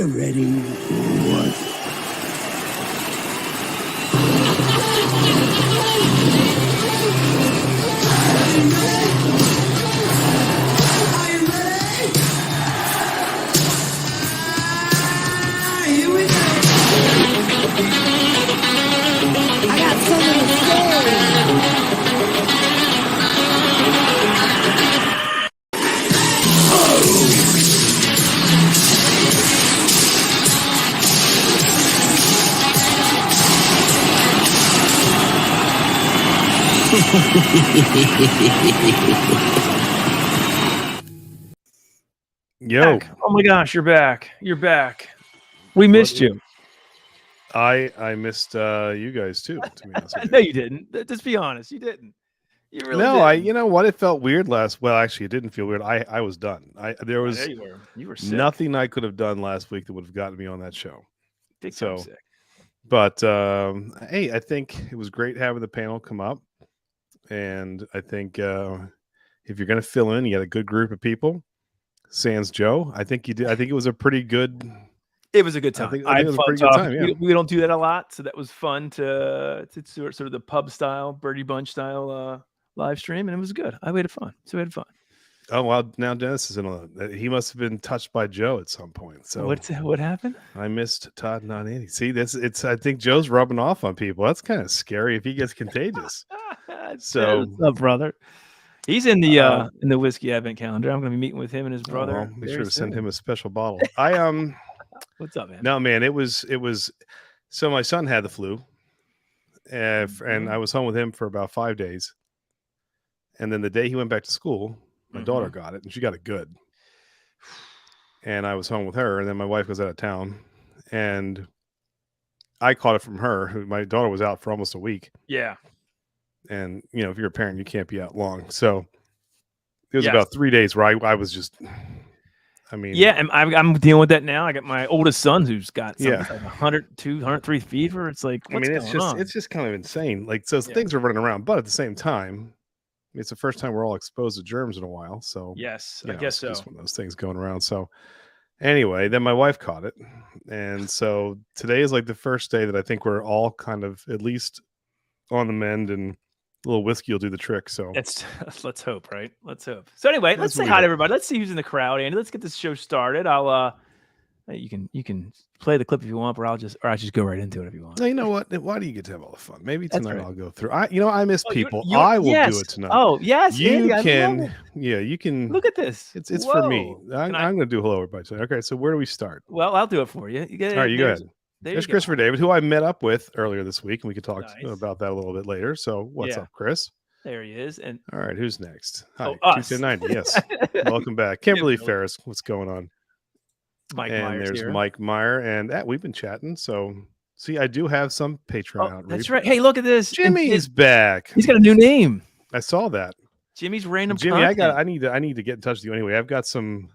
you ready? What? Yo. Back. Oh my gosh, you're back. You're back. We missed you. I missed you guys too, to be honest with you. No, you didn't. Just be honest. You didn't. You really no, didn't. you know what? It felt weird well, actually it didn't feel weird. I was done. There was you were sick. nothing I could have done last week that would have gotten me on that show. Big time sick. But hey, I think it was great having the panel come up. And I think if you're going to fill in, you got a good group of people. Sans Joe, I think you did. I think it was a pretty good. It was a good time. I think it was a pretty good time. Yeah. We don't do that a lot, so that was fun to sort of the pub style, Birdie Bunch style live stream, and it was good. We had fun. So we had fun. Oh well, now Dennis is in on. He must have been touched by Joe at some point. So what happened? I missed Todd 980. See, I think Joe's rubbing off on people. That's kind of scary if he gets contagious. So what's up, brother? He's in the whiskey advent calendar. I'm going to be meeting with him and his brother. Well, be sure to send him a special bottle. What's up, man? No, man, it was. So my son had the flu, and I was home with him for about 5 days. And then the day he went back to school, my daughter got it, and she got it good. And I was home with her, and then my wife was out of town, and I caught it from her. My daughter was out for almost a week. Yeah. And, you know, if you're a parent, you can't be out long. So it was about 3 days where I was just, I mean. Yeah, and I'm dealing with that now. I got my oldest son who's got something like 102, 103 fever. It's like, it's just kind of insane. Like, so things are running around. But at the same time, it's the first time we're all exposed to germs in a while. So, yes, I guess so. Just one of those things going around. So, anyway, then my wife caught it. And so today is like the first day that I think we're all kind of at least on the mend, and a little whiskey will do the trick. So let's hope, right? Let's hope. So anyway, let's say hi to everybody. Let's see who's in the crowd, Andy. Let's get this show started. I'll you can play the clip if you want, or I'll just go right into it if you want. No, you know what? Why do you get to have all the fun? Maybe tonight I'll go through. I miss people. I will do it tonight. Oh yes, you Andy, can. Yeah, you can. Look at this. It's for me. I'm going to do hello everybody tonight. Okay, so where do we start? Well, I'll do it for you. All right, you go ahead. There's Christopher David, who I met up with earlier this week, and we could talk about that a little bit later. So what's up, Chris? There he is. And all right, who's next? Hi, 21090. Yes, welcome back, Kimberly Ferris. What's going on? Mike and Myers there's here. Mike Meyer, and we've been chatting. So see, I do have some Patreon outreach. That's right. Hey, look at this. Jimmy is back. He's got a new name. I saw that. Jimmy's random. Jimmy, content. I need to get in touch with you anyway. I've got some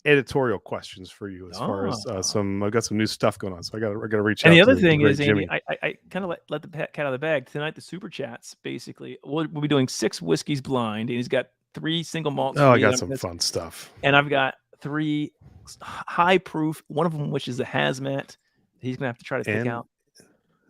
editorial questions for you as far as I've got some new stuff going on, so I got to reach out. And the other thing is, Jimmy, Andy, I kind of let the cat out of the bag tonight. The super chats, basically, we'll be doing 6 whiskeys blind, and he's got 3 single malts. Oh, I got some fun stuff, and I've got 3 high proof. One of them, which is a hazmat, he's gonna have to try to pick out,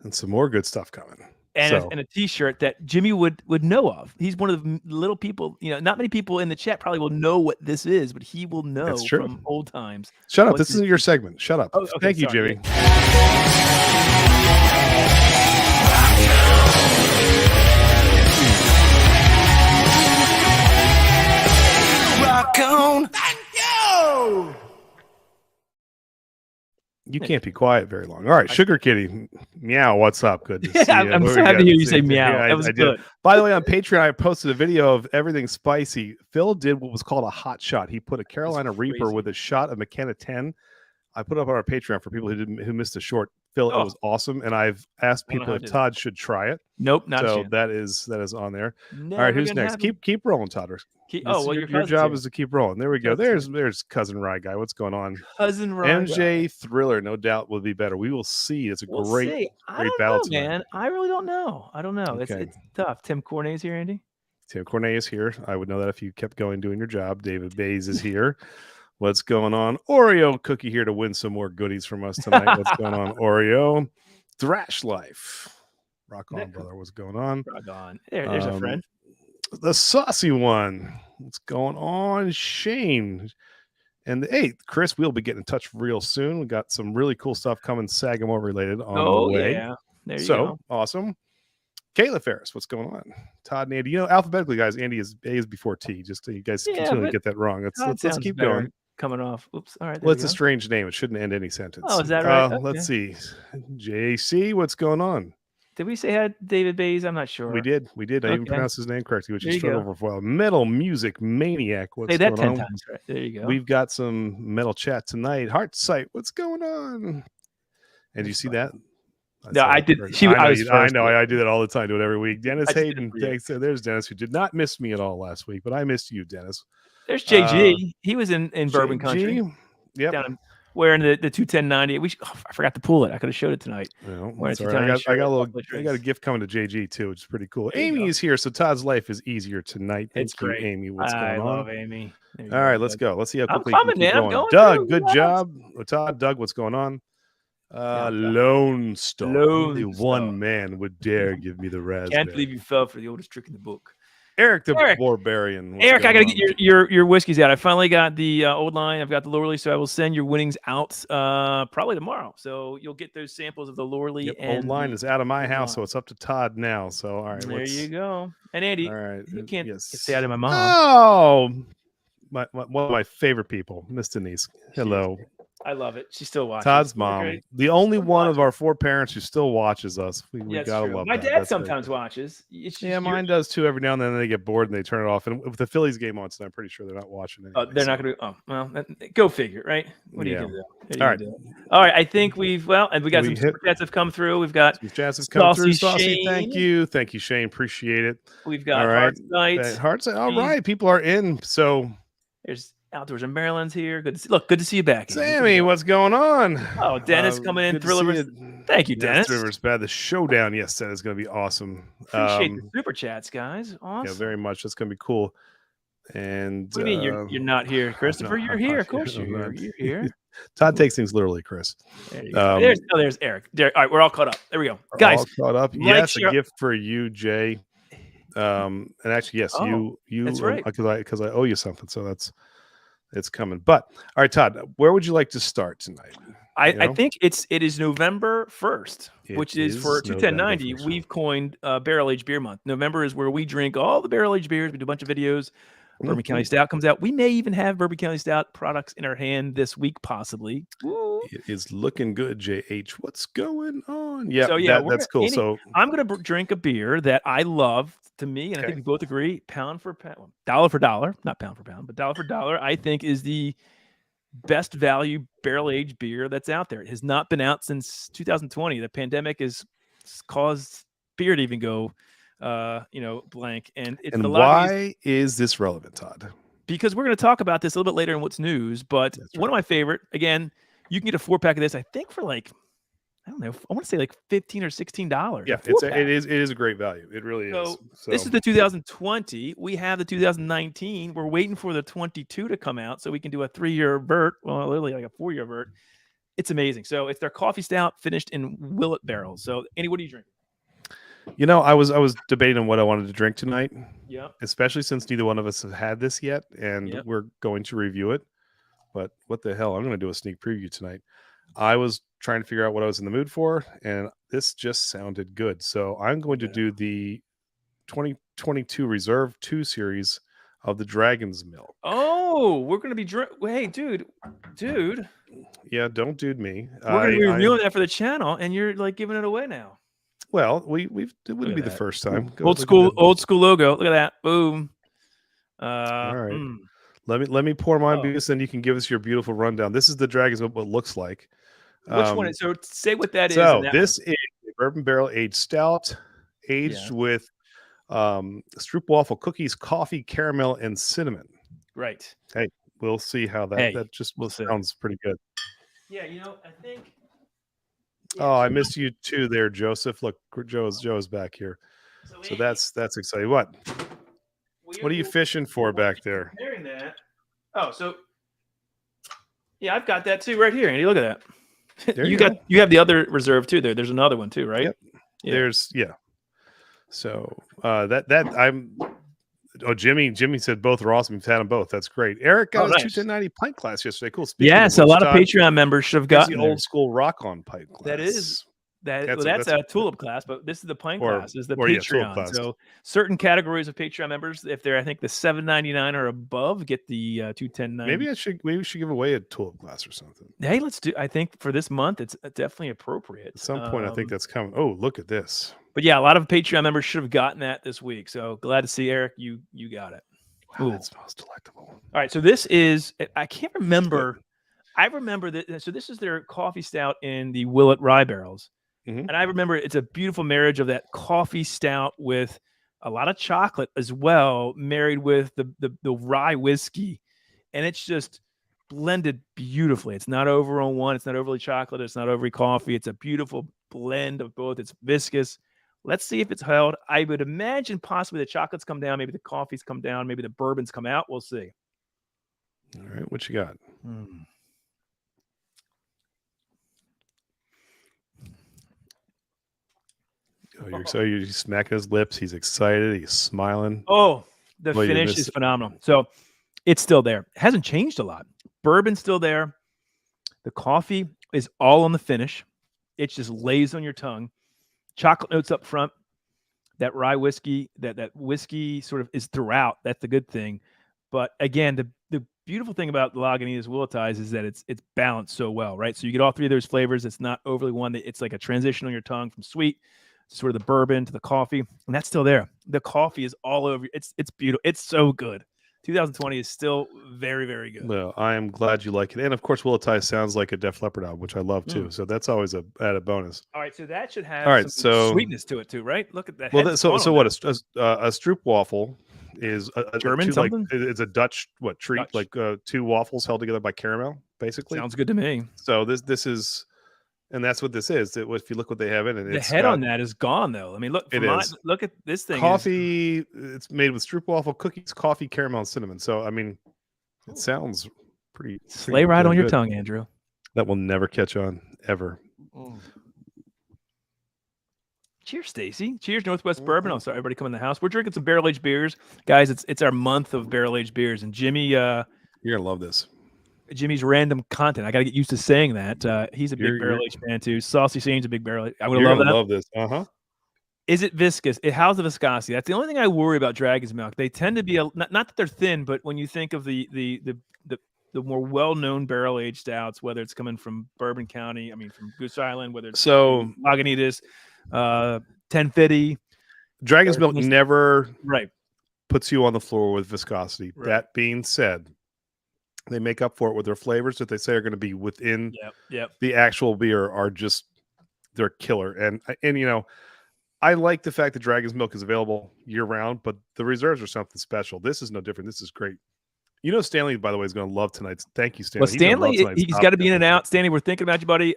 and some more good stuff coming. And a T-shirt that Jimmy would know of. He's one of the little people, not many people in the chat probably will know what this is, but he will know from old times. Shut up. This isn't your segment. Shut up. Oh, okay, Thank you, Jimmy. Rock on. Thank you. You can't be quiet very long. All right, Sugar Kitty, meow. What's up? Good to see you. I'm so happy to hear you say meow. That was good. By the way, on Patreon, I posted a video of everything spicy. Phil did what was called a hot shot. He put a Carolina Reaper with a shot of McKenna 10. I put it up on our Patreon for people who missed a short. Phil, it was awesome, and I've asked people if Todd should try it. Nope, not so. Yet. That is on there. All right, who's next? Keep rolling, Todd. Your job is to keep rolling. There we go. There's Cousin Rye Guy. What's going on? Cousin Rye MJ Thriller, no doubt, will be better. We will see. It's a great battle tonight. Man, I really don't know. Okay. It's tough. Tim Cornet's here, Andy. Tim Cornet is here. I would know that if you kept going doing your job. David Bays is here. What's going on? Oreo Cookie here to win some more goodies from us tonight. What's going on, Oreo? Thrash Life. Rock on, brother. What's going on? Rock on. There's a friend. The saucy one. What's going on? Shane. And hey, Chris, we'll be getting in touch real soon. We got some really cool stuff coming Sagamo related on the way. Yeah. There you go. Awesome. Kayla Ferris, what's going on? Todd and Andy. You know, alphabetically, guys, Andy is A is before T. Just so you guys continually get that wrong. Let's keep going. Coming off. Oops. All right. Well, it's a strange name. It shouldn't end any sentence. Oh, is that right? Okay. Let's see. JC, what's going on? Did we say had David Bays? I'm not sure. We did. I even pronounced his name correctly, which is struggled for a while. Metal Music Maniac. What's going on? 10 times. Right. There you go. We've got some metal chat tonight. Heart Sight, what's going on? And you see that? No, I did. I know. I do that all the time. Do it every week. Dennis Hayden. Thanks. There's Dennis, who did not miss me at all last week, but I missed you, Dennis. There's JG. He was in Bourbon Country. Yep. Wearing the 21090. I forgot to pull it. I could have showed it tonight. I got a gift coming to JG too, which is pretty cool. Amy is here, so Todd's life is easier tonight. Thank you, great. Amy. What's going on? I love Amy. All right, let's go. Let's see how quickly I'm coming, man. I'm going. Doug, good job. Todd, Doug, what's going on? Lone Star. Only one man would dare give me the raspberry. Can't believe you fell for the oldest trick in the book. Eric the Barbarian. Eric, I gotta get your whiskeys out. I finally got the old line. I've got the Lorley, so I will send your winnings out probably tomorrow. So you'll get those samples of the Lorley. Yep, and old line is out of my house, so it's up to Todd now. So all right, there you go. And Andy, all right, you can't say out of my mom. Oh, one of my favorite people, Miss Denise. Hello. I love it. She still watches. Todd's mom, the only one of our four parents who still watches us. We gotta love my that. dad sometimes watches. Mine does too. Every now and then they get bored and they turn it off. And with the Phillies game on tonight, I'm pretty sure they're not watching it. They're not going to. Oh, well, go figure, right? What are you going to do? All right. I think and we got some super chats have come through. We've got some chats have come through. Saucy, thank you, Shane. Appreciate it. We've got Hearts Night. All right, people are in. So there's Outdoors in Maryland's here. Good to see you back. Sammy, what's going on? Oh, Dennis coming in. Thriller. Thank you, Dennis. River's bad. The showdown, yes, that is going to be awesome. Appreciate the super chats, guys. Awesome. Yeah, very much. That's going to be cool. And what do you mean you're not here, Christopher? You're here. Of course you're here. You're here. Todd takes things literally, Chris. There you go. There's Eric. All right, we're all caught up. There we go, guys. All caught up. Yes, a gift for you, Jay. And actually, yes, you. That's right. Because I owe you something, so it's coming. But all right, Todd, where would you like to start tonight? I think it is November 1st, which is for 21090. We've coined Barrel Aged Beer Month. November is where we drink all the barrel aged beers. We do a bunch of videos. Bourbon County Stout comes out. We may even have Bourbon County Stout products in our hand this week, possibly. Woo. It is looking good, JH. What's going on? Yeah, so, that's cool. So I'm going to drink a beer that I love. To me, and I think we both agree, pound for pound, dollar for dollar, not pound for pound, but dollar for dollar, I think is the best value barrel aged beer that's out there. It has not been out since 2020. The pandemic has caused beer to even go, blank. And why is this relevant, Todd? Because we're going to talk about this a little bit later in What's News. But one of my favorite, again, you can get a 4-pack of this, I think, for I don't know. I want to say $15 or $16. Yeah, it is a great value. It really is. So this is the 2020. We have the 2019. We're waiting for the 22 to come out so we can do a 3-year vert. Well, literally like a 4-year vert. It's amazing. So it's their coffee stout finished in Willet barrels. So Andy, what are you drinking? I was debating on what I wanted to drink tonight. Yeah. Especially since neither one of us have had this yet, and we're going to review it. But what the hell? I'm going to do a sneak preview tonight. I was trying to figure out what I was in the mood for, and this just sounded good. So I'm going to do the 2022 Reserve 2 series of the Dragon's Milk. Oh, we're going to be hey, dude. Yeah, don't dude me. We're going to be reviewing that for the channel, and you're giving it away now. Well, it wouldn't be the first time. Old school logo. Look at that. Boom. All right. Let me pour mine, because then you can give us your beautiful rundown. This is the Dragon's Milk, what it looks like. Which one? So say what that is. So this is a bourbon barrel aged stout, aged with stroopwafel cookies, coffee, caramel, and cinnamon. Right. Hey, we'll see how that just sounds pretty good. Yeah, I think. Oh, I missed you too there, Joseph. Look, Joe's back here. So that's exciting. What are you fishing for back there? Hearing that. Oh, so Yeah, I've got that too right here, Andy. Look at that. There you you got go. you have the other reserve too there. There's another one too, right? Yep. Yeah. There's So that I'm. Oh, Jimmy said both are awesome. He's had them both. That's great. Eric got his nice. 21090 pint glass yesterday. Cool. Speaking Yes, of a which, lot of Todd, Patreon members should have here's gotten the old school rock on pint glass. That is that. That's Well, a- that's that's a tulip class, but this is the pint or- class. Is the or, yeah, tulip Patreon. class. So certain categories of Patreon members, if they're I think the $7.99 or above, get the 21090. Maybe we should give away a tulip glass or something. Hey, let's do. I think for this month, it's definitely appropriate. At some point, I think that's coming. Oh, look at this. But yeah, a lot of Patreon members should have gotten that this week. So glad to see Eric. You got it. Wow, Ooh. that smells delectable. All right, so this is. I can't remember. I remember that. So this is their coffee stout in the Willet rye barrels, and I remember it's a beautiful marriage of that coffee stout with a lot of chocolate as well, married with the rye whiskey, and it's just blended beautifully. It's not over on one. It's not overly chocolate. It's not overly coffee. It's a beautiful blend of both. It's viscous. Let's see if it's held. I would imagine possibly the chocolates come down, maybe the coffees come down, maybe the bourbons come out. We'll see. All right, what you got? Oh, you're excited. You're smacking his lips. He's excited. He's smiling. Oh, the Well, you finish missed is it. phenomenal. So it's still there. It hasn't changed a lot. Bourbon's still there. The coffee is all on the finish. It just lays on your tongue. Chocolate notes up front. That rye whiskey, that whiskey sort of is throughout. That's the good thing. But again, the beautiful thing about Lagunitas Willeti's is that it's balanced so well, right? So you get all three of those flavors. It's not overly one. It's like a transition on your tongue from sweet to sort of the bourbon to the coffee, and that's still there. The coffee is all over. It's beautiful. It's so good. 2020 is still very, very good. Well, I am glad you like it. And of course, Willeti sounds like a Def Leppard album, which I love too. So that's always a added bonus. All right, so that should have All right, some so sweetness to it too, right? Look at that. Well, head so on what? that. A stroop waffle is a German two, like something? it's a Dutch treat, Dutch. like two waffles held together by caramel, basically. Sounds good to me. So this is, and that's what this is. If you look what they have in it, The head on that is gone though. I mean, look. Look at this thing. Coffee. It's made with stroop waffle cookies, coffee, caramel, and cinnamon. So I mean, it sounds pretty. Slay right on your good. tongue, Andrew. That will never catch on ever. Cheers, Stacy. Cheers, Northwest Bourbon. I'm sorry, everybody come in the house. We're drinking some barrel aged beers, guys. It's our month of barrel aged beers, and Jimmy. You're gonna love this. Jimmy's random content. I got to get used to saying that. He's a big barrel aged fan too. Saucy Shane's a big barrel. I would love that. Love this. Is it viscous? How's the viscosity? That's the only thing I worry about Dragon's Milk. They tend to be not that they're thin, but when you think of the more well-known barrel-aged stouts, whether it's coming from Bourbon County, I mean from Goose Island, whether it's Lagunitas, 1050, Dragon's Milk never right puts you on the floor with viscosity. Right. That being said, they make up for it with their flavors that they say are going to be within the actual beer are just they're killer. And you know, I like the fact that Dragon's Milk is available year round, but the reserves are something special. This is no different. This is great. You know, Stanley, by the way, is going to love tonight's. Thank you, Stanley. Well, Stanley, he's got to be in and out. Stanley, we're thinking about you, buddy.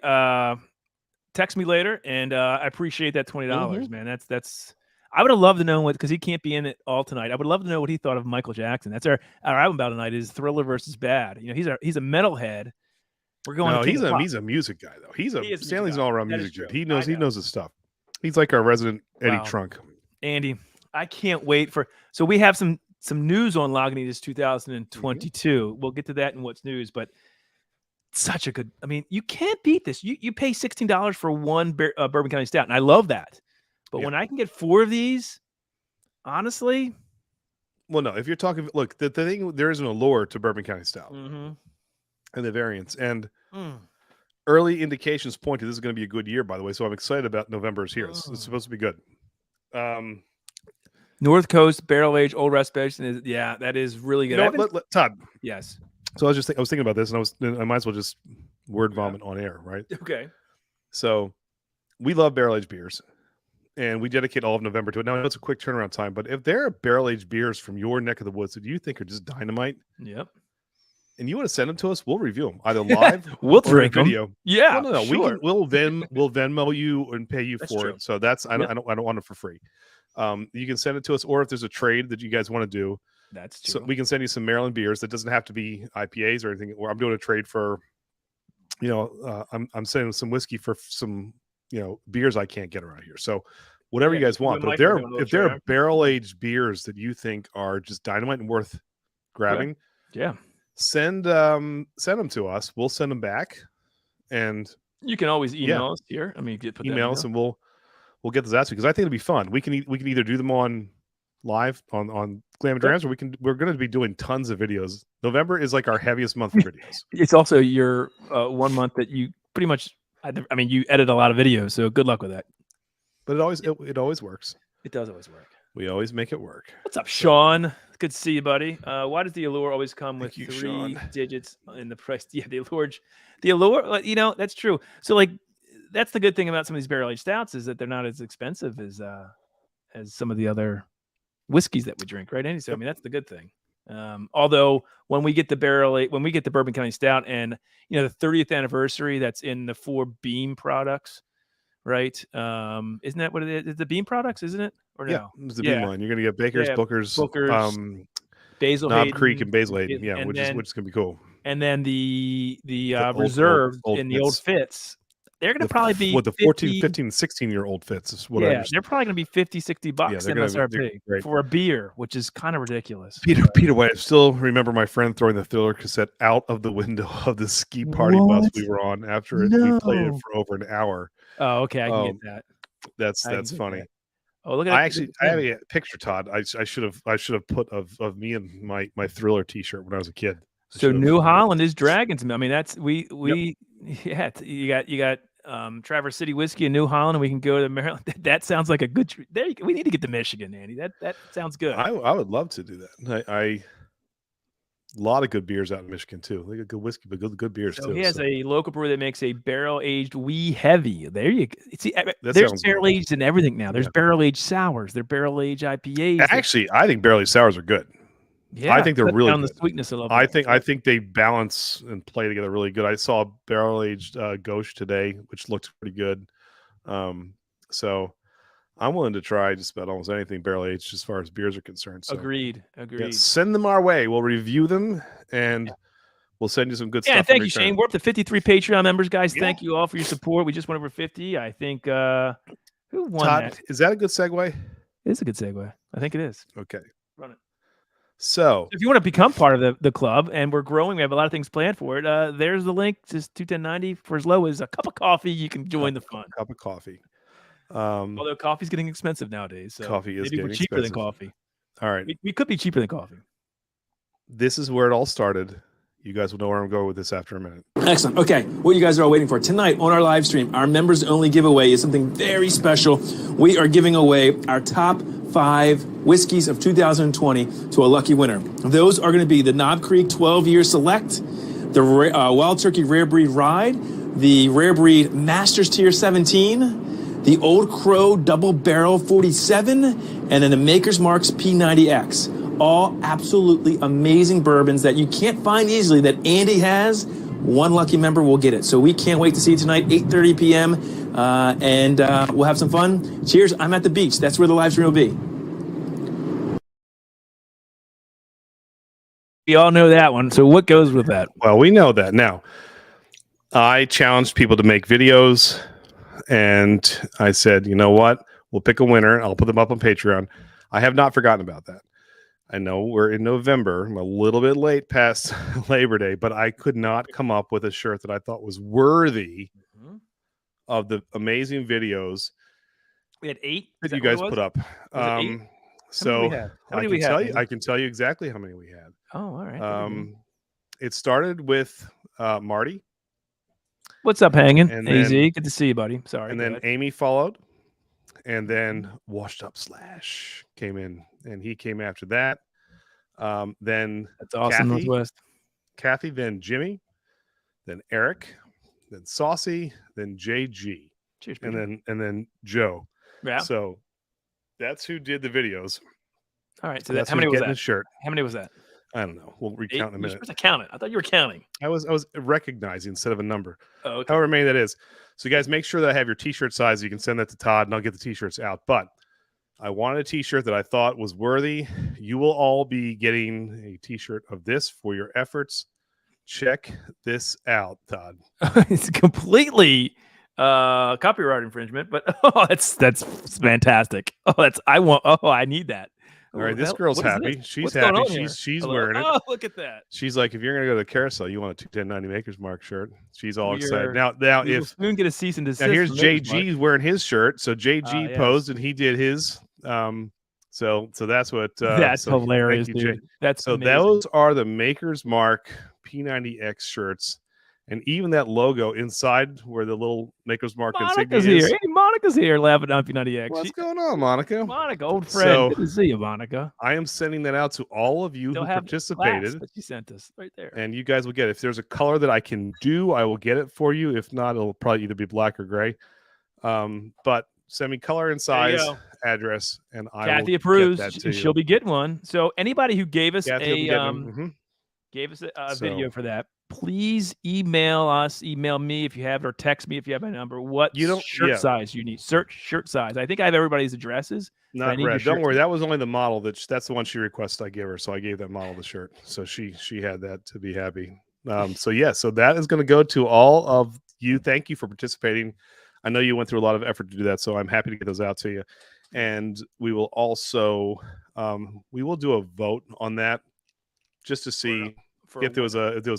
Text me later, and I appreciate that $20, man. That's. I would have loved to know what, because he can't be in it all tonight. I would love to know what he thought of Michael Jackson. That's our album about tonight is Thriller versus Bad. You know, he's a metalhead. We're going. No, he's a music guy though. Stanley's an all around music dude. He knows his stuff. He's like our resident Eddie Trunk. Andy, I can't wait for. So we have some news on Lagunitas 2022. We'll get to that in what's news, but such a good. I mean, you can't beat this. You pay $16 for one Bourbon County Stout, and I love that. But when I can get 4 of these, honestly. Well, no, if you're talking, look, the thing, there is an allure to Bourbon County Stout and the variants. And early indications point to this is going to be a good year, by the way. So I'm excited about November's here. It's supposed to be good. North Coast Barrel Age Old Restoration is, that is really good. You know, Todd. Yes. So I was thinking about this, and I might as well just word vomit on air, right? Okay. So we love barrel aged beers. And we dedicate all of November to it. Now, I know it's a quick turnaround time, but if there are barrel-aged beers from your neck of the woods that you think are just dynamite, and you want to send them to us, we'll review them either live we'll or drink in video. Yeah, no, sure. We'll Venmo you and pay you for it. So that's I don't want it for free. You can send it to us, or if there's a trade that you guys want to do, that's true. So we can send you some Maryland beers. That doesn't have to be IPAs or anything. Or I'm doing a trade for I'm sending some whiskey for some, beers I can't get around here. So whatever Yeah, you guys want. you and But Mike are doing a little if there are trade. barrel aged beers that you think are just dynamite and worth grabbing, Yeah. send them to us. We'll send them back, and You can always email us here. I mean, you put email us, and we'll get those out to you, because I think it'll be fun. We can either do them on live on Glam and Drams, or we're going to be doing tons of videos. November is like our heaviest month for videos. It's also your 1 month that you pretty much. I mean, you edit a lot of videos, so good luck with that. But it always works. It does always work. We always make it work. What's up, Sean? Good to see you, buddy. Why does the Allure always come with you, 3 Sean. digits in the price? Yeah, the Allure. That's true. So like, that's the good thing about some of these barrel aged stouts is that they're not as expensive as some of the other whiskeys that we drink, right, Andy? So I mean, that's the good thing. Although when we get the Bourbon County Stout and the 30th anniversary, that's in the 4 Beam products, right? Isn't that what it is? It's the Beam products, isn't it? Or yeah, no? it's the Beam line. You're gonna get Baker's, Booker's, Basil Knob Hayden, Creek, and Basil Hayden. Yeah, and which is gonna be cool. And then the old reserves in the old Fitz. Fits. They're going to probably be what the 14, 15, 16-year-old Fits is what I understand. they're probably going to be $50-$60 MSRP for a beer, which is kind of ridiculous. Peter White, I still remember my friend throwing the Thriller cassette out of the window of the ski party bus we were on after we played it for over an hour. Oh, okay, I can get that. That's funny. That. Oh, look at I have a picture, Todd. I should have put of me and my Thriller T-shirt when I was a kid. So New Holland is Dragons. I mean, that's yeah. You got Traverse City whiskey in New Holland, and we can go to Maryland. That sounds like a good. We need to get to Michigan, Andy. That sounds good. I would love to do that. A lot of good beers out in Michigan too. They got good whiskey, but good beers too. He has a local brewer that makes a barrel aged wee heavy. There you go. See, that there's barrel aged in everything now. There's barrel aged sours. There's barrel aged IPAs. Actually, I think barrel aged sours are good. Yeah, I think they're really good. The sweetness of I think they balance and play together really good. I saw barrel aged Gauche today, which looked pretty good. So I'm willing to try just about almost anything barrel aged as far as beers are concerned. So, agreed. Yeah, send them our way. We'll review them and we'll send you some good stuff. Yeah, thank you, Shane. We're up to 53 Patreon members, guys. Yeah. Thank you all for your support. We just went over 50. I think who won Todd, that? Is that a good segue? It is a good segue. I think it is. Okay. Run it. So if you want to become part of the club, and we're growing, we have a lot of things planned for it. There's the link. Just 21090 for as low as a cup of coffee. You can join the fun. Cup of coffee. Although coffee's getting expensive nowadays. So coffee is maybe we're cheaper than coffee. All right. We could be cheaper than coffee. This is where it all started. You guys will know where I'm going with this after a minute. Excellent. Okay, what you guys are all waiting for. Tonight on our live stream, our members only giveaway is something very special. We are giving away our top 5 whiskeys of 2020 to a lucky winner. Those are going to be the Knob Creek 12-year Select, the Wild Turkey Rare Breed Ride, the Rare Breed Masters Tier 17, the Old Crow Double Barrel 47, and then the Maker's Mark's P90X. All absolutely amazing bourbons that you can't find easily that Andy has. One lucky member will get it. So we can't wait to see you tonight, 8:30 p.m. And we'll have some fun. Cheers. I'm at the beach. That's where the live stream will be. We all know that one. So what goes with that? Well, we know that. Now, I challenged people to make videos, and I said, you know what? We'll pick a winner. I'll put them up on Patreon. I have not forgotten about that. I know we're in November. I'm a little bit late past Labor Day, but I could not come up with a shirt that I thought was worthy of the amazing videos. We had 8 that you guys put up. So I can tell you exactly how many we had. Oh, all right. It started with Marty. What's up, hanging? And AZ, good to see you, buddy. Sorry. And then Amy followed. And then Washed Up Slash came in, and he came after that. Then that's awesome. Kathy, Northwest. Kathy, then Jimmy, then Eric, then Saucy, then JG. Cheers, and then Joe. Yeah. So that's who did the videos. All right. So how many was that? The shirt. How many was that? I don't know. We'll recount in a minute. You're supposed to count it. I thought you were counting. I was recognizing instead of a number. Oh, okay. However many that is. So you guys make sure that I have your t-shirt size. You can send that to Todd, and I'll get the t-shirts out. But I wanted a t-shirt that I thought was worthy. You will all be getting a t-shirt of this for your efforts check this out, Todd. It's completely copyright infringement, but that's fantastic. I need that. All right, this Hell, girl's what is happy. this? She's What's going happy. on here? She's Hello? wearing it. Oh, look at that. She's like, if you're gonna go to the carousel, you want a 21090 Makers Mark shirt. She's all excited. We Now will if soon get a cease and desist. now here's from Maker's Mark. JG wearing his shirt. So JG yes. posed and he did his. So that's what. That's so hilarious, thank you, dude. That's so amazing. those are the Maker's Mark P90X shirts, and even that logo inside where the little Maker's Mark insignia Monica's here. is. Hey, Monica's here laughing on P90X. What's going on, Monica? Monica, old friend. So- Good to see you, Monica. I am sending that out to all of you They'll who have glass participated. that she sent us right there. And you guys will get it. If there's a color that I can do, I will get it for you. If not, it'll probably either be black or gray. But send me color and There you size, go. address, and I Kathy will approves. get that to She'll you. be getting one. So anybody who gave us Kathy will be a getting them. gave us a So- video for that, please email us, email me if you have it, or text me if you have my number. What You don't- shirt yeah. size you need? Search shirt size. I think I have everybody's addresses. I Not need your red. Don't shirt worry. size. That was only the model. That's the one she requested I give her. So I gave that model the shirt. So she had that to be happy. So that is going to go to all of you. Thank you for participating. I know you went through a lot of effort to do that, so I'm happy to get those out to you. And we will also we will do a vote on that just to see if there was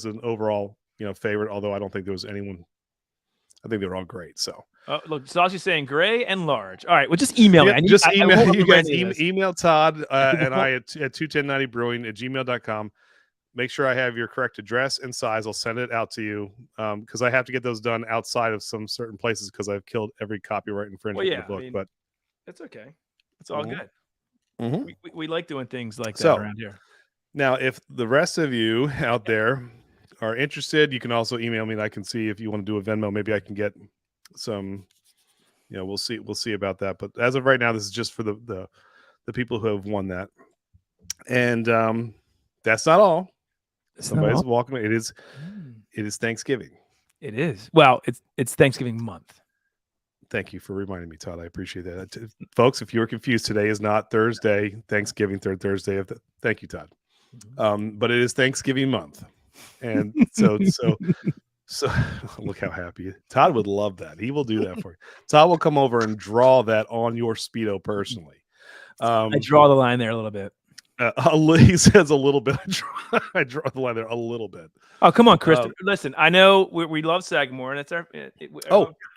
an overall favorite. Although I don't think there was anyone. I think they were all great. So look, Sasha's saying gray and large. All right, well, just email me. just I email won't you remember guys. any of this. Email Todd and I at 21090brewing@gmail.com. Make sure I have your correct address and size. I'll send it out to you because I have to get those done outside of some certain places because I've killed every copyright infringement in the book. But it's okay. It's all good. Mhm. We like doing things like that So- around here. Now, if the rest of you out there are interested, you can also email me and I can see if you want to do a Venmo. Maybe I can get some. We'll see. We'll see about that. But as of right now, this is just for the people who have won that. And that's not all. Somebody's walking. It is Thanksgiving. It is. Well, it's Thanksgiving month. Thank you for reminding me, Todd. I appreciate that. Folks, if you were confused, today is not Thursday, Thanksgiving, third Thursday of thank you, Todd. But it is Thanksgiving month. And so look how happy Todd would love that. He will do that for you. Todd will come over and draw that on your Speedo personally. I draw the line there a little bit. He says a little bit. I draw the line there a little bit. Oh, come on, Chris. Listen, I know we love Sagamore, and it's our.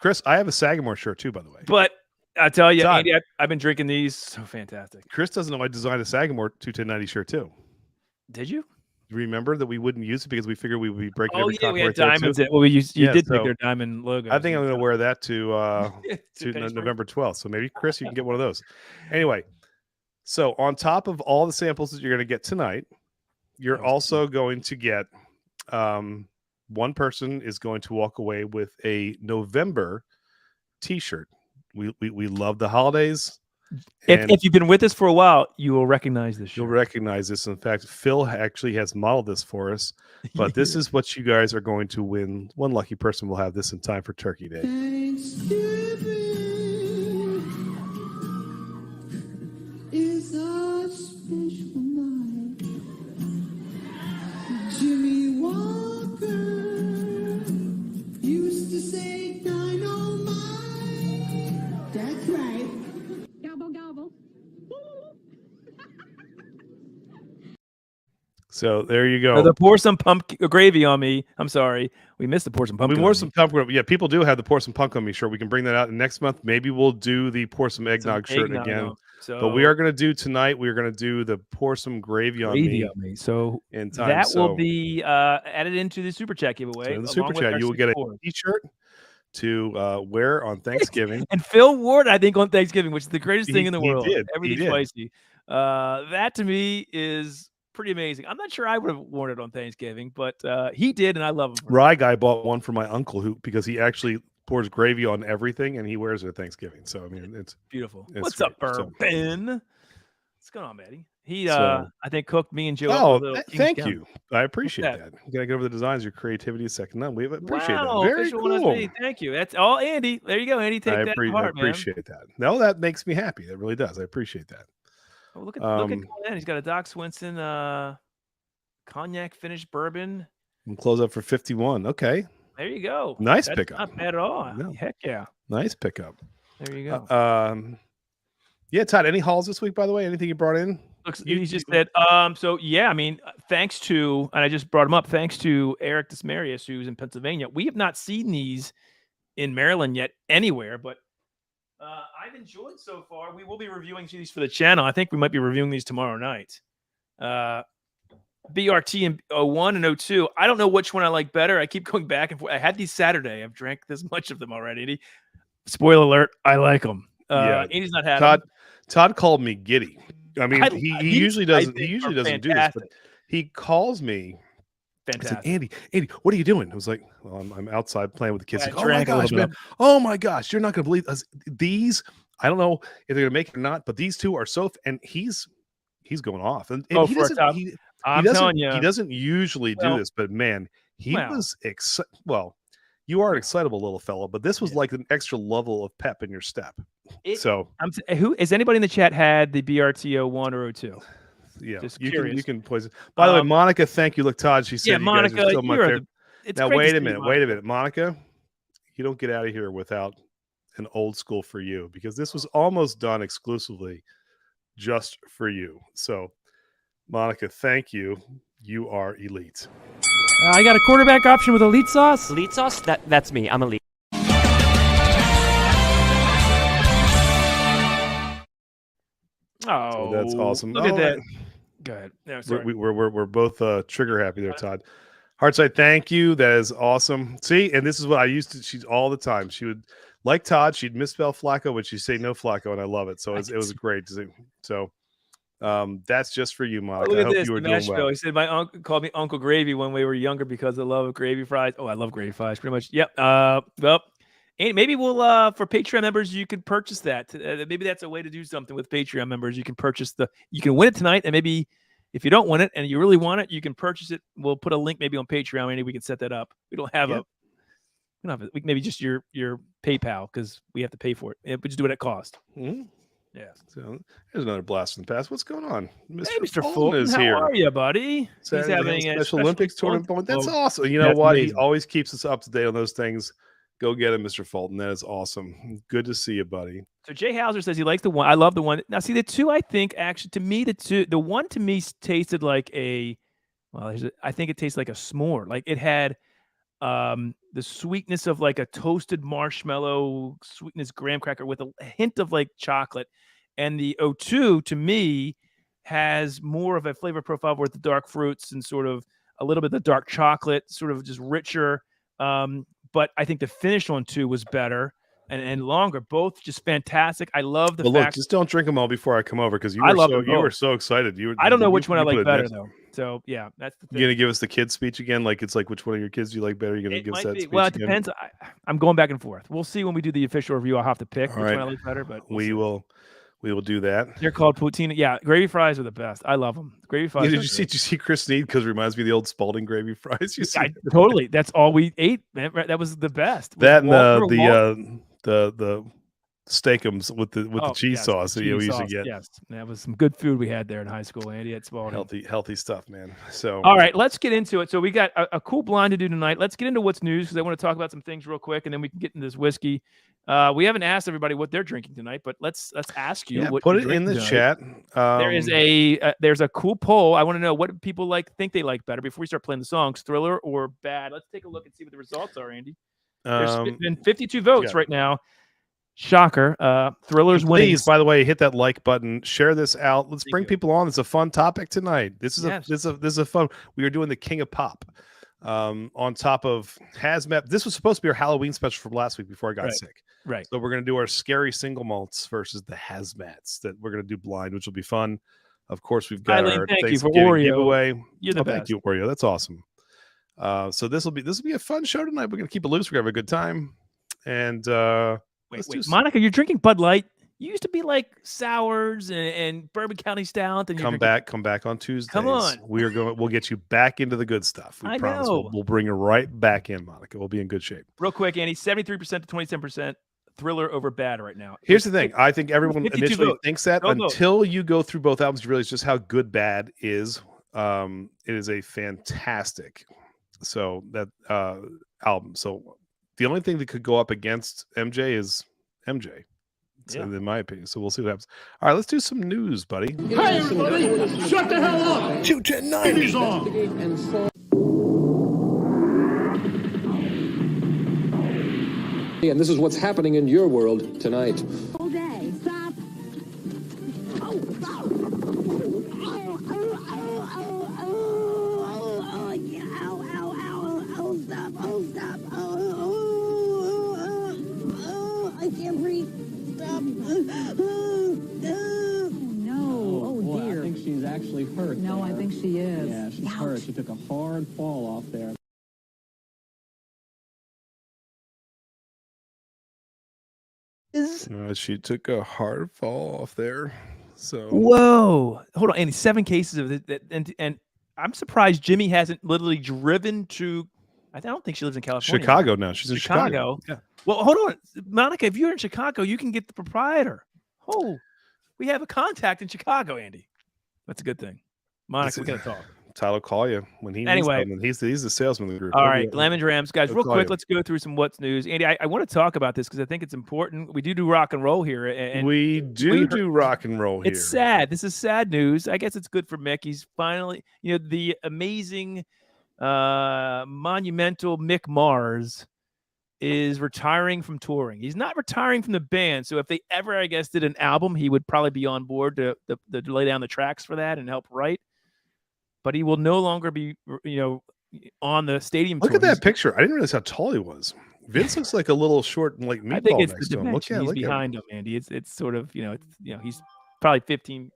Chris, I have a Sagamore shirt too, by the way. But I tell you, Todd. Andy, I've been drinking these. So fantastic. Chris doesn't know I designed a Sagamore 21090 shirt too. Did you? Remember that we wouldn't use it because we figured we would be breaking every we copyright had there, diamonds. too. Well, you Yeah, did so pick their diamond logo. I think I'm going to wear that to Penny's November 12th. So maybe Chris, you can get one of those. Anyway, so on top of all the samples that you're going to get tonight, you're also going to get one person is going to walk away with a November T-shirt. We love the holidays. If you've been with us for a while, you will recognize this shirt. You'll recognize this. In fact, Phil actually has modeled this for us. But this is what you guys are going to win. One lucky person will have this in time for Turkey Day. Is a special night. Jimmy Walker used to say dynamite. That's right. Gobble, gobble. So there you go. So the pour some pumpkin gravy on me. I'm sorry, we missed the pour some pumpkin. We wore some pumpkin. Yeah, people do have the pour some pumpkin on me shirt. We can bring that out. And next month, maybe we'll do the pour some eggnog shirt again. So, but we are going to do tonight. We are going to do the pour some gravy on me. So in time. that will be added into the super chat giveaway. So the super chat, you will get a T-shirt to wear on Thanksgiving. And Phil wore it, I think, on Thanksgiving, which is the greatest thing in the world. Did. Everything's spicy. That to me is pretty amazing. I'm not sure I would have worn it on Thanksgiving, but he did, and I love him. Rye Guy bought one for my uncle because he actually pours gravy on everything and he wears it at Thanksgiving. So I mean, it's beautiful. It's What's great. up, Bourbon? What's going on, Maddie? He I think cooked me and Joe. Thank you. I appreciate that. You gotta get over the designs. Your creativity is second none. We appreciate that. Very cool. Thank you. That's all, Andy. There you go, Andy. Take that to heart, I appreciate that. No, that makes me happy. That really does. I appreciate that. Oh, look at Glenn. He's got a Doc Swinson cognac finished bourbon. And close up for 51. Okay. There you go. Nice That's pickup. Not bad at all. No. Heck yeah. Nice pickup. There you go. Yeah, Todd, any hauls this week, by the way? Anything you brought in? He just said, so yeah, I mean, thanks to, and I just brought him up, thanks to Eric Desmarius, who's in Pennsylvania. We have not seen these in Maryland yet anywhere, but I've enjoyed so far. We will be reviewing these for the channel. I think we might be reviewing these tomorrow night. BRT and 01 and 02. I don't know which one I like better. I keep going back and forth. I had these Saturday. I've drank this much of them already. Spoiler alert, I like them. Yeah, Andy's not had them. Todd called me giddy. I mean, he usually doesn't. He usually doesn't do this, but he calls me. Fantastic. Like, Andy, what are you doing? I was like, well, I'm outside playing with the kids. Yeah, Like, oh my gosh, man! Oh my gosh, you're not gonna believe these. I don't know if they're gonna make it or not, but these two are so. And he's going off, and he doesn't. I'm telling you, he doesn't usually do this, but man, he was well. You are an excitable little fellow, but this was like an extra level of pep in your step. Who is anybody in the chat had the BRT 01 or 02? Yeah, just you can poison. By the way, Monica, thank you. Look, Todd, she said, Monica, you guys are still my favorite. Now, wait a minute, Monica, you don't get out of here without an old school for you, because this was almost done exclusively just for you. So, Monica, thank you. You are elite. I got a quarterback option with elite sauce. Elite sauce? That's me. I'm elite. Oh, so that's awesome. Look at that. Go ahead. No, sorry. We're both trigger happy there, Todd. Heartside, thank you. That is awesome. See, and this is what I used to. She's all the time. She would, like Todd, she'd misspell Flacco, but she'd say no Flacco, and I love it. So it was great to see. So that's just for you, Monica. Look I at hope this. you were doing well. He said my uncle called me Uncle Gravy when we were younger because of the love of gravy fries. Oh, I love gravy fries. Pretty much. Yep. Well. And maybe we'll for Patreon members, you can purchase that. Maybe that's a way to do something with Patreon members. You can purchase you can win it tonight, and maybe if you don't win it and you really want it, you can purchase it. We'll put a link maybe on Patreon. Maybe we can set that up. We don't have maybe just your PayPal, because we have to pay for it. We just do it at cost. Mm-hmm. Yeah. So there's another blast from the past. What's going on? Mr. Fulton is here. How are you, buddy? He's having a Special Olympics tournament. That's awesome. You know what? Amazing. He always keeps us up to date on those things. Go get him, Mr. Fulton. That is awesome. Good to see you, buddy. So Jay Hauser says he likes the one. I love the one. Now, see, the two, I think, actually, to me, the one to me tasted like I think it tastes like a s'more. Like it had the sweetness of like a toasted marshmallow, sweetness graham cracker with a hint of like chocolate. And the 02, to me, has more of a flavor profile with the dark fruits and sort of a little bit of the dark chocolate, sort of just richer. But I think the finish on 2 was better and longer. Both just fantastic. I love the fact. Look, just don't drink them all before I come over, because you were so excited. I don't know which one I like better though. So yeah, that's the thing. You gonna give us the kid speech again? Like it's like which one of your kids do you like better? You're gonna give us that speech? Well, it depends. I'm going back and forth. We'll see when we do the official review. I'll have to pick which one I like better, but we will do that. They're called poutine. Yeah, gravy fries are the best. I love them. Gravy fries. Did you see Chris Sneed? Because it reminds me of the old Spalding gravy fries. Totally. That's all we ate, man. That was the best. That and the steakums with the cheese sauce that you used to get. Yes, that was some good food we had there in high school, Andy, at Spalding. Healthy stuff, man. So all right, let's get into it. So we got a cool blind to do tonight. Let's get into what's news, because I want to talk about some things real quick, and then we can get into this whiskey. We haven't asked everybody what they're drinking tonight, but let's ask you. Put it in the chat. There's a cool poll. I want to know what people think they like better before we start playing the songs. Thriller or Bad? Let's take a look and see what the results are, Andy. There's been 52 votes right now. Shocker. Thriller's winning. Please, by the way, hit that like button. Share this out. Let's bring people on. It's a fun topic tonight. This is a fun. We are doing the King of Pop. On top of Hazmat. This was supposed to be our Halloween special from last week before I got sick. Right. So we're going to do our scary single malts versus the Hazmats that we're going to do blind, which will be fun. Of course, we've got our Thanksgiving giveaway. You're the best. Thank you, Oreo. That's awesome. So this will be a fun show tonight. We're going to keep it loose. We're going to have a good time. And wait, Monica, you're drinking Bud Light. You used to be like sours and Bourbon County Stout. And come back on Tuesdays. Come on, we'll get you back into the good stuff. We promise. We'll bring you right back in, Monica. We'll be in good shape. Real quick, Andy, 73% to 27%. Thriller over Bad right now. Here's the thing. I think everyone initially thinks that until you go through both albums, you realize just how good Bad is. It is a fantastic So that album. So the only thing that could go up against MJ is MJ. So in my opinion. So we'll see what happens. All right, let's do some news, buddy. Hey, everybody, shut the hell up. 21090's on. And this is what's happening in your world tonight. All day. Stop. Oh, stop. Oh, yeah. Oh, stop. Oh, stop. Oh, I can't breathe. Stop. No. Oh, dear. I think she's actually hurt. No, there. I think she is. Yeah, she's hurt. She took a hard fall off there. She took a hard fall off there. So Whoa. Hold on, Andy. 7 cases of it. And I'm surprised Jimmy hasn't literally driven to. I don't think she lives in California. Chicago now. She's in Chicago. Yeah. Well, hold on, Monica. If you're in Chicago, you can get the proprietor. Oh, we have a contact in Chicago, Andy. That's a good thing. Monica, we got to talk. Todd will call you when he Anyway. needs something. He's the salesman of the group. All right, Glam and Drams, guys. He'll Real call quick, you. let's go through some what's news. Andy, I want to talk about this because I think it's important. We do rock and roll here, and we do rock and roll here. it's sad. This is sad news. I guess it's good for Mick. He's finally, the amazing, monumental Mick Mars is retiring from touring. He's not retiring from the band. So if they ever, I guess, did an album, he would probably be on board to lay down the tracks for that and help write. But he will no longer be, on the stadium. Look tour. at that picture. I didn't realize how tall he was. Vince looks like a little short and like meatball I think it's next the to him. Look dimension. at He's look at him. behind him, Andy. It's sort of, he's probably 15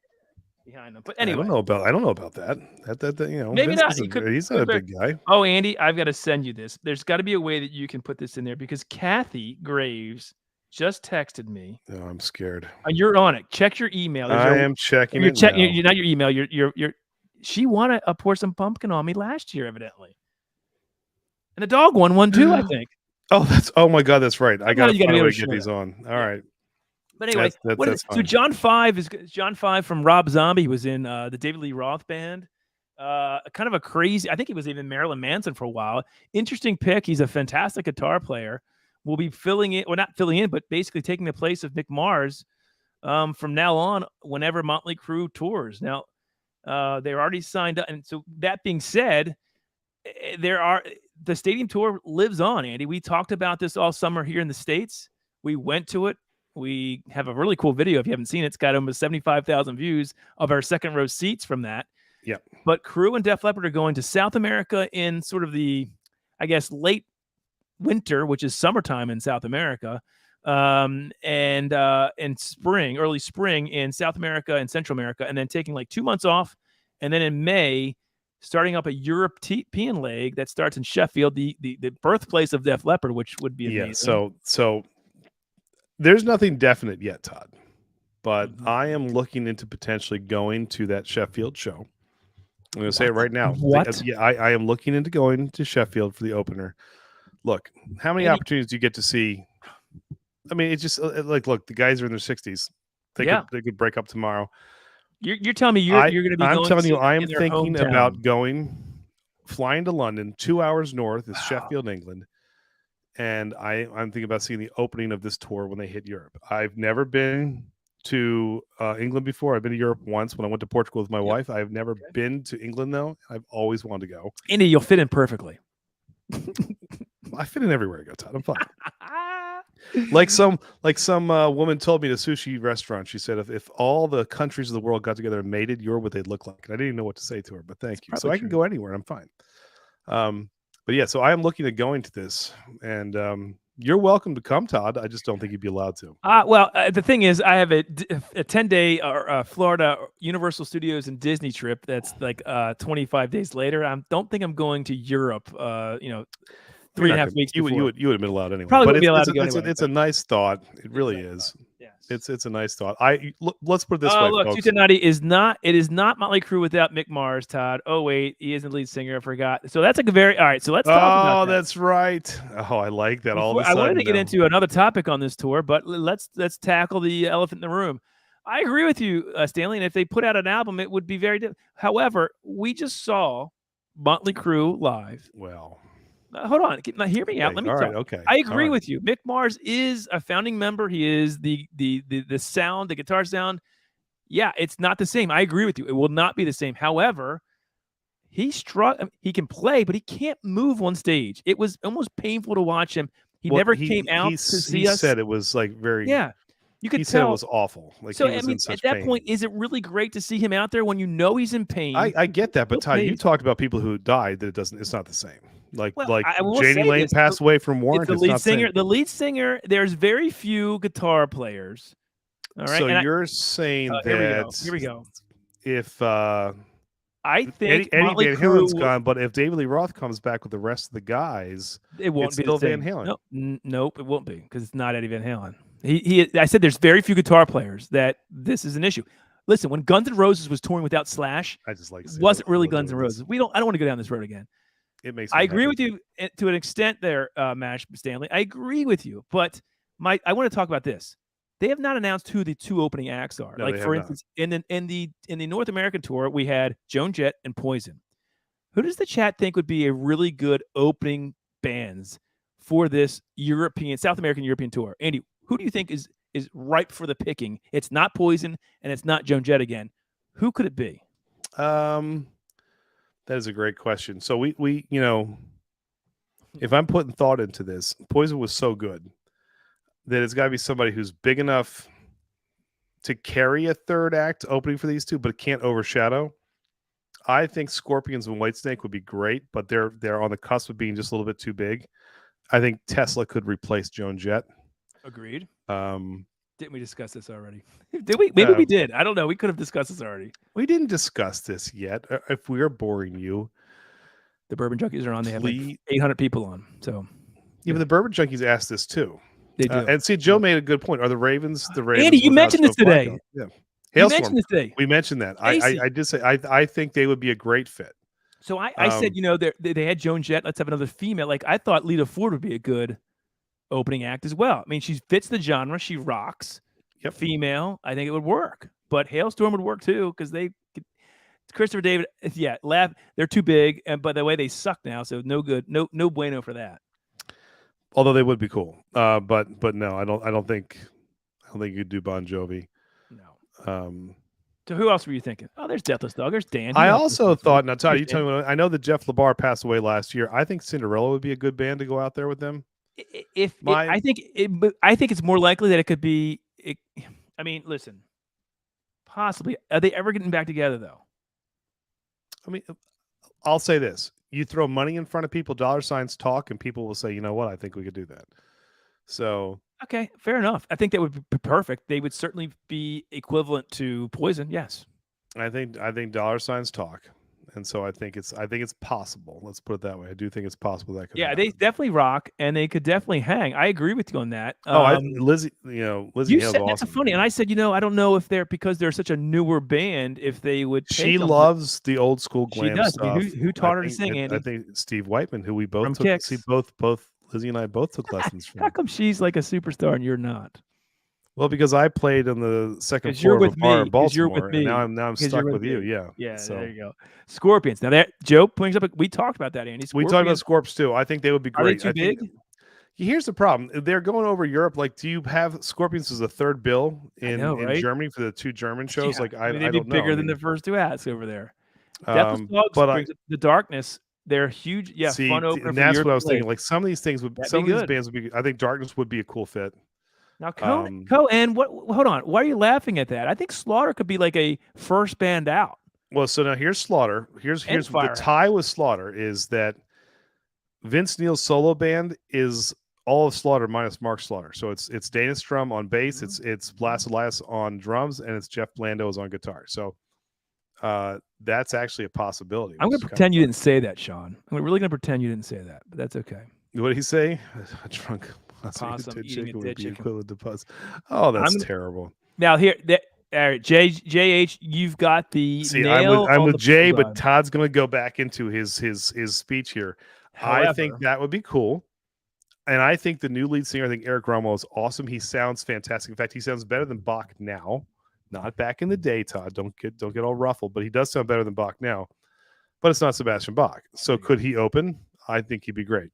behind him. But anyway, I don't know about that. That maybe Vince not. isn't- he's not a big guy. Oh, Andy, I've got to send you this. There's got to be a way that you can put this in there because Kathy Graves just texted me. No, I'm scared. You're on it. Check your email. I am checking You're it checking. now. You're not your email. You're. She wanted to pour some pumpkin on me last year, evidently. And the dog won too, I think. Oh my God, that's right. I got to you gotta find be a way able to to get share these that. on. All right. But anyway, that's so fine. John 5 is John 5 from Rob Zombie was in the David Lee Roth band. Kind of a crazy. I think he was even Marilyn Manson for a while. Interesting pick. He's a fantastic guitar player. Will be filling in, or not filling in, but basically taking the place of Mick Mars from now on. Whenever Motley Crue tours, now they're already signed up. And so that being said, the stadium tour lives on. Andy, we talked about this all summer here in the States. We went to it. We have a really cool video. If you haven't seen it, it's got almost 75,000 views of our second row seats from that. Yeah. But Crue and Def Leppard are going to South America in sort of the, I guess, late winter, which is summertime in South America, and spring, early spring in South America and Central America, and then taking like 2 months off. And then in May, starting up a European leg that starts in Sheffield, the birthplace of Def Leppard, which would be amazing. Yeah, so there's nothing definite yet, Todd, but I am looking into potentially going to that Sheffield show. I'm going to say it right now. What? Yeah, I am looking into going to Sheffield for the opener. Look, how many opportunities do you get to see? I mean, it's just like, look, the guys are in their 60s. They could break up tomorrow. You're telling me you're going to be I'm going telling you, to I am in their thinking hometown. about flying to London, 2 hours north is Sheffield, England. And I'm thinking about seeing the opening of this tour when they hit Europe. I've never been to England before. I've been to Europe once when I went to Portugal with my wife. I've never been to England, though. I've always wanted to go. Andy, you'll fit in perfectly. I fit in everywhere I go, Todd. I'm fine. like some woman told me at a sushi restaurant, she said, if all the countries of the world got together and mated, you're what they'd look like. And I didn't even know what to say to her, but thank you. So I can go anywhere and I'm fine. But yeah, so I am looking at going to this, and you're welcome to come, Todd. I just don't think you'd be allowed to. Well, the thing is, I have a 10-day Florida Universal Studios and Disney trip that's like 25 days later. I don't think I'm going to Europe. 3.5 weeks. You would have been allowed anyway. Probably but would be allowed to go anyway. It's a nice thought. It really is. Yes. It's a nice thought. Let's put it this way, look, folks. 21090 is not. It is not Motley Crue without Mick Mars, Todd. Oh wait, he isn't the lead singer. I forgot. So that's like a very all right. So let's talk about that. That's right. Oh, I like that. I wanted to get into another topic on this tour, but let's tackle the elephant in the room. I agree with you, Stanley. And if they put out an album, it would be very different. However, we just saw Motley Crue live. Well, Hold on, now hear me out. okay, Let me all talk. right, okay. I agree all right. with you. Mick Mars is a founding member. He is the sound, the guitar sound. Yeah, it's not the same. I agree with you. It will not be the same. However, he can play, but he can't move on stage. It was almost painful to watch him. He never came out to see us. He said it was like very. Yeah, you could He tell. said it was awful. Like So he was I mean, in such at that pain. point, is it really great to see him out there when you know he's in pain? I get that, but Still Todd, you plays. talked about people who died. That it's not the same. Like Well, I will Janie say Lane this, passed away from Warrant. It's the lead not singer. same. The lead singer. There's very few guitar players. All right. So and you're saying that here we go. If I think Eddie Motley Van Halen's Crue gone, but if David Lee Roth comes back with the rest of the guys, it won't it's be still the same. Van Halen. Nope, it won't be because it's not Eddie Van Halen. I said there's very few guitar players that this is an issue. Listen, when Guns N' Roses was touring without Slash, I just like it wasn't really Guns N' Roses. I don't want to go down this road again. It makes. I agree with you to an extent there, Mash Stanley. I agree with you, but I want to talk about this. They have not announced who the two opening acts are. No, like for instance, in the North American tour, we had Joan Jett and Poison. Who does the chat think would be a really good opening bands for this South American European tour? Andy, who do you think is ripe for the picking? It's not Poison and it's not Joan Jett again. Who could it be? That is a great question. So we if I'm putting thought into this, Poison was so good that it's got to be somebody who's big enough to carry a third act opening for these two, but it can't overshadow. I think Scorpions and Whitesnake would be great, but they're on the cusp of being just a little bit too big. I think Tesla could replace Joan Jett. Agreed. Didn't we discuss this already? Did we? Maybe we did. I don't know. We could have discussed this already. We didn't discuss this yet. If we are boring you, the Bourbon Junkies are on. They have like 800 people on. So yeah, but the Bourbon Junkies asked this too. They do. And see, Joe made a good point. Are the Ravens the Ravens? Andy, you mentioned this today. Yeah. You mentioned this today. We mentioned that. I did say I think they would be a great fit. So I said, they had Joan Jett. Let's have another female. Like I thought Lita Ford would be a good opening act as well. I mean, she fits the genre. She rocks. Yep. Female. I think it would work. But Hailstorm would work too because Christopher David. Yeah, they're too big, and by the way, they suck now. So no good. No bueno for that. Although they would be cool. But no, I don't think you'd do Bon Jovi. No. So who else were you thinking? Oh, there's Deathless Dog. There's Dan. I also thought. Now, Todd, you tell me. I know that Jeff LaBar passed away last year. I think Cinderella would be a good band to go out there with them. I think it's more likely that it could be. I mean, listen. Possibly, are they ever getting back together though? I mean, I'll say this: you throw money in front of people, dollar signs talk, and people will say, "You know what? I think we could do that." So. Okay, fair enough. I think that would be perfect. They would certainly be equivalent to Poison. Yes. I think dollar signs talk, and so I think it's possible. Let's put it that way. I do think it's possible that could. Yeah, happen. they definitely rock, and they could definitely hang. I agree with you on that. Lizzie, Lizzie Hale's said awesome. That's funny, and I said, I don't know if because they're such a newer band, if they would. She loves the old school glam she does. stuff. I mean, who taught her to sing? Andy? I think Steve Whiteman, who we both From took. Kicks. See, both Lizzie and I both took lessons from. How come she's like a superstar and you're not? Well, because I played on the second floor of a bar in Baltimore, and now I'm stuck with you. Yeah. Yeah. So. There you go. Scorpions. Now that Joe brings up. We talked about that, Andy. We talked about Scorps too. I think they would be great. Are they too big? Here's the problem: they're going over Europe. Like, do you have Scorpions as a third bill in Germany for the two German shows? Yeah. Like, they'd I be don't know. bigger than the first two acts over there. Deathless Dogs brings up the darkness. They're huge. Yeah, see, fun opener. And that's what I was thinking. Like some of these things would, some of these bands would be. I think Darkness would be a cool fit. Now, and what? Hold on. Why are you laughing at that? I think Slaughter could be like a first band out. Well, so now here's Slaughter. Here's the tie with Slaughter is that Vince Neil's solo band is all of Slaughter minus Mark Slaughter. So it's Dana Strum on bass, it's Blas Elias on drums, and it's Jeff Blandos on guitar. So that's actually a possibility. I'm going to pretend you didn't say that, Sean. I'm really going to pretend you didn't say that, but that's okay. What did he say? A drunk possum eating a dead chicken. Equivalent to pus. Oh, that's terrible. Now here, all right, JH, you've got the nail. I'm with Jay, but Todd's going to go back into his speech here. However, I think that would be cool. And I think the new lead singer, I think Eric Romo, is awesome. He sounds fantastic. In fact, he sounds better than Bach now. Not back in the day, Todd. Don't get all ruffled, but he does sound better than Bach now. but it's not Sebastian Bach. So could he open? I think he'd be great.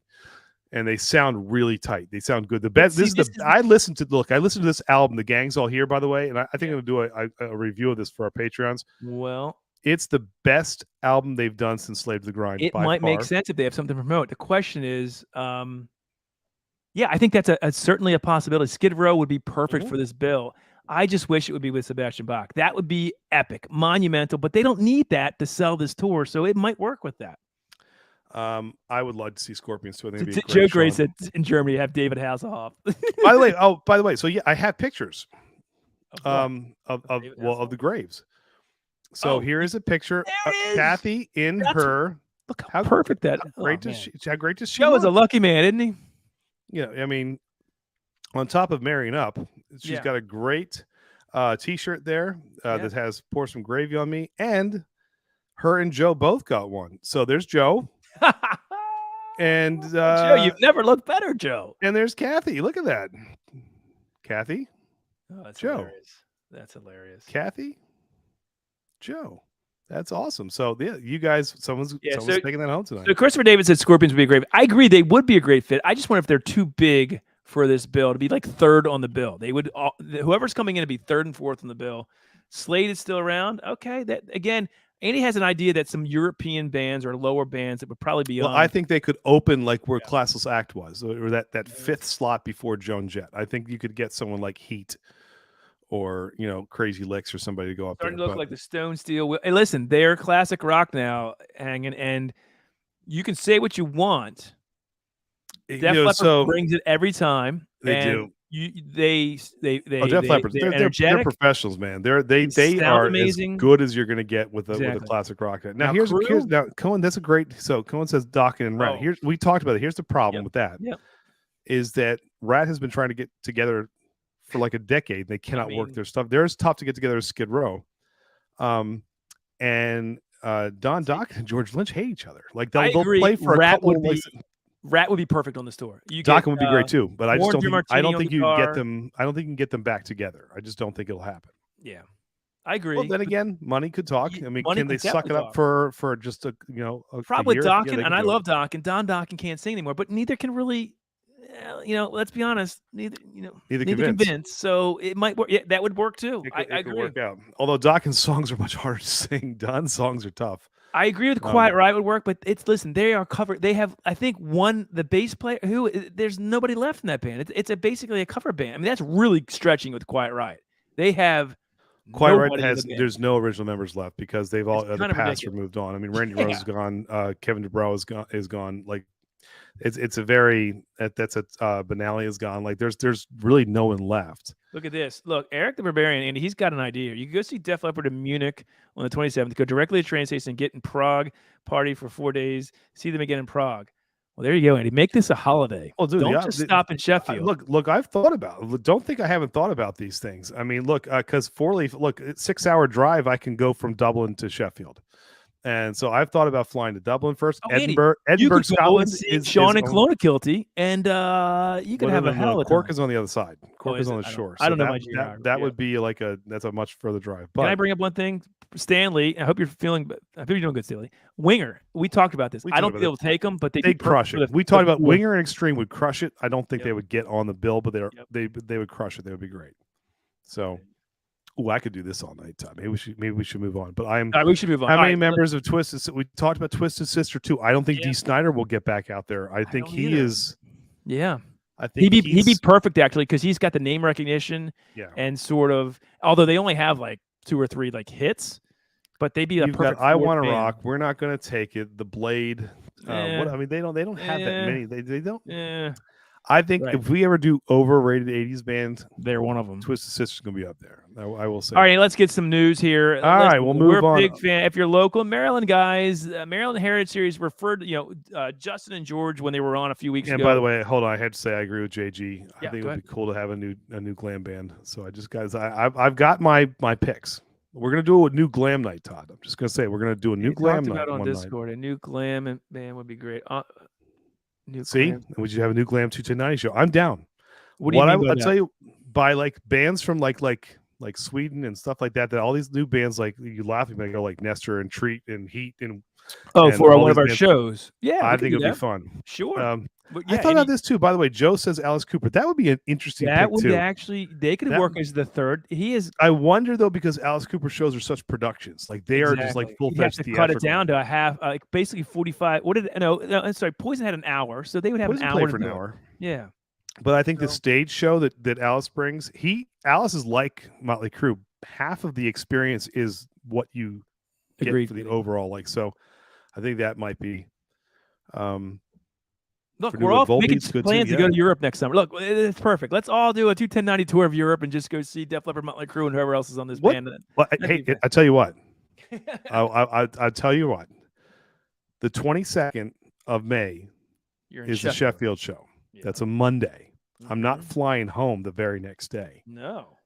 And they sound really tight. They sound good. The best. I listened to this album. The Gang's All Here, by the way, and I think I'm gonna do a review of this for our Patreons. Well, it's the best album they've done since Slave to the Grind. It might make sense if they have something to promote. The question is, yeah, I think that's certainly a possibility. Skid Row would be perfect for this bill. I just wish it would be with Sebastian Bach. That would be epic, monumental. But they don't need that to sell this tour, so it might work with that. I would love to see Scorpions too. I think it'd be Joe Gray said in Germany have David Hasselhoff. by the way, so yeah, I have pictures of the graves. So here is a picture of Kathy in her. Look how perfect that. How great does she Joe is a lucky man, isn't he? Yeah, I mean, on top of marrying up, she's got a great T-shirt there that has "Pour Some Gravy on Me," and her and Joe both got one. So there's Joe. And Joe, you've never looked better, Joe. And there's Kathy. Look at that, Kathy. Oh, that's Joe. Hilarious. That's hilarious. Kathy, Joe. That's awesome. So yeah, you guys, someone's taking that home tonight. So Christopher David said Scorpions would be a great. I agree, they would be a great fit. I just wonder if they're too big for this bill to be like third on the bill. They would whoever's coming in to be third and fourth on the bill. Slade is still around. Okay, that again. Andy has an idea that some European bands or lower bands that would probably be on. I think they could open like where Classless Act was, or that fifth slot before Joan Jett. I think you could get someone like Heat or, Crazy Licks or somebody to go up Starting there. To look like the Stone Steel. Hey, listen, they're classic rock now hanging, and you can say what you want. Def Leppard brings it every time. They do. Def Leppard. They're professionals, man. They are amazing. As good as you're going to get with a classic rock. Now here's Cohen. That's a great. So Cohen says Dokken and Rat. We talked about it. Here's the problem with that. Is that Rat has been trying to get together for like a decade. They cannot work their stuff. They're as tough to get together as Skid Row. And Don Dokken and George Lynch hate each other. Like they'll play for a couple of Rat would be perfect on this tour. Dokken would be great too, but I just don't think you can get them. I don't think you can get them back together. I just don't think it'll happen. Yeah, I agree. Well, then again, money could talk. I mean, can they suck it up for just a probably a year? Dokken, and I love Dokken. Don Dokken can't sing anymore, but neither can really. Let's be honest. Neither convinced. So it might work. Yeah, that would work too. I agree. Work out. Although Dokken's songs are much harder to sing. Don's songs are tough. I agree with Quiet Riot would work, but they are covered. They have, I think, the bass player there's nobody left in that band. It's basically a cover band. I mean, that's really stretching with Quiet Riot. They have Quiet Riot there's no original members left because they've all the past are moved on. I mean, Randy Rose is gone. Kevin DuBrow is gone. Like it's a very Benally is gone. Like there's really no one left. Look at this. Look, Eric the Barbarian, and he's got an idea. You can go see Def Leppard in Munich on the 27th. Go directly to train station and get in Prague, party for 4 days, see them again in Prague. Well, there you go, Andy. Make this a holiday. Well, dude, don't just stop in Sheffield. Look, I've thought about it. Don't think I haven't thought about these things. I mean, look, because Four-Leaf, it's 6-hour drive. I can go from Dublin to Sheffield. And so I've thought about flying to Dublin first. Edinburgh, Scotland is Sean and Clonakilty, and you could have a hell of a Cork is on the other side. Cork is on the shore. I don't know my geography. That would be that's a much further drive. But can I bring up one thing? Stanley, I hope you're doing good, Stanley. Winger, we talked about this. I don't think they'll take them, but they'd crush it. We talked about Winger and Extreme would crush it. I don't think they would get on the bill, but they would crush it. They would be great. So. I could do this all night, Todd. Maybe we should move on. But we should move on. How many members of Twisted? We talked about Twisted Sister too. I don't think Dee Snider will get back out there. I think he is. Yeah, I think he'd be perfect actually because he's got the name recognition. Yeah, and sort of. Although they only have like 2 or 3 hits, but they'd be a perfect. I Want to Rock. We're not going to take it. The Blade. They don't have that many. They don't. Yeah. I think if we ever do overrated 80s band, they're one of them. Twisted Sister's going to be up there. I will say. All right, let's get some news here. All right, we'll move on. We're a big fan. If you're local, Maryland guys, Maryland Heritage Series referred, Justin and George when they were on a few weeks ago. And by the way, hold on, I had to say I agree with JG. I think it would be cool to have a new glam band. So I've got my picks. We're gonna do a new glam night, Todd. I'm just gonna say we're gonna do a new glam night on Discord. A new glam band would be great. Would you have a new Glam 21090 show? I'm down. What do you mean? I'll tell you, by like bands from like Sweden and stuff like that. That all these new bands, like you laugh at me, go like Nestor and Treat and Heat and Oh, and for all one of these our bands. shows. Yeah, I we could think do it'd be that. fun. Sure. But I thought about this too. By the way, Joe says Alice Cooper. That would be an interesting that pick would too. actually they could That- work as the third. He is I wonder though, because Alice Cooper shows are such productions, like they are just like full You'd have fledged to cut it theatrical. down to a half, like basically 45. What did no? Sorry, Poison had an hour, so they would have Poison an played hour for to an do it. hour. Yeah. But I think the So- stage show that Alice brings, Alice is like Motley Crue. Half of the experience is what you get Agreed. for the overall. Like, so I think that might be. Look, for we're New all Volbeat's making good too, plans to go yeah. to Europe next summer. Look, it's perfect. Let's all do a 21090 tour of Europe and just go see Def Leppard, Motley Crue, and whoever else is on this band. Well, That'd hey, be I tell you what. I'll tell you what. The 22nd of May You're in is the Sheffield show. Yeah. That's a Monday. I'm not Mhm. flying home the very next day. No.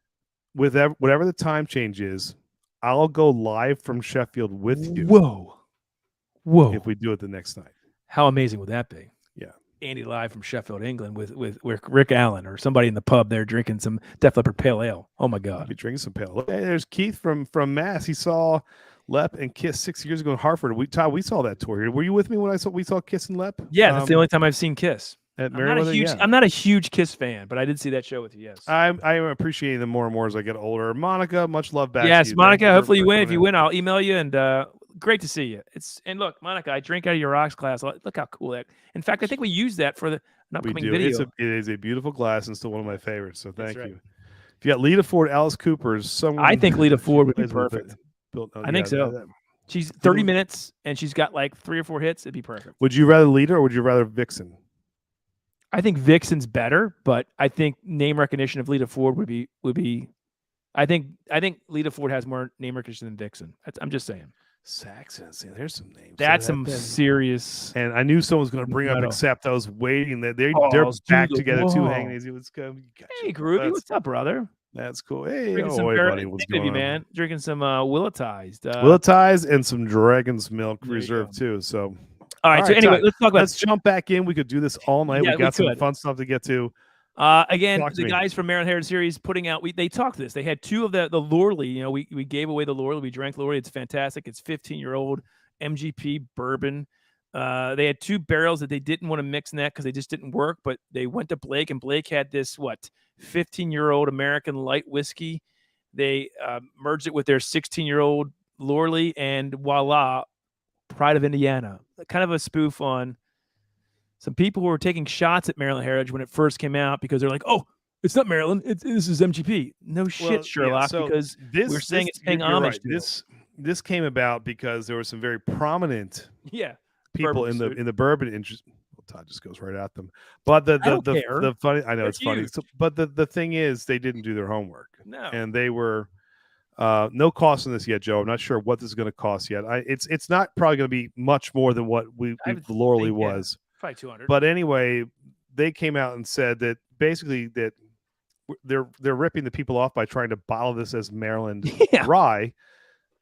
With whatever the time change is, I'll go live from Sheffield with you Whoa. if we do it the next night. How amazing would that be? Yeah. Andy live from Sheffield, England with Rick Allen or somebody in the pub there drinking some Def Leppard Pale Ale. Oh my I'll God. be drinking some pale. Hey, there's Keith from Mass. He saw Lep and Kiss 6 years ago in Hartford. Todd, we saw that tour here. Were you with me when we saw Kiss and Lep? Yeah, that's the only time I've seen Kiss. At I'm not Merriweather. a huge Yeah. I'm not a huge Kiss fan, but I did see that show with you, yes. I am appreciating them more and more as I get older. Monica, much love back. Yes, to you. Monica, Thank you hopefully you for win. If coming you in. win, I'll email you and great to see you. And look, Monica, I drink out of your rocks glass. Look how cool that. In fact, I think we use that for an We upcoming do. video. It is a beautiful glass and still one of my favorites. So That's thank right. you. If you got Lita Ford, Alice Cooper's, someone I think Lita Ford would be plays with perfect. it. I think so. She's 30 minutes and she's got like 3 or 4 hits. It'd be perfect. Would you rather Lita or would you rather Vixen? I think Vixen's better, but I think name recognition of Lita Ford would be. I think Lita Ford has more name recognition than Vixen. I'm just saying. Saxon. See, there's some names. That's some serious. And I knew someone was going to bring up, Metal. except I was waiting. They're Balls to back the together too, wall. hanging easy. Let's go. Hey, Groovy, what's up, brother? That's cool. Hey, Drinking some buddy, what's Thinking of you, going on? man. Drinking some Willetized. Willetized and some Dragon's Milk There you Reserve go. too. So, All right. So anyway, Todd, let's talk about. let's jump back in. We could do this all night. Yeah, we got we some could. fun stuff to get to. Again, Talk to the me. guys from Maryland Heritage Series putting out. They talked this. They had 2 of the Lorley. You know, we gave away the Lorley. We drank Lorley. It's fantastic. It's 15-year-old MGP bourbon. They had 2 barrels that they didn't want to mix in that because they just didn't work. But they went to Blake, and Blake had this 15-year-old American light whiskey. They merged it with their 16-year-old Lorley, and voila, Pride of Indiana. Kind of a spoof on some people who were taking shots at Maryland Heritage when it first came out because they're like, "Oh, it's not Maryland. This is MGP." No shit, Sherlock, because we're saying it's paying you're homage right. to This came about because there were some very prominent yeah. people Bourbon in pursuit. the bourbon industry. Well, Todd just goes right at them. But I don't care. the funny, I know They're it's funny. huge. So, but the thing is, they didn't do their homework, No. and they were no cost on this yet, Joe. I'm not sure what this is going to cost yet. It's not probably going to be much more than what the Lorley was. Probably 200. But anyway, they came out and said that basically that they're ripping the people off by trying to bottle this as Maryland rye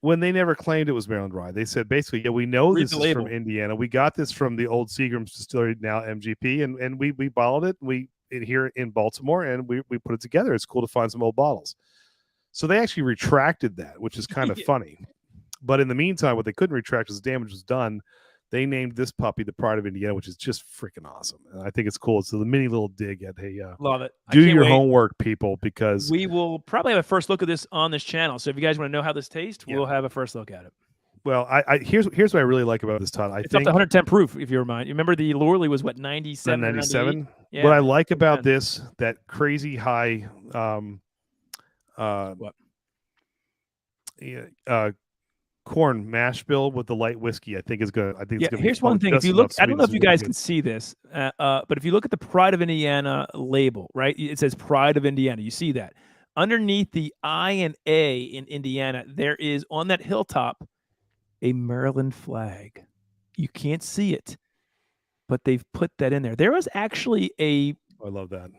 when they never claimed it was Maryland rye. They said basically, yeah, we know Read this the is label. from Indiana. We got this from the old Seagram's distillery, now MGP, and we bottled it. Here in Baltimore, and we put it together. It's cool to find some old bottles. So they actually retracted that, which is kind of funny. But in the meantime, what they couldn't retract was damage was done. They named this puppy the Pride of Indiana, which is just freaking awesome. And I think it's cool. It's a mini little dig at, hey, Love it. I do can't your wait. homework, people, because We will probably have a first look at this on this channel. So if you guys want to know how this tastes, we'll have a first look at it. well, here's what I really like about this, Todd. It's up to 110 proof, if you remind. You remember the Lorley was what, 97? 97. Yeah. What I like about 110. this, that crazy high What? corn mash bill with the light whiskey, I think is good. I think Yeah, it's going to here's be fun. one thing. If Just you look, enough I don't know if sweetness you is guys good. can see this, but if you look at the Pride of Indiana label, right? It says Pride of Indiana. You see that. Underneath the I and A in Indiana, there is on that hilltop a Maryland flag. You can't see it, but they've put that in there. There was actually a I love that.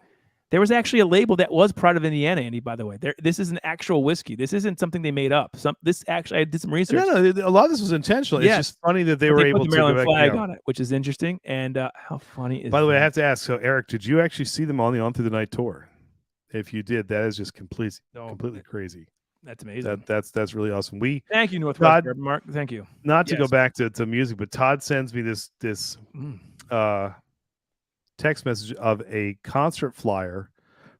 There was actually a label that was Pride of Indiana, Andy, by the way. This is an actual whiskey. This isn't something they made up. This actually, I did some research. No, a lot of this was intentional. Yes. It's just funny that they But were put able the to Maryland go back flag down. on it, which is interesting. And how funny is By the way, I that? have to ask. So, Eric, did you actually see them on the On Through the Night tour? If you did, that is just completely crazy. That's amazing. That's really awesome. Thank you, Northwest Todd, Bourbon, Mark. Thank you. Not to go back to music, but Todd sends me this text message of a concert flyer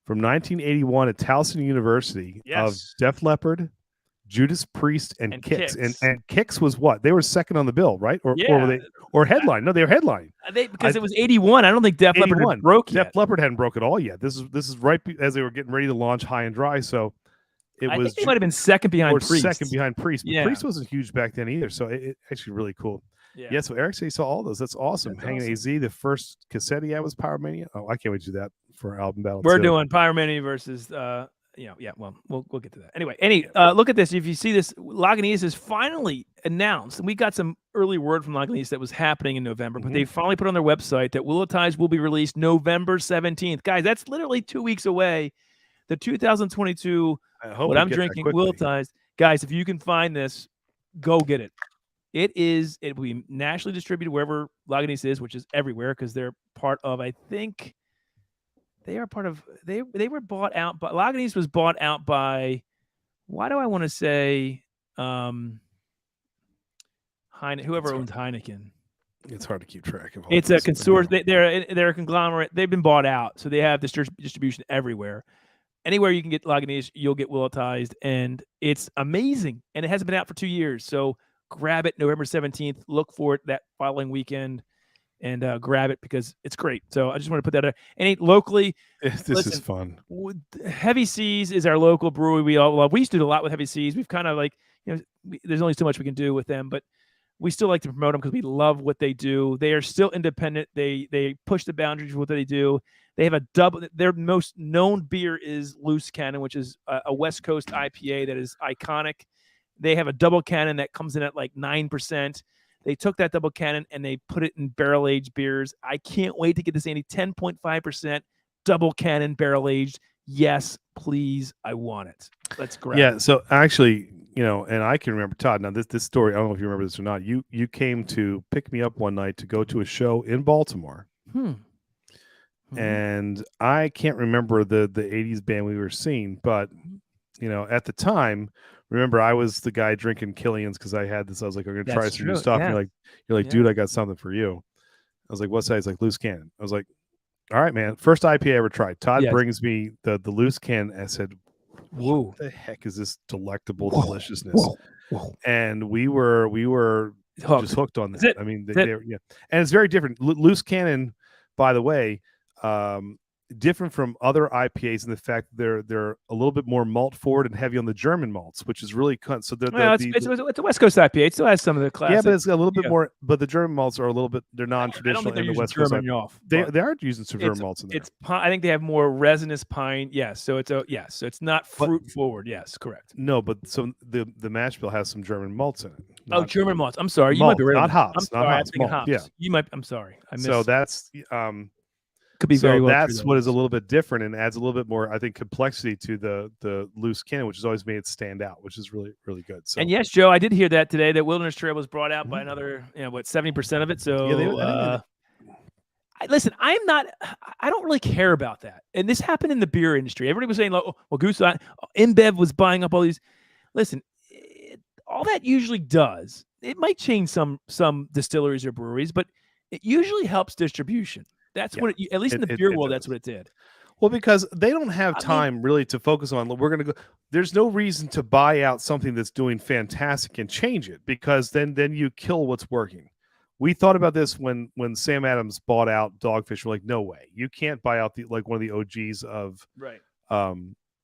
from 1981 at Towson University of Def Leppard, Judas Priest, and Kix. And Kix was what? They were second on the bill, right? Or were they headline? No, they were headline. Because it was 81. I don't think Def Leppard had broke yet. Def Leppard hadn't broke at all yet. This is right as they were getting ready to launch High and Dry. So I think they might have been second behind Priest. Second behind Priest. But Priest wasn't huge back then either. So it actually really cool. Yeah. So Eric said he saw all those. That's awesome. Hanging AZ, the first cassette he had was Pyromania. Oh, I can't wait to do that for album battle. We're doing Pyromania versus well, we'll get to that. Anyway, look at this. If you see this, Lagunitas is finally announced, and we got some early word from Lagunitas that was happening in November, but they finally put on their website that Willowtize will be released November 17th. Guys, that's literally 2 weeks away. The 2022 what I'm drinking Willowtize. Guys, if you can find this, go get it. It will be nationally distributed wherever Lagunitas is, which is everywhere because they're part of, I think they are part of, they were bought out, but Lagunitas was bought out by, why do I want to say whoever owns Heineken. It's hard to keep track of. It's a consortium. They're a conglomerate. They've been bought out, so they have distribution everywhere. Anywhere you can get Lagunitas, you'll get Willowtized, and it's amazing. And it hasn't been out for 2 years, so grab it November 17th. Look for it that following weekend, and grab it because it's great. So I just want to put that out. And locally, this is fun. Heavy Seas is our local brewery we all love. We used to do a lot with Heavy Seas. We've kind of there's only so much we can do with them, but we still like to promote them because we love what they do. They are still independent. They push the boundaries of what they do. They have their most known beer is Loose Cannon, which is a West Coast IPA that is iconic. They have a double cannon that comes in at like 9%. They took that double cannon and they put it in barrel-aged beers. I can't wait to get this, Andy. 10.5% double cannon barrel-aged. Yes, please. I want it. Let's grab it. So actually, and I can remember, Todd, now this story, I don't know if you remember this or not. You came to pick me up one night to go to a show in Baltimore. And I can't remember the 80s band we were seeing, but at the time, remember I was the guy drinking Killian's because I had this. I was like, I'm gonna try some new stuff. Yeah. And you're like, dude, I got something for you. I was like, what's that? He's like, Loose Cannon. I was like, all right, man. First IPA I ever tried. Todd brings me the Loose Cannon. I said, what the heck is this delectable deliciousness? And we were just hooked on that. I mean, and it's very different. Loose Cannon, by the way, different from other IPAs in the fact they're a little bit more malt forward and heavy on the German malts, which is really so it's a West Coast IPA. It still has some of the classic. Yeah, but it's a little bit more. But the German malts are a little bit. They're non-traditional in the West Coast. They are using some German malts in there. I think they have more resinous pine. Yes, so it's not fruit forward. Yes, correct. No, but so the mash bill has some German malts in it. German malts. I'm sorry, you might be right. Not hops. I'm sorry, not hops. Yeah, you might. I'm sorry. So that's could be very well. That's what is a little bit different and adds a little bit more, I think, complexity to the Loose Cannon, which has always made it stand out, which is really, really good. So, and yes, Joe, I did hear that today that Wilderness Trail was brought out by another, 70% of it. So listen, I don't really care about that. And this happened in the beer industry. Everybody was saying, Goose, InBev was buying up all these. Listen, all that usually does, it might change some distilleries or breweries, but it usually helps distribution. That's what at least in the beer world, that's what it did. Well, because they don't have time really to focus on. We're going to go. There's no reason to buy out something that's doing fantastic and change it, because then you kill what's working. We thought about this when Sam Adams bought out Dogfish. We're like, no way, you can't buy out one of the OGs of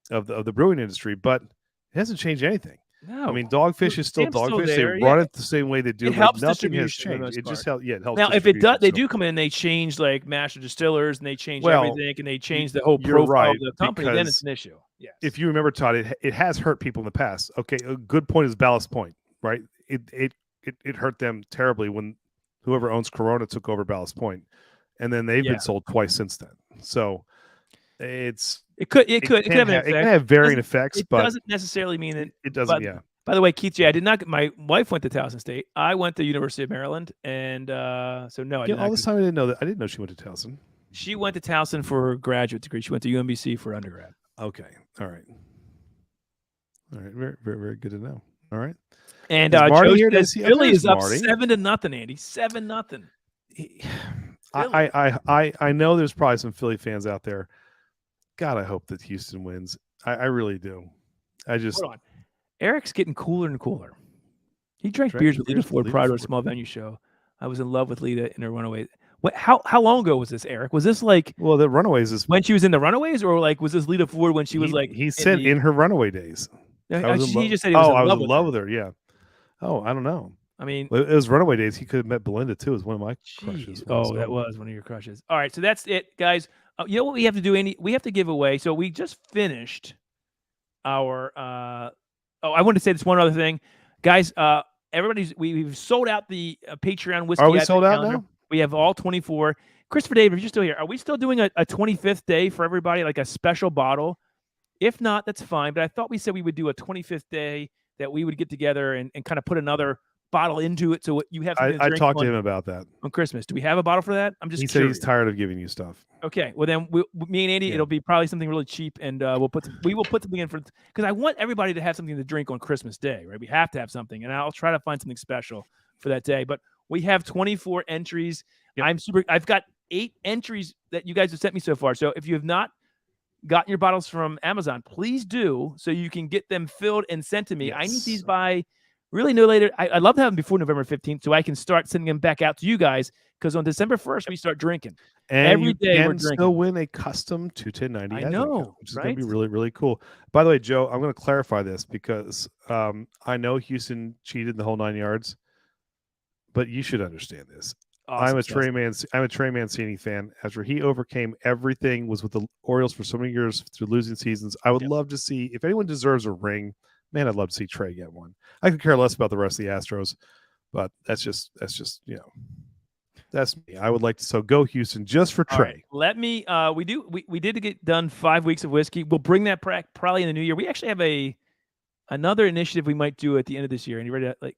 the brewing industry. But it hasn't changed anything. No, I mean, Dogfish is still Dogfish. They run it the same way they do. It helps nothing has changed. It just helps. It helps. Now, if it does, they do come in and they change like master distillers and they change everything and they change the whole profile of the company. Then it's an issue. Yes. If you remember, Todd, it has hurt people in the past. Okay, a good point is Ballast Point, right? It hurt them terribly when whoever owns Corona took over Ballast Point, and then they've been sold twice since then. So it could have varying effects, but it doesn't necessarily mean that it doesn't. Yeah. By the way, Keith J, I did not. My wife went to Towson State. I went to University of Maryland, and so no, I didn't. All this time I didn't know that. I didn't know she went to Towson. She went to Towson for her graduate degree. She went to UMBC for undergrad. Okay, all right. All right, very, very, very good to know. All right. And Is Marty Joe here? says Philly There's is up Marty. 7-0, Andy. 7-0. I know there's probably some Philly fans out there. God, I hope that Houston wins. I really do. Hold on. Eric's getting cooler and cooler. He drank beers with Lita Ford prior to a small venue show. I was in love with Lita in her Runaways. What? How long ago was this, Eric? Was this like the Runaways is when she was in the Runaways, or like was this Lita Ford when she was like? He said in her Runaway days. He just said he was I was in love with her. Yeah. Oh, I don't know. I mean, it was Runaway days. He could have met Belinda too. As one of my crushes. Oh, that was one of your crushes. All right, so that's it, guys. You know what we have to do, Andy? We have to give away. So we just finished our. I wanted to say this one other thing, guys. We've sold out the Patreon whiskey. Are we sold out now? We have all 24. Christopher David, if you're still here, are we still doing a 25th day for everybody, like a special bottle? If not, that's fine. But I thought we said we would do a 25th day that we would get together and kind of put another bottle into it, so you have. I talked to him about that on Christmas. Do we have a bottle for that? I'm just. He curious. said he's tired of giving you stuff. Okay, well then, me and Andy, it'll be probably something really cheap, and we will put something in for because I want everybody to have something to drink on Christmas Day, right? We have to have something, and I'll try to find something special for that day. But we have 24 entries. Yep. I've got 8 entries that you guys have sent me so far. So if you have not gotten your bottles from Amazon, please do, so you can get them filled and sent to me. Yes. I need these by really no later. I'd love to have them before November 15th, so I can start sending them back out to you guys. Because on December 1st we start drinking. And every day you we're can drinking. Still win a custom 21090. I know, which is going to be really, really cool. By the way, Joe, I'm going to clarify this because I know Houston cheated the whole 9 yards, but you should understand this. I'm a Trey Mancini fan. After he overcame everything, was with the Orioles for so many years through losing seasons. I would love to see if anyone deserves a ring. Man, I'd love to see Trey get one. I could care less about the rest of the Astros, but that's just that's me. I would like to. So go Houston just for Trey. Right. Let me. We did get done 5 weeks of whiskey. We'll bring that back probably in the new year. We actually have another initiative we might do at the end of this year. And you ready? To, like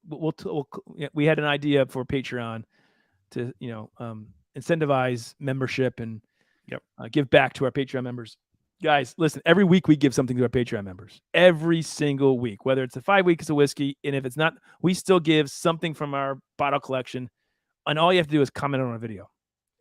we had an idea for Patreon to incentivize membership and give back to our Patreon members. Guys, listen. Every week we give something to our Patreon members. Every single week, whether it's the 5 weeks of whiskey, and if it's not, we still give something from our bottle collection. And all you have to do is comment on a video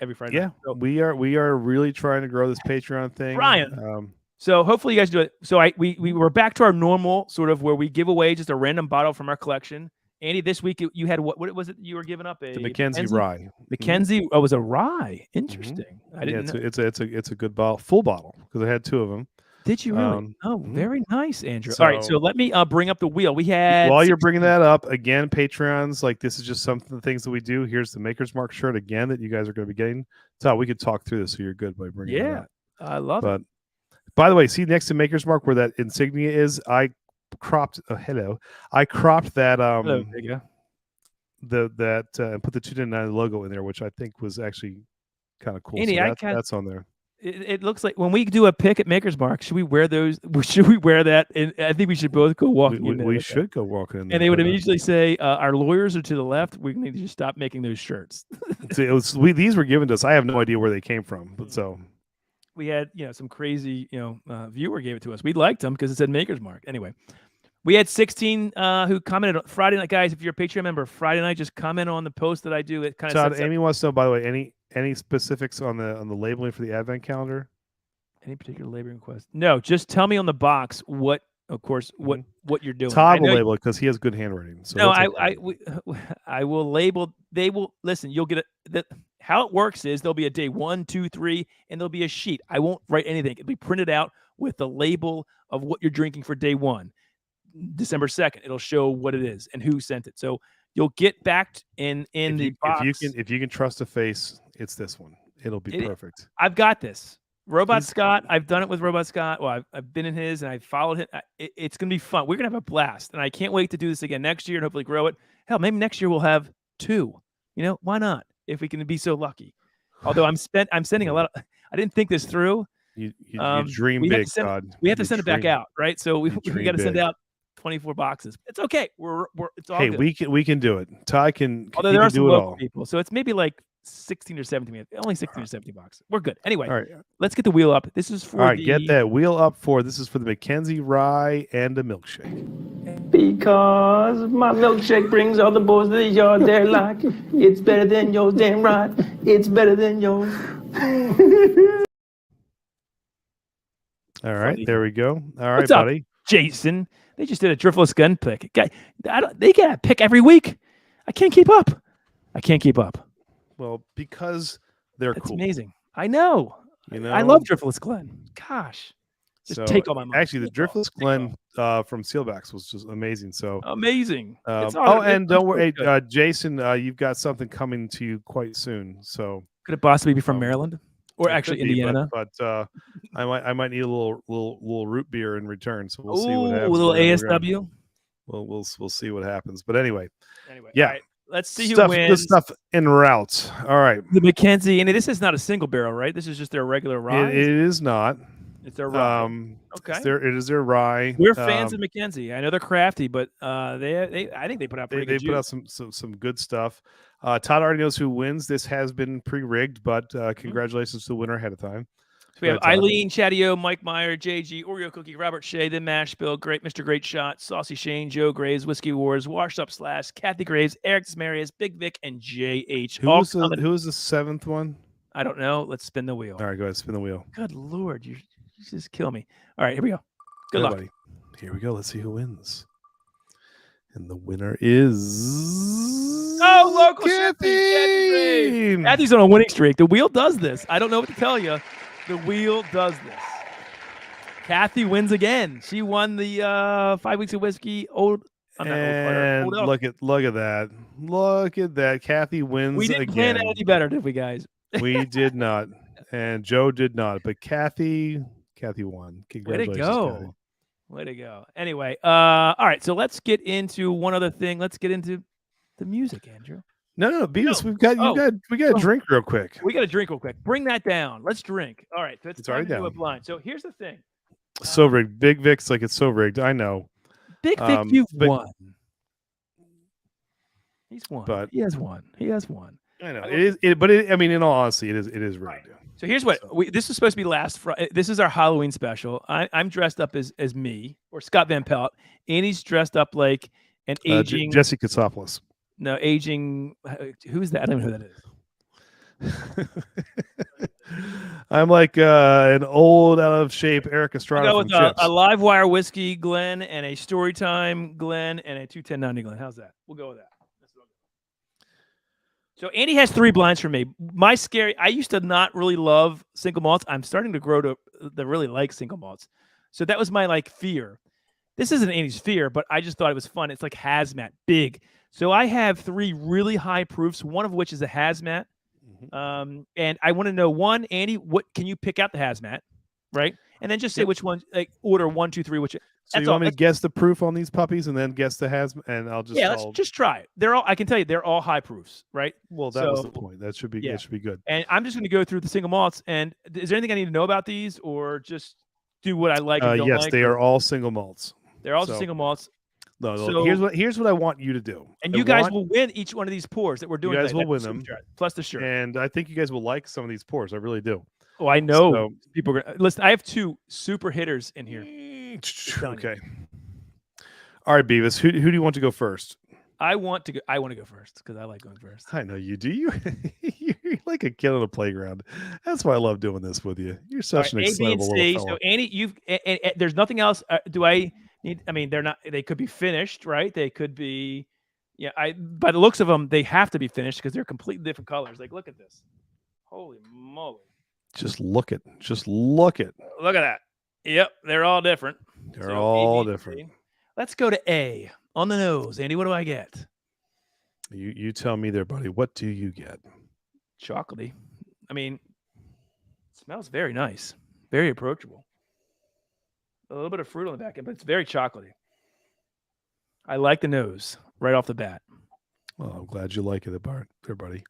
every Friday. Yeah, so, we are really trying to grow this Patreon thing, Brian. So hopefully you guys do it. So we were back to our normal sort of where we give away just a random bottle from our collection. Andy, this week you had what was it you were giving up? The Mackenzie rye. Mackenzie, it was a rye. Interesting. I didn't know. It's a good bottle, full bottle, because I had 2 of them. Did you really? Very nice, Andrew. All right, so let me bring up the wheel. We had while you're bringing that up again, Patreons, like this is just some of the things that we do. Here's the Maker's Mark shirt again that you guys are going to be getting. Todd, we could talk through this, so you're good by bringing it up. I love it. By the way, see next to Maker's Mark where that insignia is, I cropped. I cropped that. Hello, Bigga. And put the 21090 logo in there, which I think was actually kind of cool. Andy, so that's on there. It looks like when we do a pick at Maker's Mark, should we wear those? Should we wear that? And I think we should both go walking in there. We should go walking in there. And they would immediately say, our lawyers are to the left. We need to stop making those shirts. These were given to us. I have no idea where they came from. But so we had, some crazy, viewer gave it to us. We liked them because it said Maker's Mark. Anyway, we had 16 who commented on Friday night. Guys, if you're a Patreon member, Friday night, just comment on the post that I do. It kind of Todd, Amy wants to know, by the way, any specifics on the labeling for the advent calendar? Any particular labeling request? No, just tell me on the box what you're doing. Todd will label it because he has good handwriting. So no, I will label. They will listen. You'll get it. How it works is there'll be a day 1, 2, 3, and there'll be a sheet. I won't write anything. It'll be printed out with the label of what you're drinking for day 1, December 2nd. It'll show what it is and who sent it. So you'll get back in the box. If you can trust a face, it's this one. It'll be perfect. I've got this. Robot Scott, I've done it with Robot Scott. Well, I've been in his and I followed him. It's going to be fun. We're going to have a blast. And I can't wait to do this again next year and hopefully grow it. Hell, maybe next year we'll have 2. Why not? If we can be so lucky. Although I'm sending a lot of, I didn't think this through. You dream big, Todd. We have to send it back out, right? So we got to send out 24 boxes. It's okay. It's all good. We can do it. Todd can. Although there are some local people, so it's maybe like 16 or 17. Only 16 or 17 bucks. We're good. Anyway, All right. let's get the wheel up. This is for All right, get that wheel up for this is for the Mackenzie rye and a milkshake. Because my milkshake brings all the boys to the yard. They're like, it's better than yours, damn right. It's better than yours. All right, there we go. All right, What's up, buddy. Jason? They just did a driftless gun pick. They get a pick every week. I can't keep up. Well, because they're That's cool. amazing. I know. You know, I love driftless Glen. Gosh, just so take all my money. actually, the driftless Glen from Sealbacks was just amazing. So amazing. And don't worry, Jason, you've got something coming to you quite soon. So could it possibly be from Maryland or actually Indiana? But I might need a little root beer in return. So we'll see what happens. A little ASW. We'll see what happens. But anyway, yeah. All right, let's see who wins. Good stuff en route. All right, the Mackenzie, and this is not a single barrel, right? This is just their regular rye. It is not. It's their rye. Okay. It is their rye. We're fans of Mackenzie. I know they're crafty, but I think they put out pretty good. They put out some good stuff. Todd already knows who wins. This has been pre-rigged, but congratulations to the winner ahead of time. So we have Eileen, Chattio, Mike Meyer, JG, Oreo Cookie, Robert Shea, The Mash Bill, Great Mr. Great Shot, Saucy Shane, Joe Graves, Whiskey Wars, Washed Up Slash, Kathy Graves, Eric Desmarius, Big Vic, and JH. Who was the seventh one? I don't know. Let's spin the wheel. All right, go ahead, spin the wheel. Good Lord, you just kill me. All right, here we go. Good luck. Buddy. Here we go. Let's see who wins. And the winner is local Kathy. Kathy's on a winning streak. The wheel does this. I don't know what to tell you. The wheel does this. Kathy wins again. She won the 5 weeks of whiskey. Look at that. Look at that. Kathy wins again. We didn't plan any better, did we, guys? We did not. And Joe did not. But Kathy won. Congratulations. Way to go. Anyway, all right. So let's get into one other thing. Let's get into the music, Andrew. No, Beavis, we got a drink real quick. We got a drink real quick. Bring that down. Let's drink. All right. So it's already down. Do a blind. So here's the thing. So rigged. Big Vic's like it's so rigged. I know. Big Vic, you've won. He's won. But he has won. I know. I mean, in all honesty, it is rigged. Right. So here's what this is supposed to be last Friday. This is our Halloween special. I'm dressed up as me or Scott Van Pelt. Annie's dressed up like an aging Jesse Katsopoulos. No, aging. Who's that? I don't know who that is. I'm like an old, out of shape Eric Estrada. I'll go with a live wire whiskey Glen and a Storytime Glen and a 21090 Glen. How's that? We'll go with that. So Andy has 3 blinds for me. I used to not really love single malts. I'm starting to grow to really like single malts. So that was my fear. This isn't Andy's fear, but I just thought it was fun. It's like Hazmat, big. So I have 3 really high proofs, one of which is a Hazmat. And I want to know, one, Andy, what can you pick out the Hazmat, right? And then just say which one, order 1, 2, 3, which. So you want me to guess the proof on these puppies and then guess the Hazmat, and I'll just let's just try it. They're all. I can tell you, they're all high proofs, right? Well, that was the point. That should be good. And I'm just going to go through the single malts. And is there anything I need to know about these, or just do what I like? And don't yes, like, they are all single malts. They're all single malts. No, so, here's what I want you to do. And you guys will win each one of these pours that we're doing. You guys will win them, plus the shirt. And I think you guys will like some of these pours. I really do. Oh, I know. So, people are gonna listen. I have 2 super hitters in here. Okay. All right, Beavis. Who do you want to go first? I want to go first because I like going first. I know you do. You're like a kid on a playground. That's why I love doing this with you. You're such an excitable little fella. So Andy, there's nothing else. Do I need? I mean, they're not. They could be finished, right? They could be. Yeah. By the looks of them, they have to be finished because they're completely different colors. Like, look at this. Holy moly! Just look at. Look at that. Yep, they're all different. They're all different. Let's go to A on the nose. Andy, what do I get? You tell me there, buddy. What do you get? Chocolatey. I mean, it smells very nice. Very approachable. A little bit of fruit on the back end, but it's very chocolatey. I like the nose right off the bat. Well, I'm glad you like it there, buddy.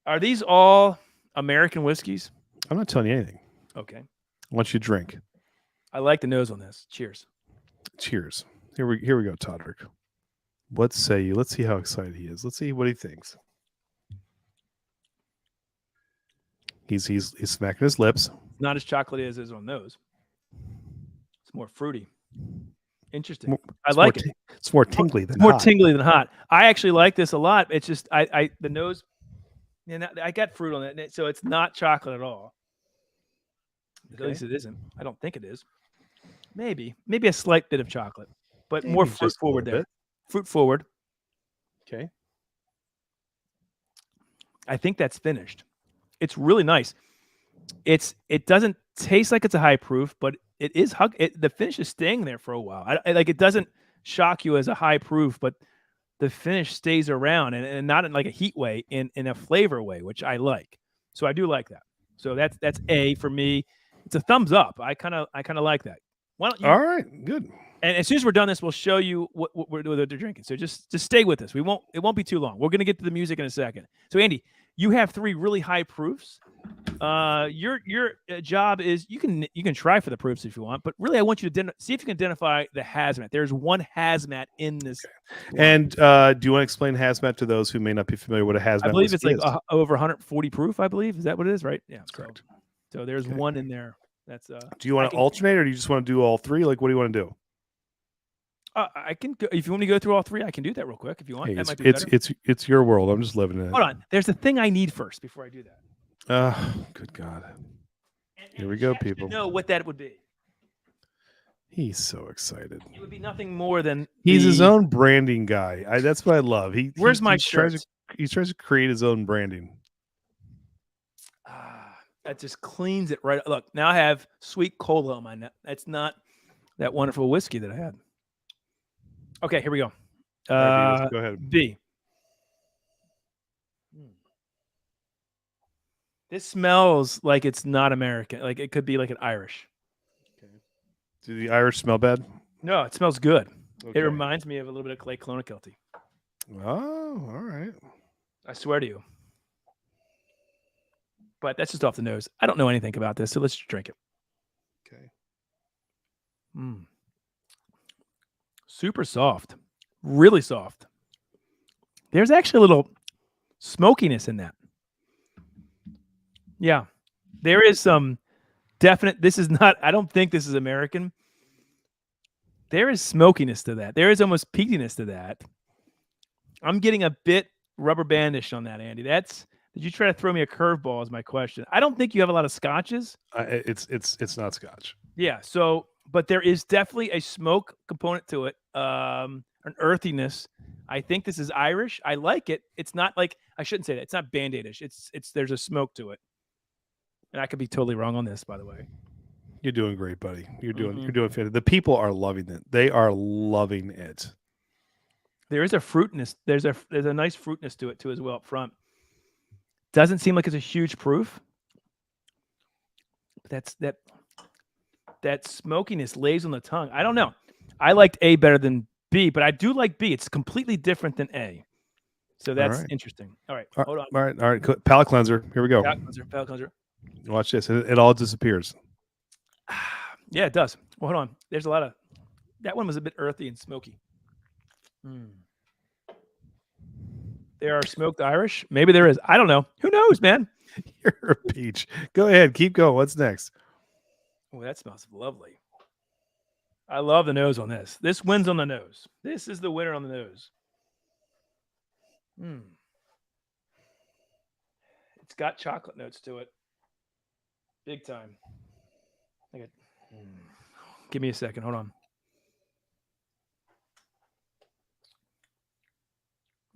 Are these all American whiskeys? I'm not telling you anything. Okay. I want you to drink. I like the nose on this. Cheers. Cheers. Here we go, Toddrick. What say you? Let's see how excited he is. Let's see what he thinks. He's smacking his lips. Not as chocolatey as is on those. It's more fruity. Interesting. I like it. It's more tingly than more hot. tingly than hot. I actually like this a lot. It's just the nose. And I got fruit on it, so it's not chocolate at all. At least it isn't. I don't think it is. Maybe a slight bit of chocolate, but Maybe more just fruit a forward little there. bit. Fruit forward. Okay. I think that's finished. It's really nice. It doesn't taste like it's a high proof, but it is the finish is staying there for a while. I like it doesn't shock you as a high proof, but the finish stays around and not in like a heat way, in a flavor way, which I like. So I do like that. So that's A for me. It's a thumbs up. I kind of like that. Why don't you? All right, good. And as soon as we're done this, we'll show you what they're drinking. So just stay with us. It won't be too long. We're gonna get to the music in a second. So Andy, you have 3 really high proofs. Your job is you can try for the proofs if you want, but really I want you to see if you can identify the hazmat. There's one hazmat in this. And do you want to explain hazmat to those who may not be familiar with a hazmat? I believe it's like is? over 140 proof. I believe is that what it is, right? Yeah, correct. So there's one in there. That's Do you want to alternate, or do you just want to do all 3? Like, what do you want to do? I can go, if you want me to go through all 3, I can do that real quick if you want. Hey, That might be better. it's your world. I'm just living in it. Hold on. There's a thing I need first before I do that. Good God. Here we go, people. Know what that would be. He's so excited. It would be nothing more than He's his own branding guy. That's what I love. Where's my shirt? shirt? He tries to create his own branding. That just cleans it right. Look, now I have sweet cola on my neck. That's not that wonderful whiskey that I had. Okay, here we go. Right, go ahead. B. This smells like it's not American. Like it could be like an Irish. Okay. Do the Irish smell bad? No, it smells good. Okay. It reminds me of a little bit of Clay Clonakilty. Oh, all right. I swear to you. But that's just off the nose. I don't know anything about this, so let's just drink it. Okay. Super soft. Really soft. There's actually a little smokiness in that. Yeah. There is some definite, this is not, I don't think this is American. There is smokiness to that. There is almost peatiness to that. I'm getting a bit rubber bandish on that, Andy. Did you try to throw me a curveball is my question. I don't think you have a lot of scotches. It's not scotch. Yeah. So, but there is definitely a smoke component to it. An earthiness. I think this is Irish. I like it. It's not like, I shouldn't say that. It's not Band-Aidish. There's a smoke to it. And I could be totally wrong on this, by the way. You're doing great, buddy. You're doing fantastic. The people are loving it. They are loving it. There is a fruitness. There's a nice fruitness to it too as well up front. Doesn't seem like it's a huge proof. But that smokiness lays on the tongue. I don't know. I liked A better than B, but I do like B. It's completely different than A. So that's interesting. All right. Hold on. All right. Palate cleanser. Here we go. Palate cleanser. Watch this. It all disappears. Yeah, it does. Well, hold on. There's a lot of, that one was a bit earthy and smoky. There are smoked Irish. Maybe there is. I don't know. Who knows, man? You're a peach. Go ahead. Keep going. What's next? Oh, that smells lovely. I love the nose on this. This wins on the nose. This is the winner on the nose. It's got chocolate notes to it. Big time. Give me a second. Hold on.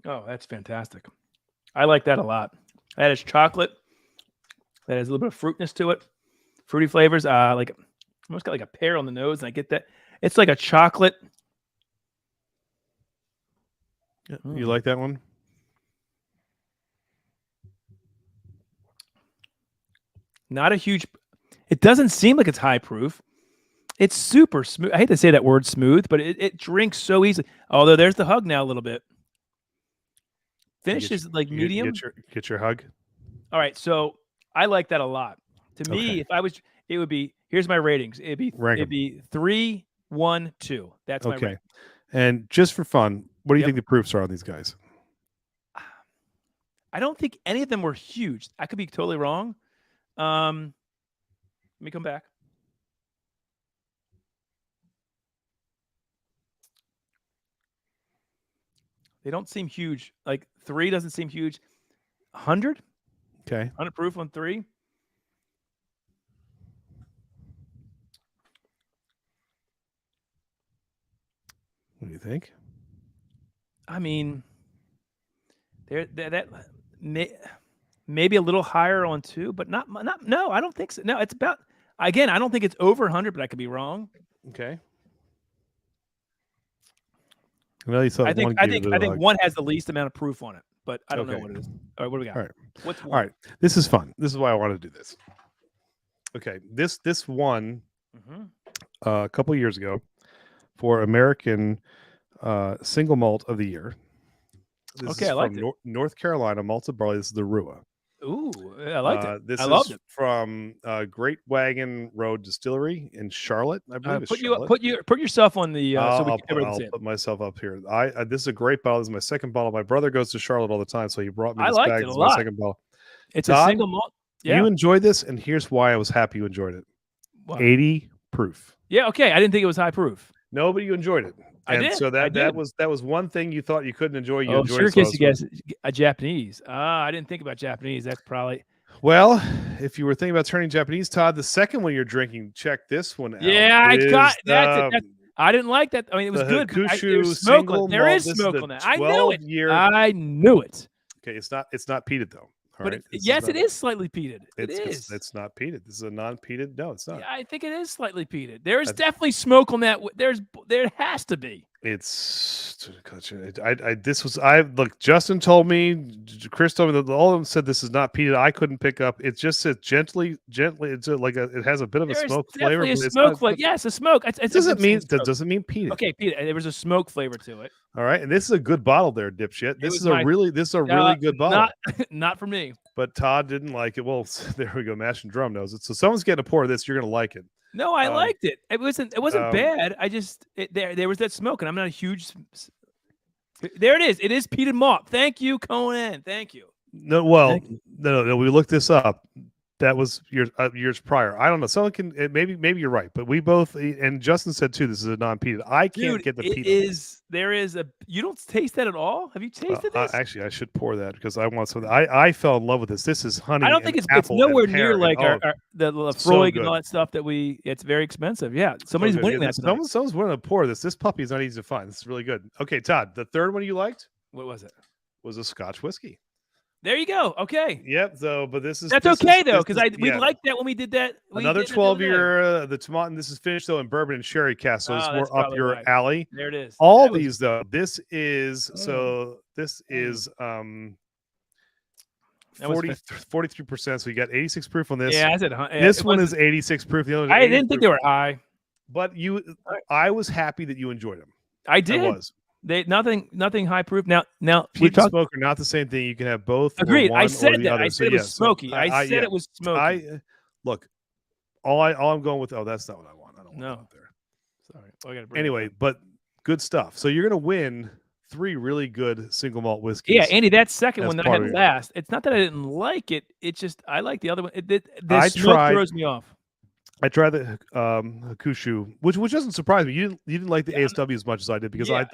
Oh, that's fantastic. I like that a lot. That is chocolate. That has a little bit of fruitness to it. Fruity flavors. Like almost got like a pear on the nose, and I get that. It's like a chocolate. You like that one? Not a huge. It doesn't seem like it's high proof. It's super smooth. I hate to say that word smooth, but it drinks so easily. Although there's the hug now a little bit. Finish is like medium. Get your hug. All right, so I like that a lot. To me, if I was, it would be. Here's my ratings. It'd be 3, 1, 2. That's my rating. And just for fun, what do you think the proofs are on these guys? I don't think any of them were huge. I could be totally wrong, Let me come back. They don't seem huge. Like 3 doesn't seem huge. 100? Okay. 100 proof on 3? What do you think? I mean, maybe a little higher on 2, but not. No, I don't think so. No, it's about. Again, I don't think it's over 100, but I could be wrong. Okay. Well, you thought I think like... one has the least amount of proof on it, but I don't know Okay. what it is. All right, what do we got? All right. What's one? All right. This is fun. This is why I want to do this. Okay. This won a couple years ago for American single malt of the year. This is I like from North Carolina, malted barley. This is the Rua. Ooh, I liked it. This I is loved it. from Great Wagon Road Distillery in Charlotte. I believe it's Charlotte. Put yourself on the I'll see it. put myself up here. This is a great bottle. This is my second bottle. My brother goes to Charlotte all the time, so he brought me I this liked bag. it a This is lot. my second bottle. It's Todd, a single malt. Yeah. You enjoyed this, and here's why I was happy you enjoyed it. Wow. 80 proof. Yeah, okay. I didn't think it was high proof. No, but you enjoyed it. I did. So I did. that was one thing you thought you couldn't enjoy. You enjoyed sure, it. in case you guys a Japanese. I didn't think about Japanese. That's probably. Well, if you were thinking about turning Japanese, Todd, the second one you're drinking, check this one out. Yeah, I got that. I didn't like that. I mean, it was good. Hakushu single there is malt. smoke on that. I knew it. Year... I knew it. Okay, it's not peated though. But yes, it is slightly peated. It's not peated. This is a non-peated. No, it's not. Yeah, I think it is slightly peated. There is definitely smoke on that. There has to be. It's look. Justin told me, Chris told me that all of them said this is not peated. I couldn't pick up. It just says gently. It's it has a bit of a smoke flavor. A smoke flavor. Yes, a smoke. It doesn't mean peated. Okay, peated. There was a smoke flavor to it. All right, and this is a good bottle there, dipshit. This is a really good bottle. Not for me. But Todd didn't like it. Well, there we go. Mash and Drum knows it. So someone's getting a pour of this. You're gonna like it. No, I liked it. It wasn't bad. I just there was that smoke, and I'm not a huge. There it is. It is peated malt. Thank you, Conan. Thank you. No, well, no. We looked this up. That was years prior. I don't know. Someone can maybe you're right, but we both and Justin said too. This is a non-peated. I can't get the peated. There is a. You don't taste that at all. Have you tasted this? Actually, I should pour that because I want some. I fell in love with this. This is honey. I don't think it's nowhere near like the Lafroig and all that stuff that we. It's very expensive. Yeah, somebody's winning that. Someone's winning a pour. This puppy is not easy to find. This is really good. Okay, Todd, the third one you liked. What was it? Was a Scotch whiskey. There you go. Okay. Yep. So, but that's okay though, because we liked that when we did that. Another 12-year. The tomato. This is finished though in bourbon and sherry cask, so it's more up your alley. There it is. All these though. This is 43%. So you got 86 proof on this. Yeah, I said this one is 86 proof. The other I didn't think they were high, but I was happy that you enjoyed them. I did. I was. Nothing high proof. Now peat and smoke are not the same thing. You can have both. Agreed. I said that. Other. I said it was smoky. I said it was smoky. Look. All I'm going with. Oh, that's not what I want. I don't want that there. Sorry. Well, I gotta bring anyway, but good stuff. So you're gonna win 3 really good single malt whiskeys. Yeah, Andy, that second one that I had last. It's not that I didn't like it. It's just I like the other one. The smoke throws me off. I tried the Hakushu, which doesn't surprise me. You didn't like the ASW as much as I did because I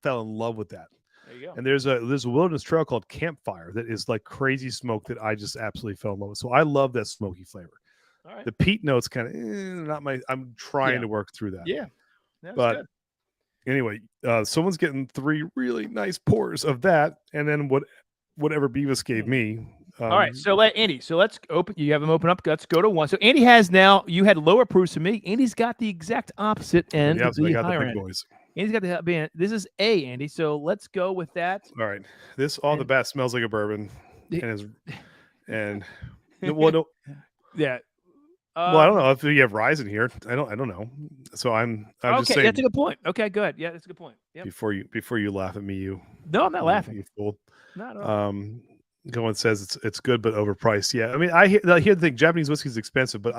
fell in love with that. There you go. And there's a wilderness trail called Campfire that is like crazy smoke that I just absolutely fell in love with. So I love that smoky flavor. All right. The peat notes kind of not my. I'm trying to work through that. Yeah, but good. Anyway, someone's getting 3 really nice pours of that, and then whatever Beavis gave me. All right, so let's open. You have them open up. Let's go to 1. So Andy has now. You had lower proofs than me. Andy's got the exact opposite end. Yeah, so I got the big end. boys. Andy's got the band. This is A, Andy. So let's go with that. All right, this the bat smells like a bourbon, and yeah. Well, I don't know if you have Rise in here. I don't know. So I'm just saying. That's a good point. Okay, good. Yeah, that's a good point. Yep. Before you laugh at me, No, I'm not laughing. You fool. Not at all. Going says it's good but overpriced. Yeah, I mean I hear the thing. Japanese whiskey is expensive, but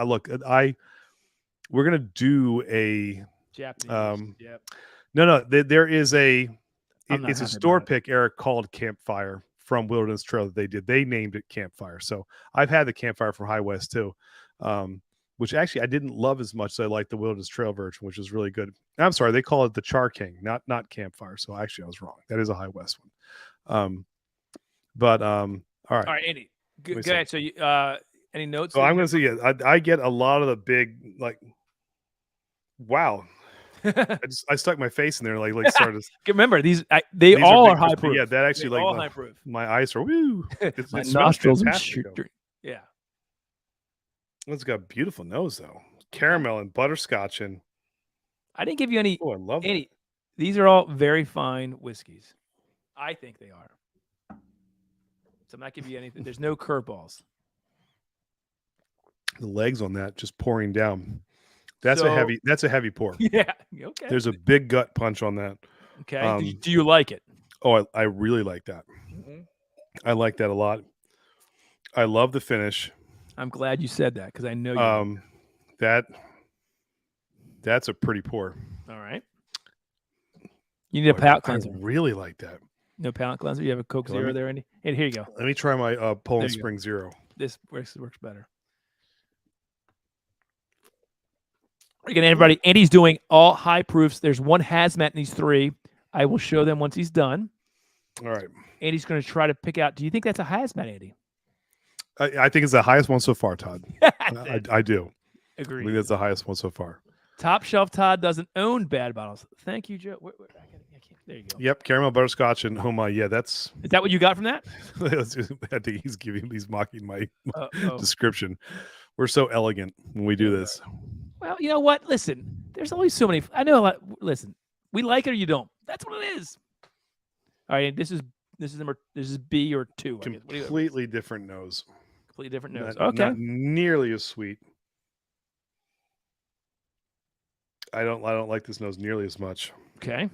we're gonna do a Japanese. Yep. No, there is it's a store pick, Eric, called Campfire from Wilderness Trail that they did. They named it Campfire. So I've had the Campfire from High West too, which actually I didn't love as much as I liked the Wilderness Trail version, which is really good. I'm sorry, they call it the Char King, not Campfire. So actually I was wrong. That is a High West one. All right. All right, Andy. Go ahead. So, any notes? So I'm going to say, I get a lot of the big, like, wow. I stuck my face in there, like started. Remember these all are high proof. Yeah, that actually They're all like high proof. My eyes are woo. My nostrils are yeah. It's got a beautiful nose though, caramel and butterscotch, and I didn't give you any. Oh, I love any. These are all very fine whiskeys. I think they are. So I'm not giving you anything. There's no curveballs. The legs on that just pouring down. That's a heavy pour. Yeah. Okay. There's a big gut punch on that. Okay. Do you like it? Oh, I really like that. Mm-hmm. I like that a lot. I love the finish. I'm glad you said that because I know you. That's a pretty pour. All right. You need a palate cleanser. I really like that. No palate cleanser. You have a Coke Zero there, Andy. And here you go. Let me try my Poland Spring Zero. This works better. Again, everybody, Andy's doing all high proofs. There's one hazmat in these three. I will show them once he's done. All right. Andy's going to try to pick out. Do you think that's a hazmat, Andy? I think it's the highest one so far, Todd. I do. Agree. I think that's the highest one so far. Top Shelf Todd doesn't own bad bottles. Thank you, Joe. There you go. Yep, caramel butterscotch and yeah, that's. Is that what you got from that? I think he's mocking my description. We're so elegant when we do this. Well, you know what? Listen, there's always so many. I know a lot. Listen, we like it or you don't. That's what it is. All right, this is B or 2. Completely different nose. Completely different nose. Okay. Not nearly as sweet. I don't like this nose nearly as much. Okay.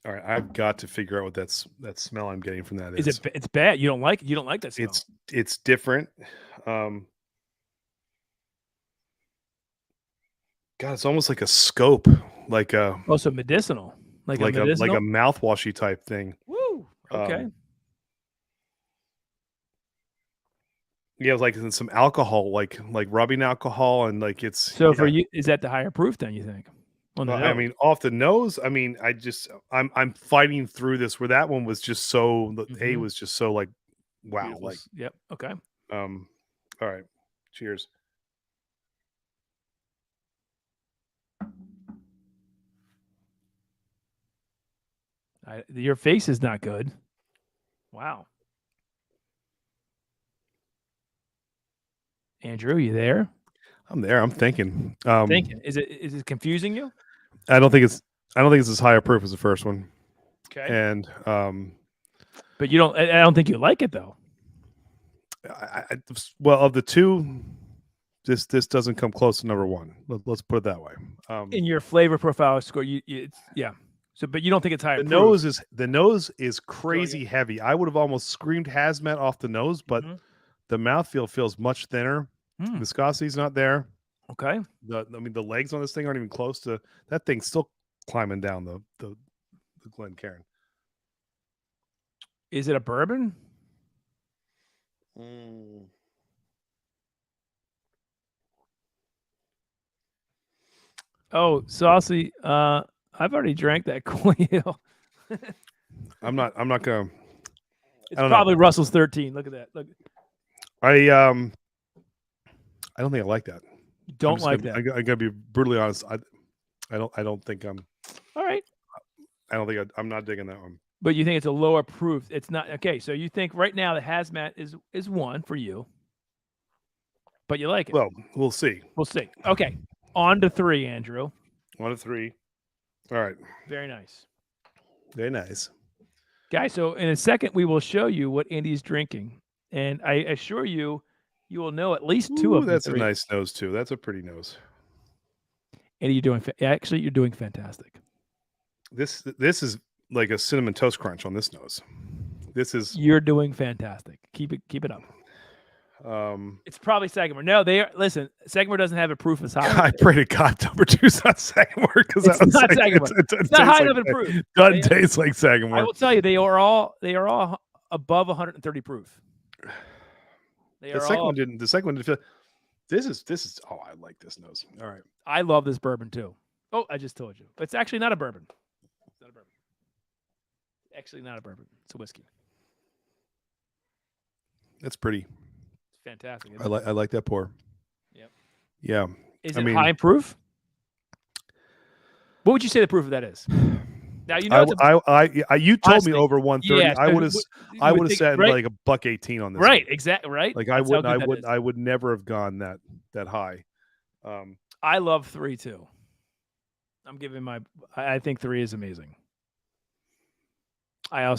All right, I've got to figure out what that smell I'm getting from that is. It's bad. You don't like it? You don't like that smell? It's different. God, it's almost like a scope, like a so medicinal, like a mouthwashy type thing. Woo. Okay. Yeah, like some alcohol, like rubbing alcohol, and like it's. So for you, is that the higher proof then? You think? I mean, off the nose. I mean, I'm fighting through this. Where that one was just so A was just so like, wow, beautiful. like yep. Okay. All right. Cheers. Your face is not good. Wow. Andrew, you there? I'm there. I'm thinking. Is it confusing you? I don't think it's as high a proof as the first one. Okay. And but you don't. I don't think you like it though. Well, of the two, this doesn't come close to number one. Let's put it that way. In your flavor profile score, yeah. So, but you don't think it's high. The nose is crazy heavy. I would have almost screamed hazmat off the nose, but the mouthfeel feels much thinner. Viscosity's not there. Okay. The legs on this thing aren't even close to that thing's still climbing down the Glencairn. Is it a bourbon? Oh, saucy. I've already drank that Coil. I'm not gonna. It's probably Russell's 13. Look at that. Look. I don't think I like that. You don't like that. I'm gonna be brutally honest. I don't think I'm. All right. I don't think I'm not digging that one. But you think it's a lower proof? It's not okay. So you think right now the hazmat is 1 for you, but you like it. Well, we'll see. We'll see. Okay, on to 3, Andrew. 1 to 3. All right. Very nice. Very nice, guys. So in a second we will show you what Andy's drinking, and I assure you, you will know at least 2 of them. That's a nice nose too. That's a pretty nose. Andy, you're doing fantastic. This is like a cinnamon toast crunch on this nose. You're doing fantastic. Keep it up. It's probably Sagamore. No, they are. Listen, Sagamore doesn't have a proof as high. I pray to God number 2's not Sagamore because It's not Sagamore. It's not high enough in proof. Doesn't taste like I Sagamore. will tell you, they are all above 130 proof. The second one didn't feel. This is. Oh, I like this nose. All right. I love this bourbon too. Oh, I just told you, but it's actually not a bourbon. It's not a bourbon. Actually, not a bourbon. It's a whiskey. It's pretty. It's fantastic. I like that pour. Yep. Yeah. Is it high in proof? What would you say the proof of that is? Now you know. You told honestly, me over 130. yeah, I would have said right? like $1.18 on this. Right. one. Exactly. Right. Like That's I would never have gone that high. I love 3 too. I'm giving I think 3 is amazing. I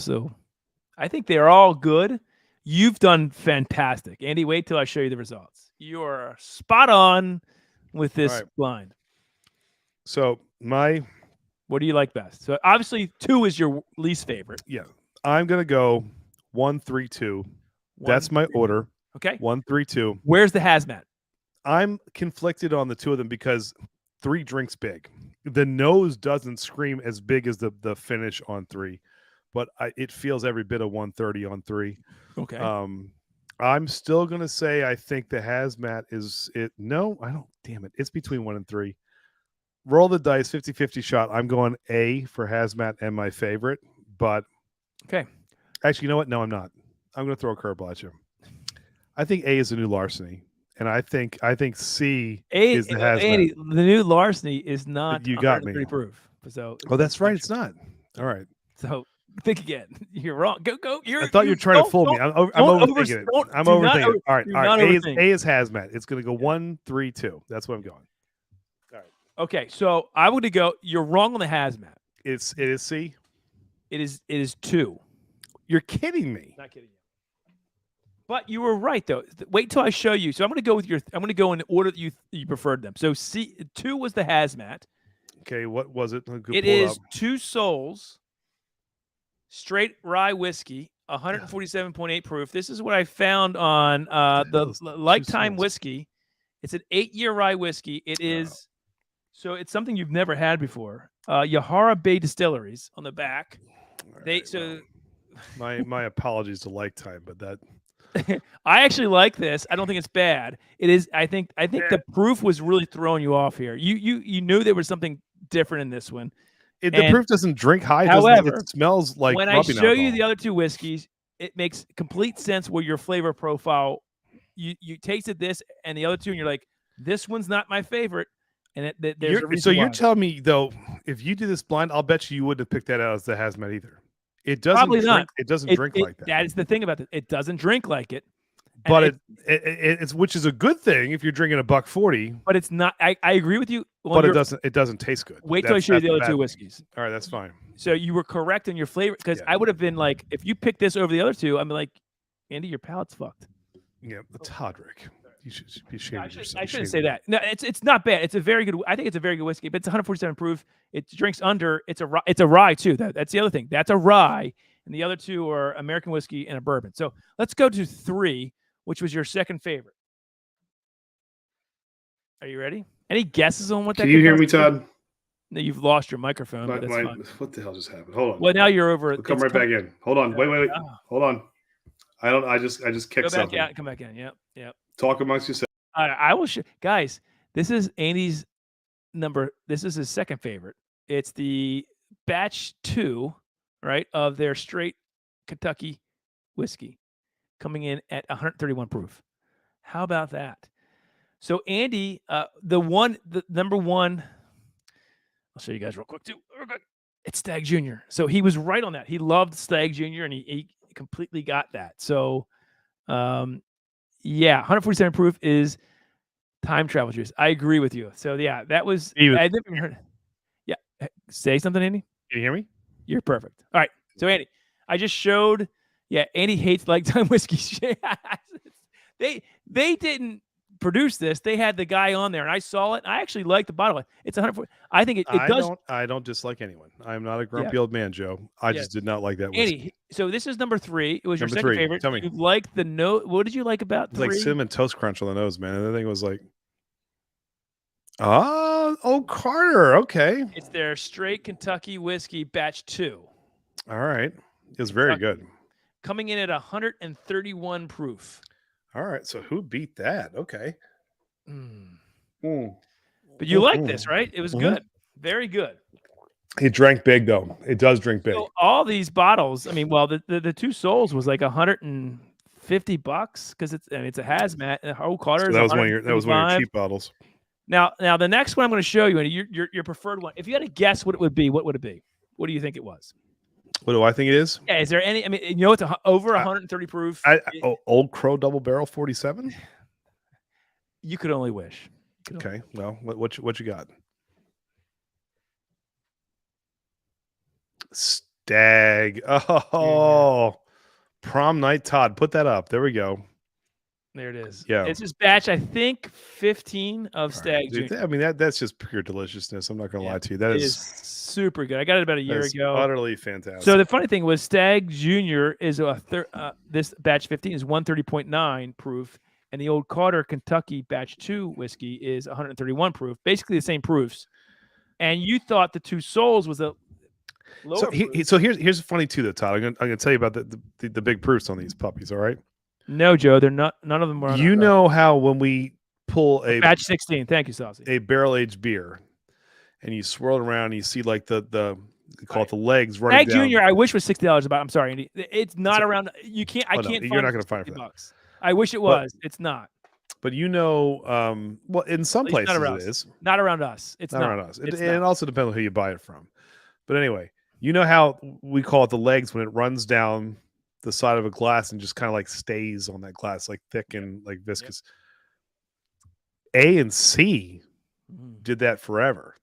think they're all good. You've done fantastic. Andy, wait till I show you the results. You are spot on with this blind. So what do you like best? So obviously 2 is your least favorite. Yeah. I'm gonna go 1, 3, 2. That's my order. Okay. 1, 3, 2. Where's the Hazmat? I'm conflicted on the two of them because 3 drinks big. The nose doesn't scream as big as the finish on 3, but it feels every bit of 130 on 3. Okay. I'm still gonna say I think the Hazmat is it. No, I don't. Damn it! It's between 1 and 3. Roll the dice, 50-50 shot. I'm going A for Hazmat and my favorite, but okay. Actually, you know what? No, I'm not. I'm going to throw a curveball at you. I think A is the new larceny, and I think C is the Hazmat. Andy, the new larceny is not. You got me. Proof. So. Oh, that's right. It's not. All right. So think again. You're wrong. Go. I thought you were trying to fool me. I'm overthinking it. I'm overthinking it. All right. A is Hazmat. It's going to go 1, 3, 2. That's what I'm going. Okay, so I would go. You're wrong on the Hazmat. It is C. It is 2. You're kidding me. Not kidding you. But you were right though. Wait till I show you. So I'm going to go with I'm going to go in the order that you preferred them. So 2 was the Hazmat. Okay, what was it? It is 2 Souls, straight rye whiskey, 147.8 proof. This is what I found on the Lifetime whiskey. It's an 8-year rye whiskey. It is. So it's something you've never had before. Yahara Bay Distilleries on the back. My apologies to Lifetime, but that I actually like this. I don't think it's bad. It is. I think the proof was really throwing you off here. You knew there was something different in this one. The proof doesn't drink high. However, it smells like when I show you the other 2 whiskeys, it makes complete sense where your flavor profile. You tasted this and the other 2, and you're like, this one's not my favorite. And you're telling me though, if you do this blind, I'll bet you wouldn't have picked that out as the Hazmat either. It doesn't. Probably drink, not. It doesn't drink like that. That is the thing about it. It doesn't drink like it. But it's which is a good thing if you're drinking $1.40. But it's not. I agree with you. But it doesn't taste good. Wait till I show you the other 2 whiskeys. All right, that's fine. So you were correct in your flavor because I would have been like, if you pick this over the other 2, I'm like, Andy, your palate's fucked. Yeah, Toddrick. You should be ashamed of yourself. I shouldn't say that. No, it's not bad. It's a very good. I think it's a very good whiskey, but it's 147 proof. It drinks under. It's a rye too. That's the other thing. That's a rye, and the other 2 are American whiskey and a bourbon. So let's go to 3, which was your second favorite. Are you ready? Any guesses on what that? Can you hear me, Todd? No, you've lost your microphone. But that's fine. What the hell just happened? Hold on. Well, now you're over. We'll come right back in. Hold on. Wait. Hold on. I just kicked something. Go back out. Come back in. Yep. Talk amongst yourselves. I will guys, this is Andy's number. This is his second favorite. It's the batch 2, right, of their straight Kentucky whiskey coming in at 131 proof. How about that? So Andy, the number 1, I'll show you guys real quick too. It's Stag Jr. So he was right on that. He loved Stag Jr. and he completely got that. So, 147 proof is time travel juice. I agree with you. So yeah, that was. I never even heard. Yeah, say something, Andy. Can you hear me? You're perfect. All right. So Andy, I just showed. Yeah, Andy hates Lifetime whiskey. They didn't produced this, they had the guy on there, and I saw it. I actually like the bottle. It's 140. I think it does. I don't dislike anyone. I'm not a grumpy old man, Joe. I just did not like that whiskey. Andy, so this is number 3. It was your Number second 3. favorite. Tell me. You liked the note. What did you like about It's 3? like cinnamon toast crunch on the nose, man. And the thing was like, oh, Carter. Okay. It's their straight Kentucky whiskey batch 2. All right. It was very good. Coming in at 131 proof. All right. So who beat that? Okay. But you like this, right? It was good. Very good. It drank big, though. It does drink big. So all these bottles, I mean, well, the 2 Souls was like $150 because it's a hazmat. And Old Carter. So that was one of your cheap bottles. Now the next one I'm going to show you, and your preferred one. If you had to guess what it would be, what would it be? What do you think it was? What do I think it is? Yeah, is there any? I mean, you know, it's over 130 proof. Old Crow Double Barrel 47. You could only wish. Okay. Well, what you got? Stag. Oh, prom night, Todd. Put that up. There we go. There it is. Yeah. It's this batch, I think, 15 of Stag. Dude, I mean, that's just pure deliciousness. I'm not going to lie to you. That is super good. I got it about a year ago. Utterly fantastic. So the funny thing was Stag Junior is this batch 15 is 130.9 proof, and the Old Carter Kentucky batch 2 whiskey is 131 proof, basically the same proofs. And you thought the 2 Souls was a lower proof. So here's funny too, though, Todd. I'm gonna tell you about the big proofs on these puppies. All right. No, Joe, they're not. None of them were. You know how when we pull a batch 16, thank you, Saucy, a barrel aged beer, and you swirl it around, and you see like the you call it the legs running Stag down. Junior, I wish was $60 about. I'm sorry, Andy. It's not around. You can't. I can't. You're not going to find it for that. $60. I wish it was. It's not. But you know, well, in some places it is. Not around us. It's not around us. It also depends on who you buy it from. But anyway, you know how we call it the legs when it runs down the side of a glass and just kind of like stays on that glass, like thick and like viscous. A and C did that forever.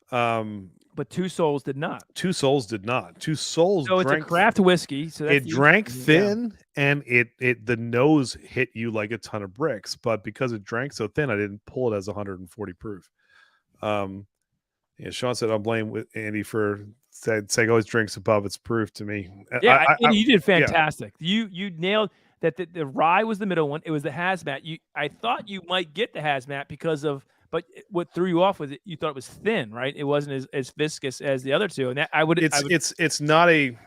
But 2 Souls did not. 2 Souls did not. 2 Souls. So it's a craft whiskey. So it drank thin, and the nose hit you like a ton of bricks. But because it drank so thin, I didn't pull it as 140 proof. Sean said, "I'll blame with Andy for saying always drinks above its proof to me." Yeah, you did fantastic. Yeah. You nailed that. The rye was the middle one. It was the hazmat. I thought you might get the hazmat because of. But what threw you off was you thought it was thin, right? It wasn't as viscous as the other two, and that it's not a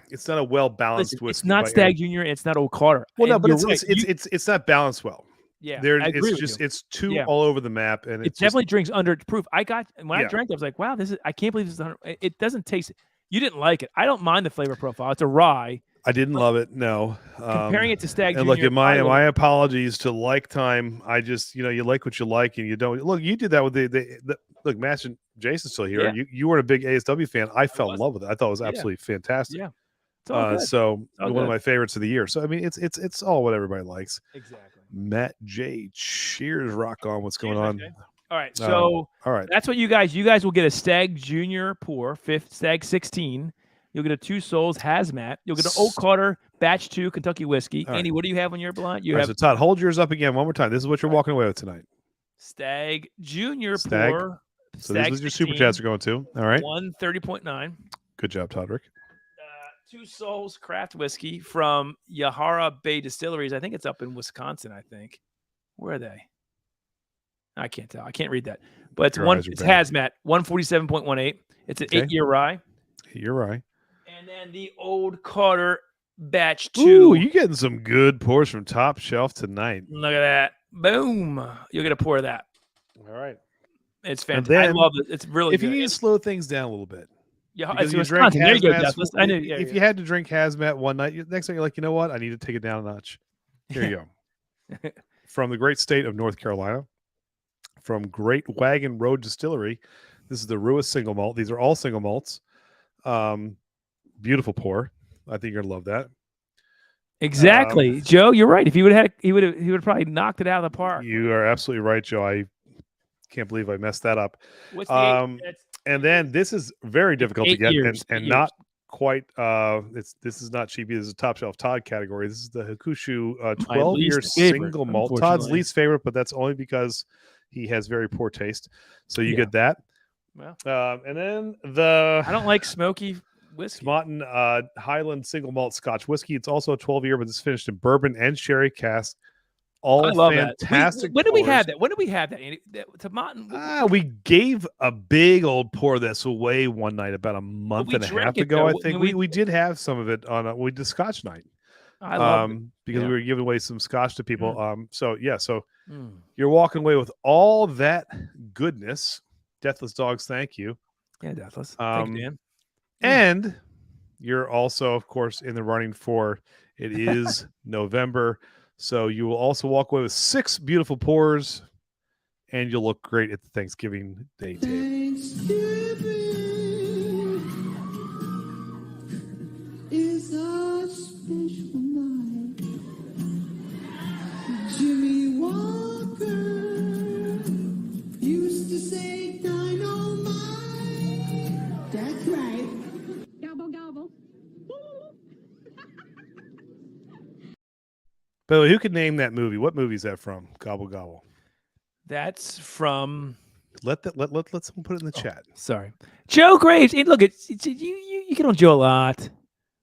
well balanced whiskey. It's not Stag Junior. It's not Old Carter. Well, no, but it's not balanced well. Yeah, it's too all over the map, and it definitely drinks under proof. I drank it, I was like, wow, I can't believe this is 100. It doesn't taste. You didn't like it. I don't mind the flavor profile. It's a rye. I didn't love it. No. Comparing it to Stag Junior. And look, my apologies to Lifetime. I just, you like what you like, and you don't. Look, you did that with the look. Master Jason's still here. Yeah. You weren't a big ASW fan. I fell in love with it. I thought it was absolutely fantastic. Yeah. So one of my favorites of the year. So I mean, it's all what everybody likes. Exactly. Matt J. Cheers, rock on. What's going on? Okay. All right. So all right. That's what you guys will get a Stag Junior pour, 5th Stag 16. You'll get a 2 Souls Hazmat. You'll get an Old Carter Batch 2 Kentucky whiskey. All Andy, right. What do you have on your blind? So Todd, hold yours up again one more time. This is what you're walking away with tonight. Stag Junior pour. So this is your super chats are going to. All right. 130.9. Good job, Toddrick. 2 Souls craft whiskey from Yahara Bay Distilleries. I think it's up in Wisconsin, I think. Where are they? I can't tell. I can't read that. But it's Hazmat, 147.18. It's an 8-year rye. 8-year rye. And then the Old Carter Batch 2. Ooh, you getting some good pours from Top Shelf tonight. Look at that. Boom. You'll get a pour of that. All right. It's fantastic. I love it. It's really good. If you need to slow things down a little bit. Yeah, it's Wisconsin. There you go, I knew. Yeah, if you had to drink Hazmat one night, next night you're like, you know what? I need to take it down a notch. Here you go. From the great state of North Carolina, from Great Wagon Road Distillery, this is the Ruiz single malt. These are all single malts. Beautiful pour. I think you're gonna love that. Exactly, Joe. You're right. If he would have probably knocked it out of the park. You are absolutely right, Joe. I can't believe I messed that up. What's the and then this is very difficult to get, and not quite. This is not cheap. This is a top shelf Todd category. This is the Hakushu My 12-year least favorite, single malt. Todd's unfortunately. least favorite, but that's only because he has very poor taste. So you get that. Well, And then the I don't like smoky whiskey. Smotten Highland single malt Scotch whiskey. It's also a 12-year, but it's finished in bourbon and sherry cask. All I love fantastic. that. When did we have pours. that? When did we have that, Andy? Tomatin. We gave a big old pour this away one night about a month and a half ago. I think we did have some of it on. We did Scotch night. I love it. Because we were giving away some Scotch to people. So Mm. you're walking away with all that goodness. Deathless Dogs, thank you. Yeah, Deathless. Thank you, Dan. And you're also, of course, in the running for it is November. So you will also walk away with 6 beautiful pours, and you'll look great at the Thanksgiving Day table. Is a special night. Jimmy Walker used to say dynamite. That's right. Gobble, gobble. By the way, who could name that movie? What movie is that from? Gobble Gobble. That's from. Let someone put it in the chat. Sorry, Joe Graves. Hey, look, you get on Joe a lot.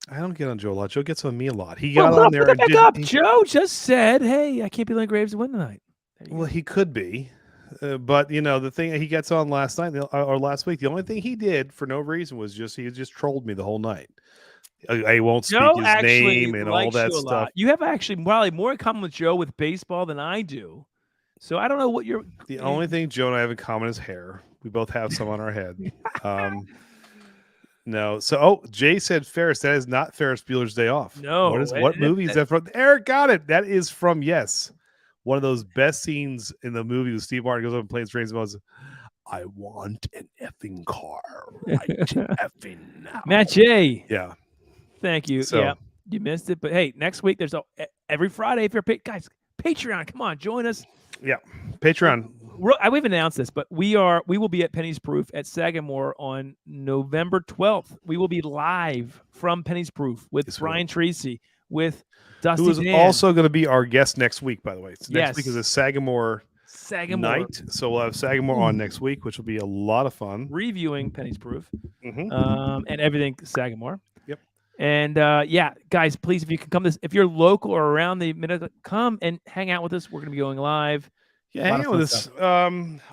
I don't get on Joe a lot. Joe gets on me a lot. He got Well, on there put and that did. back up. Joe just said, "Hey, I can't be letting Graves win tonight." Well, he could be, but the thing he gets on last night or last week, the only thing he did for no reason was he just trolled me the whole night. I won't speak Joe his name and all likes that you a stuff. lot. You have actually probably more in common with Joe with baseball than I do. So I don't know what you're. The only thing Joe and I have in common is hair. We both have some on our head. No. So, Jay said Ferris. That is not Ferris Bueller's Day Off. No. What movie is that from? Eric got it. That is from one of those best scenes in the movie with Steve Martin goes up and plays trains and goes, "I want an effing car right effing now." Matt J. Yeah. Thank you. So- Yeah, you missed it, but hey, next week there's every Friday if you're guys Patreon. Come on, join us. Yeah. Patreon. We've announced this, but we will be at Penny's Proof at Sagamore on November 12th. We will be live from Penny's Proof with Brian Tracy, with Dusty Who is Dan. also going to be our guest next week, by the way. So next week Yes. is a Sagamore night. So we'll have Sagamore on next week, which will be a lot of fun. Reviewing Penny's Proof Mhm. and everything Sagamore. Yep. And guys, please, if you can come if you're local or around the minute, come and hang out with us. We're going to be going live. Yeah, hang out with us.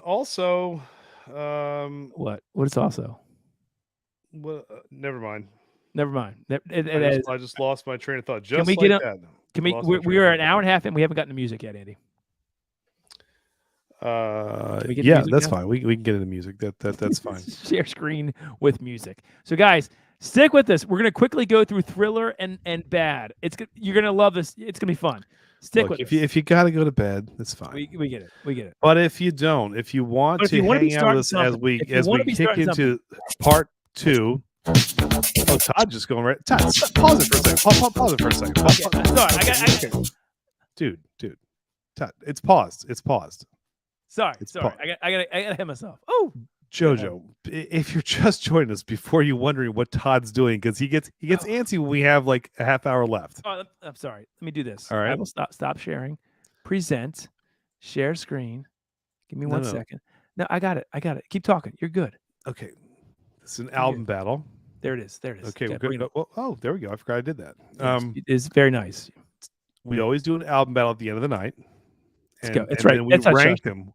Also, what is also? Well, never mind. Never mind. I just lost my train of thought. Just can we like get that. Can we? We are an hour and a half in. We haven't gotten to music yet, Andy. Yeah, that's fine. We can get into music. That's fine. Share screen with music. So, guys, stick with us. We're gonna quickly go through Thriller and Bad. You're gonna love this. It's gonna be fun. Stick with us. If you got to go to bed, that's fine. We get it. We get it. But if you don't, if you want to hang out with us as we kick into part 2. Oh, Todd just going right. Todd, pause it for a second. Pause it for a second. Sorry, I got. Dude, Todd, it's paused. Sorry. I gotta hit myself. Oh, Jojo, if you're just joining us before you wondering what Todd's doing, because he gets antsy when we have like a half hour left. Oh, I'm sorry. Let me do this. All right. I will stop sharing. Present. Share screen. Give me 1 second. No, I got it. Keep talking. You're good. Okay. This is an album battle. There it is. Okay, we're good. Oh, there we go. I forgot I did that. It's very nice. We always do an album battle at the end of the night. Let's go. That's and right. then we rank them.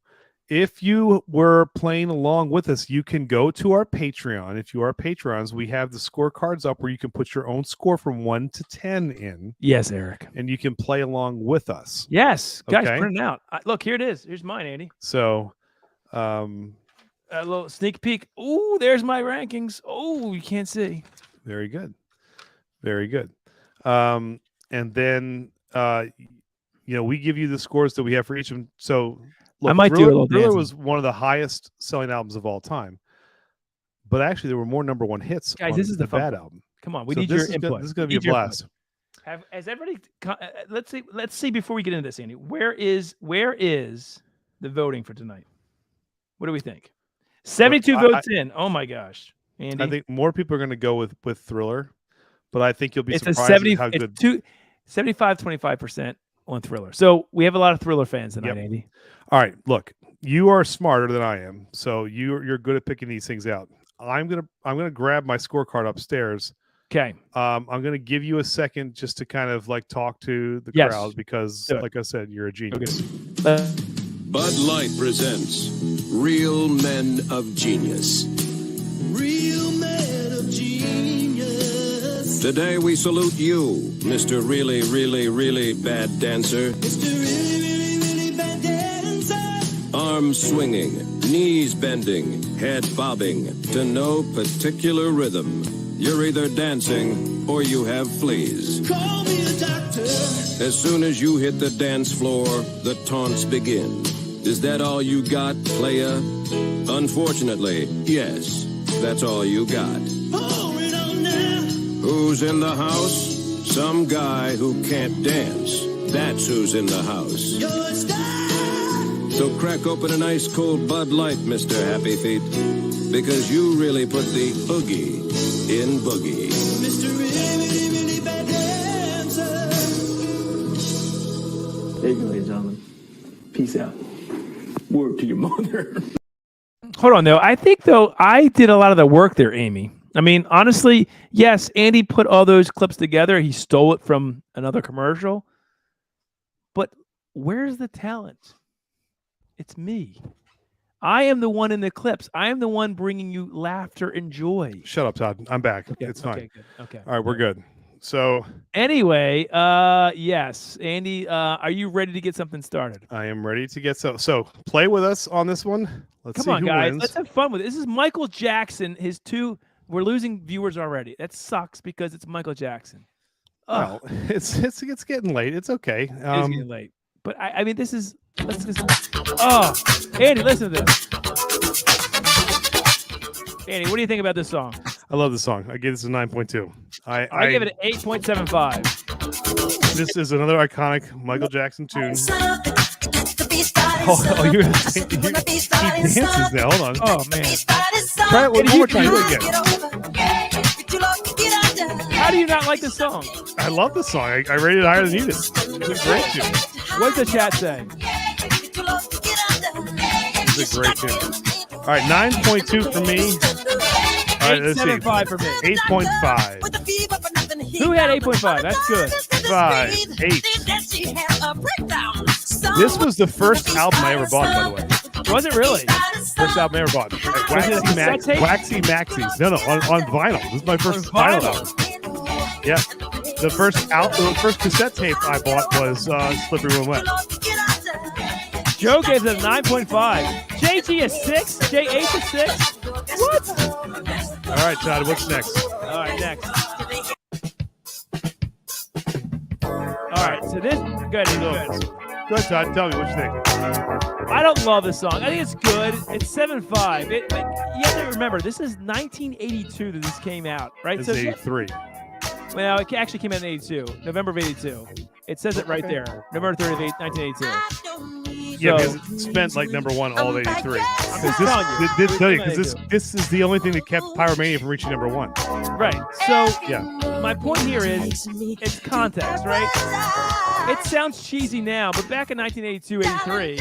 If you were playing along with us, you can go to our Patreon. If you are Patrons, we have the scorecards up where you can put your own score from 1 to 10 in. Yes, Eric. And you can play along with us. Yes. Guys, Okay? print it out. Look, here it is. Here's mine, Andy. So, a little sneak peek. Oh, there's my rankings. Oh, you can't see. Very good. Very good. And then, we give you the scores that we have for each of them. So, look, I might do a little Thriller dancing. was one of the highest selling albums of all time. But actually, there were more number 1 hits. Guys, on this is the fun Bad part. album. Come on, we So need this your is input. This is going to be a blast. Has everybody? Let's see before we get into this, Andy. Where is the voting for tonight? What do we think? 72 votes in. Oh my gosh. Andy? I think more people are going to go with Thriller, but I think you'll be it's a surprised 70. at how It's good. 75-25% on Thriller. So we have a lot of Thriller fans tonight, Yep. Andy. All right, look, you are smarter than I am, so you're good at picking these things out. I'm gonna grab my scorecard upstairs. Okay. I'm gonna give you a second just to kind of like talk to the Yes. crowd because, Do it. like I said, you're a genius. Bud Light presents Real Men of Genius. Real Men of Genius. Today we salute you, Mr. Really, Really, Really Bad Dancer. Mr. Really, Really, Really Bad Dancer. Arms swinging, knees bending, head bobbing to no particular rhythm. You're either dancing or you have fleas. Call me a doctor. As soon as you hit the dance floor, the taunts begin. Is that all you got, playa? Unfortunately, yes, that's all you got. Pour it on now. Who's in the house? Some guy who can't dance. That's who's in the house. Your star. So crack open an ice cold Bud Light, Mr. Happy Feet, because you really put the oogie in boogie. Mr. Really, Really, Really Bad Dancer. There you go, ladies and gentlemen. Peace out. Word to your mother. Hold on, though. I think, though, I did a lot of the work there, Amy. I mean, honestly, yes, Andy put all those clips together. He stole it from another commercial. But where's the talent? It's me. I am the one in the clips. I am the one bringing you laughter and joy. Shut up, Todd. I'm back. Okay, It's fine. Okay, good. Okay. All right, we're good. So anyway, yes, Andy, are you ready to get something started? I am ready to get so play with us on this one. Let's Come see on, who guys. wins. Let's have fun with it. This is Michael Jackson. We're losing viewers already. That sucks because it's Michael Jackson. Well, it's getting late. It's okay. It's getting late. But I mean, this is. Andy, listen to this. Andy, what do you think about this song? I love the song. I give this a 9.2. I give it an 8.75. This is another iconic Michael Jackson tune. He dances now. Hold on. Oh man! Try it one more time. Do it again. How do you not like this song? I love the song. I rated it higher than you did. It's a great tune. What does the chat say? It's a great tune. All right, 9.2 for me. All right, let's see. 8.75 for me. 8.5. Who had 8.5? That's good. 5, 8. This was the first album I ever bought, by the way. Was it really? First album I ever bought. Waxy Maxis. No, on vinyl. This is my first vinyl album. Yeah. The first cassette tape I bought was Slippery When Wet. Joe gave it a 9.5. JG a 6. J8 a 6. What? All right, Todd, what's next? All right, next. All right, so this. Go ahead, Go ahead, Todd. Tell me what you think. I don't love this song. I think it's good. It's 7.5. You have to remember, this is 1982 that this came out, right? It's 83. Well, it actually came out in 82, November of 82. It says it right there, November 30th, 1982. Yeah, because it spent like number one all of 83. Because this is the only thing that kept Pyromania from reaching number one. Right. So yeah, my point here is it's context, right? It sounds cheesy now, but back in 1982, 83,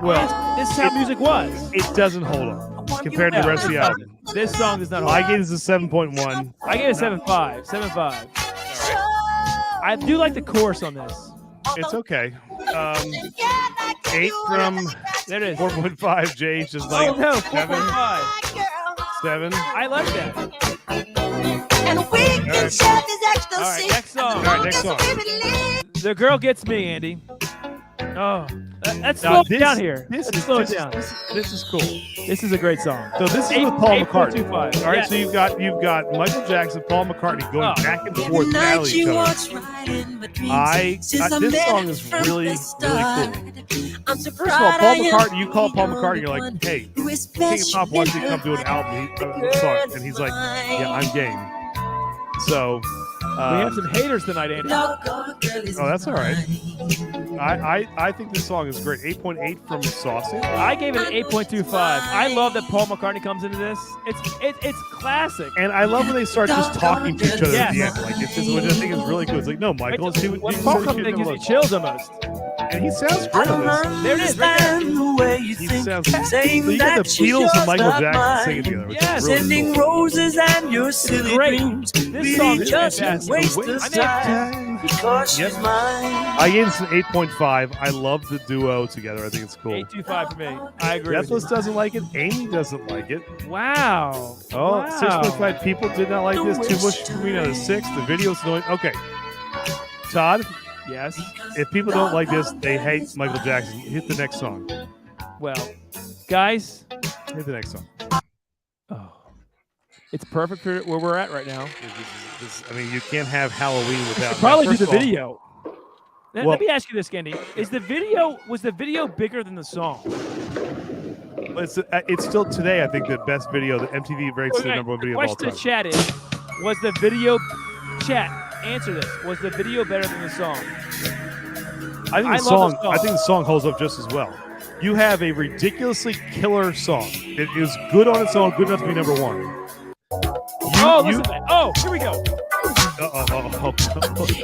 well, this is how music was. It doesn't hold up compared to the rest of the album. This song does not hold up. I gave this a 7.1. I gave it a 7.5. 7.5. I do like the chorus on this. It's okay. 8 from there it is. 4.5. Jay's just like 4.5. 7. I like that. And we can share this extra. All right, next song. All right, next song. The Girl Gets Me, Andy. Oh, let's slow it down here. Let's slow it down. This is cool. This is a great song. So this is with Paul McCartney. 8.25. All right, yes. so you've got Michael Jackson, Paul McCartney going back and forth battling each other. This song is really, really cool. First of all, Paul McCartney, you call Paul McCartney, you're like, hey, King of Pop wants you to come do an album, song, and he's like, yeah, I'm game. So we have some haters tonight, Andy. Oh, that's all right. I think this song is great. 8.8 from Saucy. I gave it an 8.25. I love that Paul McCartney comes into this. It's classic. And I love when they start just talking to each other at the end. Like it's just, which I think is really cool. It's like, no, Michael, let's see what when Paul comes in, gives me chills almost. And he sounds great on this. There it is, right there. He sounds. So you got the Beatles and Michael Jackson singing together. Which is really cool. Roses and your silly dreams. This song is fantastic. Waste of time because she's mine. I gave this an 8.5. I love the duo together. I think it's cool. 8.25 for me. I agree. Deathless doesn't like it. Amy doesn't like it. Wow. Oh, wow. 6.5 people did not like this. Too much for me. Another 6. The video's annoying. Okay. Todd? Yes? If people don't like this, they hate Michael Jackson. Hit the next song. Well, guys. Hit the next song. Oh. It's perfect for where we're at right now. I mean, you can't have Halloween without. Probably do the video. Well, let me ask you this, Candy: was the video bigger than the song? It's still today, I think, the best video. The MTV rates the number one video of all time. The question to chat is: was the video chat? Answer this: was the video better than the song? I think the song holds up just as well. You have a ridiculously killer song. It is good on its own, good enough to be number one. Listen to that. Oh, here we go.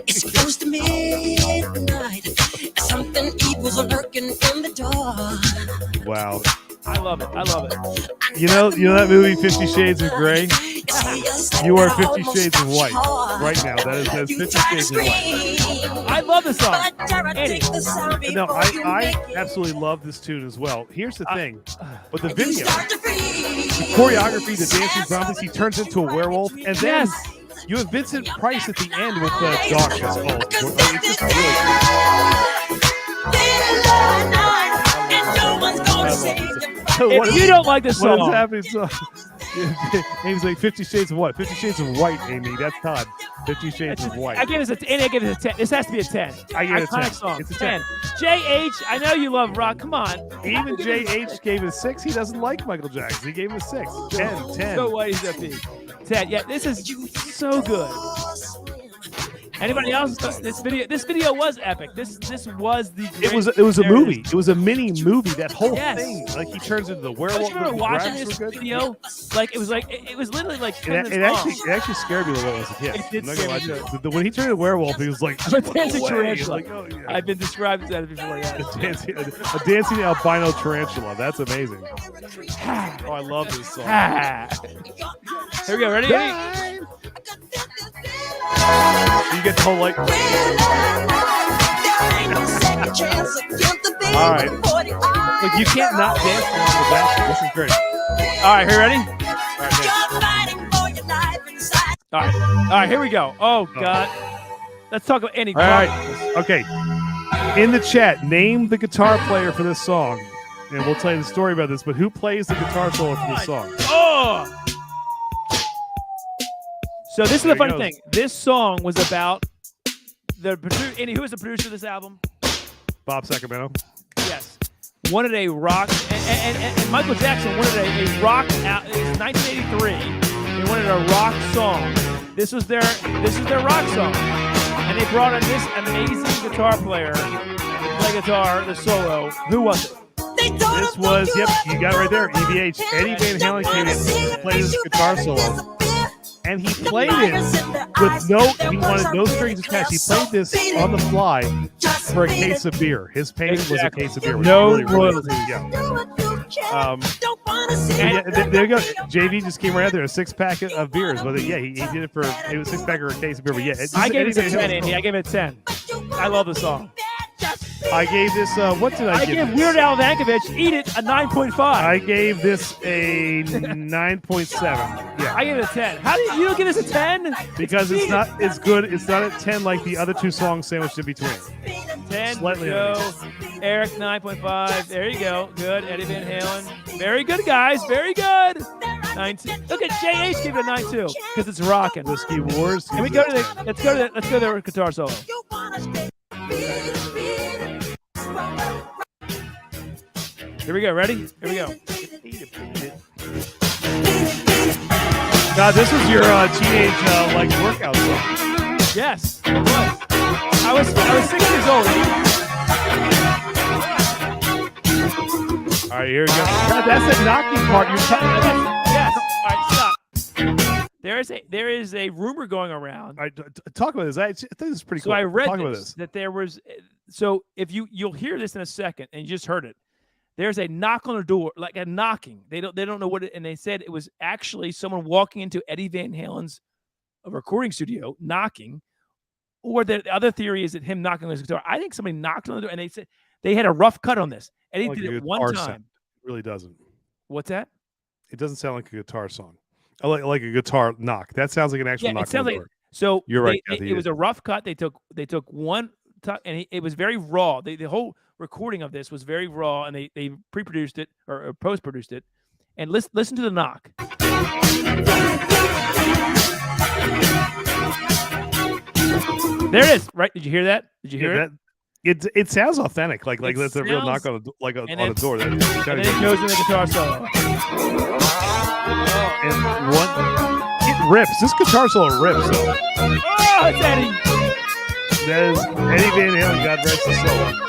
It's close to midnight. Something evil's lurking in the door. Wow. I love it. I love it. You know that movie 50 Shades of Grey? You are 50 Shades of White right now. That's 50 Shades of White. I love the song. Andy. No, I absolutely love this tune as well. Here's the thing. But the video, the choreography, the dancing zombies, he turns into a werewolf. And then you have Vincent Price at the end with the darkness. It's just really If you don't like this song, what is happening? So, Amy's like 50 Shades of what? 50 Shades of White, Amy. That's Todd. 50 Shades of White. I gave this a 10. This has to be a 10. I gave it a 10. Iconic song. It's a 10. JH, I know you love rock. Come on. Even JH gave it a 6. He doesn't like Michael Jackson. He gave it a 6. 10. So what is that be? 10. Yeah, this is so good. Anybody else? This video was epic. This was the. It was a movie. It was a mini movie. That whole thing. Like he turns into the werewolf. Don't you remember watching this video? Like it was literally like 10 it actually scared me a little bit as a kid. It did scare me too. When he turned into a werewolf, he was like, I'm a dancing tarantula. Like, oh, yeah. I've been described as that before. Yeah. A dancing albino tarantula. That's amazing. Oh, I love this song. Here we go. Ready? You get the whole like. All right. Look, you can't not dance along with that. This is great. All right, here, ready? All right, All right, here we go. Oh God, let's talk about any. All right, okay. In the chat, name the guitar player for this song, and we'll tell you the story about this. But who plays the guitar solo for this song? Oh. So this is the funny thing. This song was about the producer. Andy, who was the producer of this album? Bob Sacramento. Yes. Wanted a rock, and Michael Jackson wanted a rock. It was 1983. They wanted a rock song. This was their rock song, and they brought in this amazing guitar player to play guitar, the solo. Who was it? This was you got it right there. EVH. Eddie Van Halen came in and played this guitar solo. And he played it with he wanted no strings attached. He played this on the fly for a case of beer. His payment was a case of beer. No royalties. Yeah. There you go. JV just came right out there, a 6-pack of beers. But yeah, he did it for it was 6-pack or a case of beer. But yeah, I gave it a 10, Andy. I gave it a 10. I love the song. I gave this. What did I give? I gave Weird Al Yankovic "Eat It" a 9.5. I gave this a 9.7. Yeah, I gave it a 10. How did you don't give this a 10? Because it's not as good. It's not a 10 like the other two songs sandwiched in between. 10. Slightly Go. Eric 9.5. There you go. Good. Eddie Van Halen. Very good, guys. Very good. 9.2. Look at JH gave it a 9.2 because it's rocking. Whiskey Wars. Can we go to the? Let's go to the guitar solo. Here we go. Ready? Here we go. God, this was your teenage workout song. Yes, it was. I was 6 years old. here we go. That's the knocking part. Yes. All right, stop. There is a rumor going around. All right, talk about this. I think this is pretty cool. So I read talk about this, that there was. So if you'll hear this in a second, and you just heard it. There's a knock on the door, like a knocking. They don't know what it, and they said it was actually someone walking into Eddie Van Halen's recording studio knocking, or the other theory is that him knocking on his guitar. I think somebody knocked on the door, and they said they had a rough cut on this. Eddie Like did a it one guitar time. sound. It really doesn't. What's that? It doesn't sound like a guitar song. Like a guitar knock. That sounds like an actual knock. It sounds on the like door. so. You're right. It was a rough cut. They took one and it was very raw. The whole recording of this was very raw, and they pre-produced it or post-produced it. And listen to the knock. There it is. Right? Did you hear that? Did you hear it? It sounds authentic. Like that's a real knock on a door. And then it goes in the guitar solo. And it rips. This guitar solo rips. Though. Oh, it's Eddie. That is Eddie Van Halen. God rest his soul.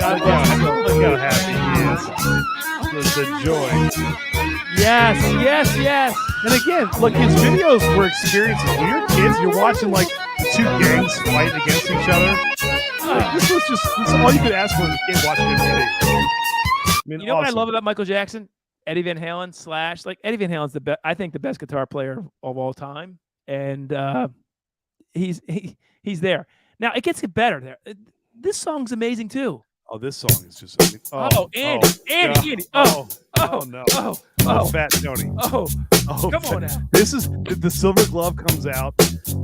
Look how happy he is. The joy. Yes. And again, look, his videos were experiences. When you're kids, you're watching like two gangs fight against each other. Like, this is all you could ask for as a kid watching MTV. I mean, you know what I love about Michael Jackson? Eddie Van Halen / like Eddie Van Halen's I think the best guitar player of all time, and he's there. Now it gets better there. This song's amazing too. Oh, this song is just. Andy. Oh, Fat Tony. Oh, come on now. This is the silver glove comes out.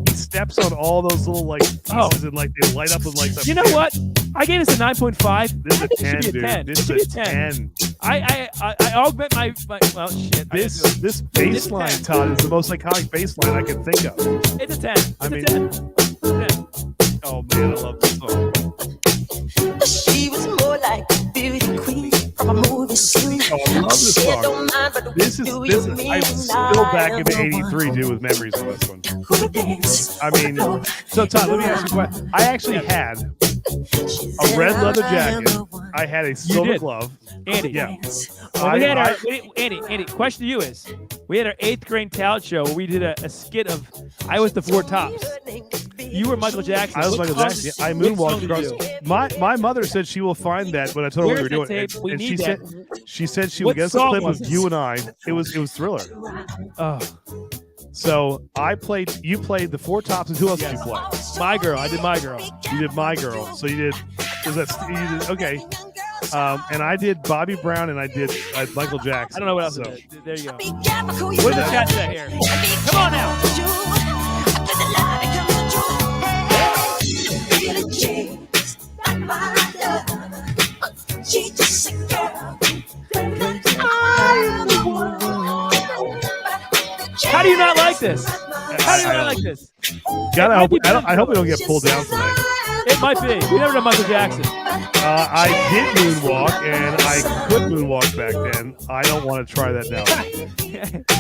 He steps on all those little like pieces and like they light up with like. You know what? I gave this a 9.5. This is a 10, dude. 10. This is a 10. I augment my well shit. This bass line, Todd, is the most iconic bass line I can think of. It's a 10. It's a 10. Oh man, I love this song. She was more like a beauty queen from a movie scene. Oh, I love this song. This is I'm still back in '83, dude, with memories of this one. I mean, so Todd, let me ask you a question. I actually had a red leather jacket. I had a silver glove. Andy. Yeah. Andy, question to you is, we had our 8th grade talent show where we did a skit of I was the Four Tops. You were Michael Jackson. I was Michael Jackson. Yeah, I moonwalked across. My mother said she will find that when I told her what we were doing. And she said she would get us a clip of you and I. It was Thriller. Oh. So you played the Four Tops, and who else did you play? My Girl. I did My Girl. You did My Girl. So you did okay. And I did Bobby Brown, and I did Michael Jackson. I don't know what else I did. There you go. What does the chat say here? Come on now. How do you not like this? How do you not like this? I hope we don't get pulled down tonight. It might be. We never done Michael Jackson. I did moonwalk, and I could moonwalk back then. I don't want to try that now.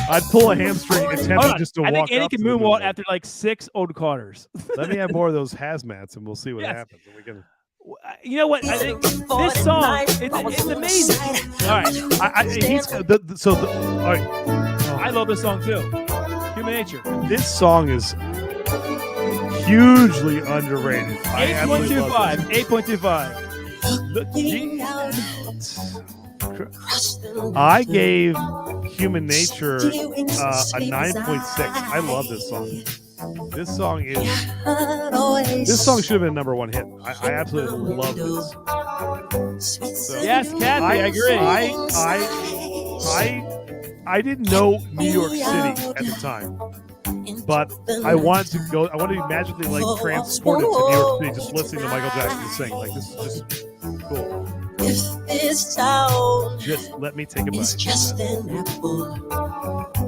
I'd pull a hamstring attempting just to walk up. I think Andy can moonwalk after like 6 old Carters. Let me have more of those hazmats, and we'll see what happens. And we can. You know what? I think this song, it's amazing. All right. All right. I love this song too. Human Nature. This song is hugely underrated. 8.25. 8.25. I gave Human Nature a 9.6. I love this song. This song should have been a #1 hit. I absolutely love this. So, yes, Kathy, I agree. I didn't know New York City at the time, but I wanted to go. I wanted to be magically like transported to New York City just listening to Michael Jackson sing. Like this is just cool. If this town just let me take a bite. Just an apple,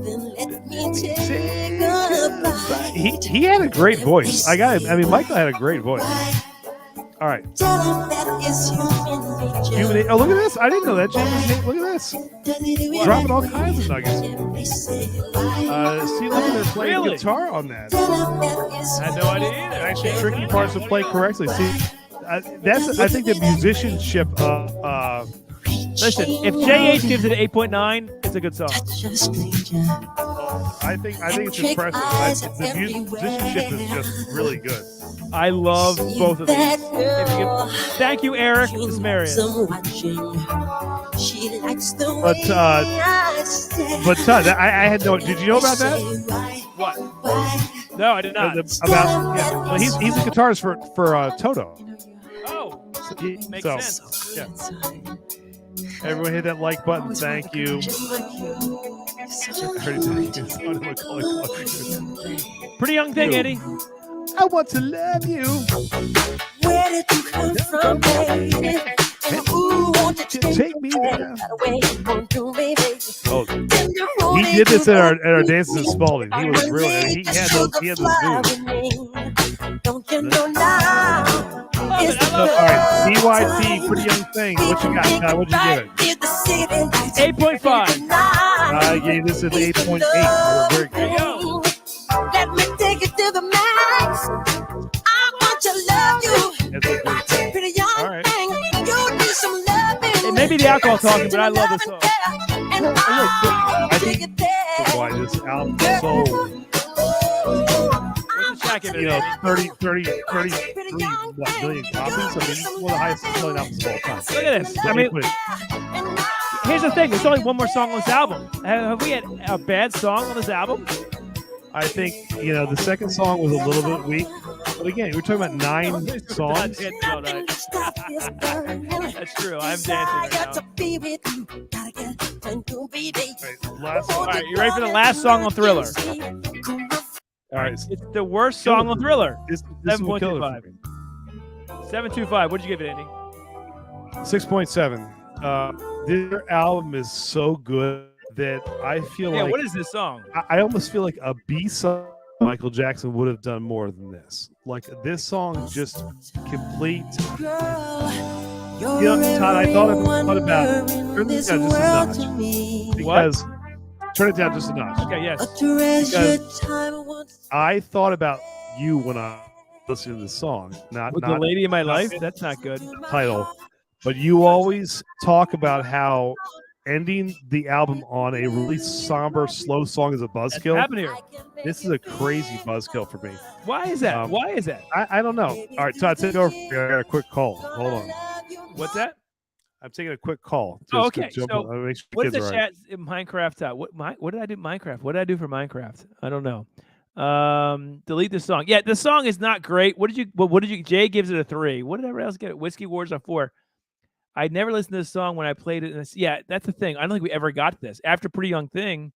then let me take a bite. He had a great voice. I Michael had a great voice. All right. Oh, look at this. I didn't know that. Look at this. Dropping all kinds of nuggets. See, look at her playing guitar on that. I had no idea either. Actually, tricky parts to play correctly. See, I think the musicianship Listen, if JH gives it an 8.9, it's a good song. I think it's impressive. The musicianship is just really good. I love both of these. Thank you, Eric. This is Marion. But Todd, I had no. Did you know about that? What? No, I did not. Well, he's the guitarist for Toto. Oh, makes sense. Yeah. Everyone hit that like button. Thank you. Pretty young thing, Eddie. I want to love you. Where did you come from, baby? And who wanted to take me there? Oh, he did this at our dances in Spalding. He was really. He had those moves. Don't you know now? All right, CYT, pretty young thing. What you got? What'd you give it? 8.5. I gave this an 8.8. Very good. Let me take it to the max. I want to love you. Pretty young thing. You need some loving. It may be the alcohol talking, but I love this song. I think that's why this album is so. 33 million copies. I mean, it's one of the highest selling albums of all time. Look at this. I mean, here's the thing. There's only one more song on this album. Have we had a bad song on this album? I think, the second song was a little bit weak. But again, we're talking about 9 songs. That's true. I'm dancing right now. All right, you ready for the last song on Thriller? All right. It's the worst song on Thriller. This 7.25. 7.25. What'd you give it, Andy? 6.7. Their album is so good that I feel like. What is this song? I almost feel like a B-side Michael Jackson would have done more than this. Like, this song is just complete. Todd, I thought about turn this down just a notch. Because turn it down just a notch. Okay, yes. Because I thought about you when I listened to this song. Not the lady in my life? That's not good. Title. But you always talk about how ending the album on a really somber, slow song is a buzzkill. What's happening here? This is a crazy buzzkill for me. Why is that? Why is that? I don't know. All right, Todd, take over. I got a quick call. Hold on. What's that? I'm taking a quick call. Okay. So what is the chat in Minecraft? What did I do? Minecraft. What did I do for Minecraft? I don't know. Delete the song. Yeah, the song is not great. What did you? Jay gives it a 3. What did everyone else get? Whiskey Wars a 4. I never listened to this song when I played it. Yeah, that's the thing. I don't think we ever got this. After Pretty Young Thing,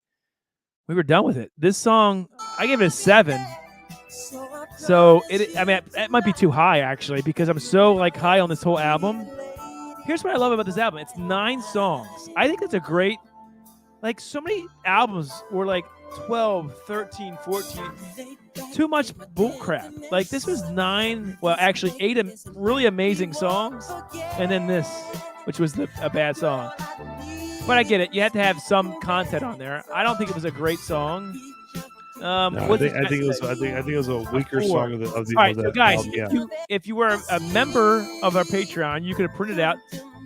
we were done with it. This song, I gave it a 7. So it might be too high actually because I'm so high on this whole album. Here's what I love about this album. It's 9 songs. I think that's a great. So many albums were 12, 13, 14. Too much bullcrap. This was 9, well, actually 8 really amazing songs, and then this, which was a bad song. But I get it. You have to have some content on there. I don't think it was a great song. I think it was a weaker song of the. All right, so guys, if you were a member of our Patreon, you could have printed out.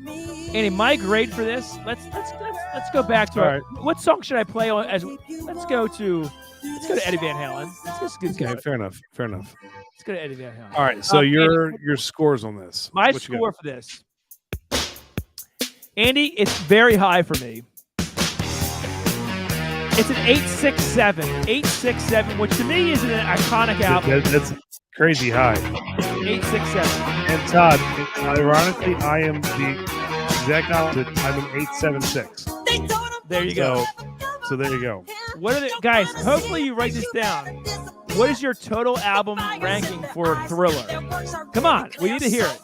Andy, my grade for this. Let's go back to what song should I play on? Let's go to Eddie Van Halen. Okay, fair enough. Let's go to Eddie Van Halen. All right, so your scores on this. My score for this, Andy, it's very high for me. It's an 8.67. 8.67, which to me is an iconic album. That's crazy high. 8.67. And Todd, ironically, I am the exact opposite. I'm an 8.76. There you go. So there you go. What are the guys? Hopefully you write this down. What is your total album ranking for Thriller? Come on, we need to hear it.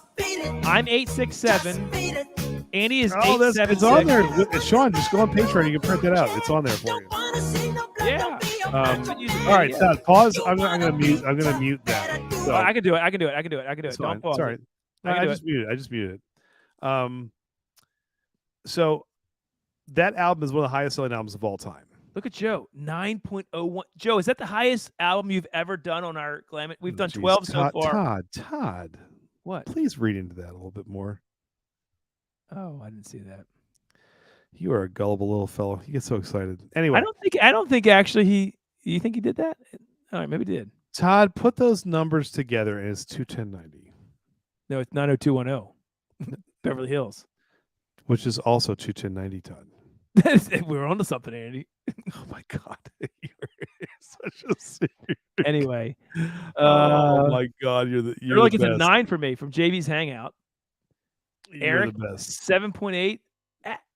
I'm 8.67. Andy is 8.76. It's on there. Sean, just go on Patreon. You can print that out. It's on there for you. Yeah. All right, Todd, pause. I'm gonna mute that. So, I can do it. Don't pause. It's all right. I just muted it. So that album is one of the highest selling albums of all time. Look at Joe, 9.01. Joe, is that the highest album you've ever done on our Glam? We've done 12 so far. Todd. What? Please read into that a little bit more. Oh, I didn't see that. You are a gullible little fellow. You get so excited. Anyway, I don't think actually you think he did that? All right, maybe he did. Todd, put those numbers together and it's 21090. No, it's 90210. Beverly Hills. Which is also 21090, Todd. We're onto something, Andy. Oh my God. You're such a serious. Anyway. Oh my God. You're like the it's best. a 9 for me from JV's Hangout. You're Eric, the best. 7.8.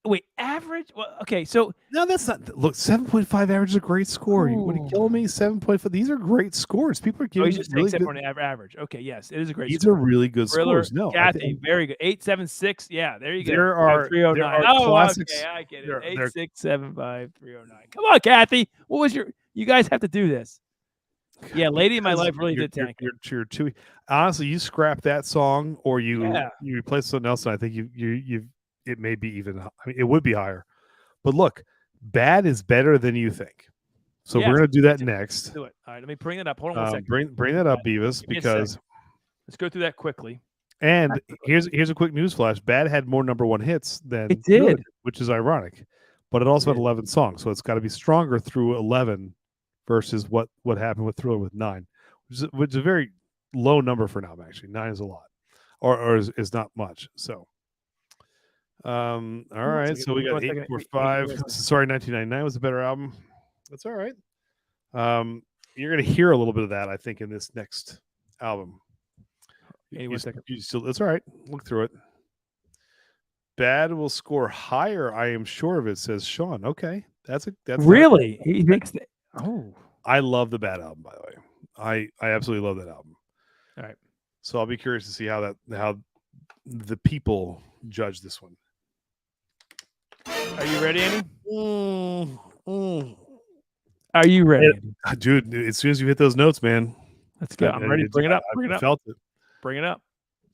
Wait, average? Well, okay, so no, that's not. Look, 7.5 average is a great score. What are you killing me? 7.5. These are great scores. People are giving just really saying good. 7.8 average. Okay, yes, it is a great. These score. are really good Thriller, scores. No, Kathy, very good. 876. Yeah, there you go. There are 309. classics. Okay, I get it. 8675 309. Come on, Kathy. What was your? You guys have to do this. Yeah, Lady in My Life really did tank. You're too. Honestly, you scrap that song or you replace something else, and I think you it may be even. I mean, it would be higher. But look, bad is better than you think. So we're gonna do that next. Do it. All right, let me bring it up. Hold on one second. Bring that up, Beavis, because let's go through that quickly. And here's a quick news flash. Bad had more #1 hits than it did, Good, which is ironic. But it also had 11 songs, so it's got to be stronger through 11 versus what happened with Thriller with 9, which is a very low number for an album. Actually, 9 is a lot, or is not much. So. All right, so we got 845. Sorry, 1999 was a better album. That's all right. You're gonna hear a little bit of that, I think, in this next album. That's all right. Look through it. Bad will score higher. I am sure of it. Says Sean. Okay, that's really. He makes it. Oh, I love the Bad album. By the way, I absolutely love that album. All right. So I'll be curious to see how the people judge this one. Are you ready, Andy? Are you ready, dude? As soon as you hit those notes, man. Let's go. I'm ready. Bring it up. Bring it up. Felt it. Bring it up.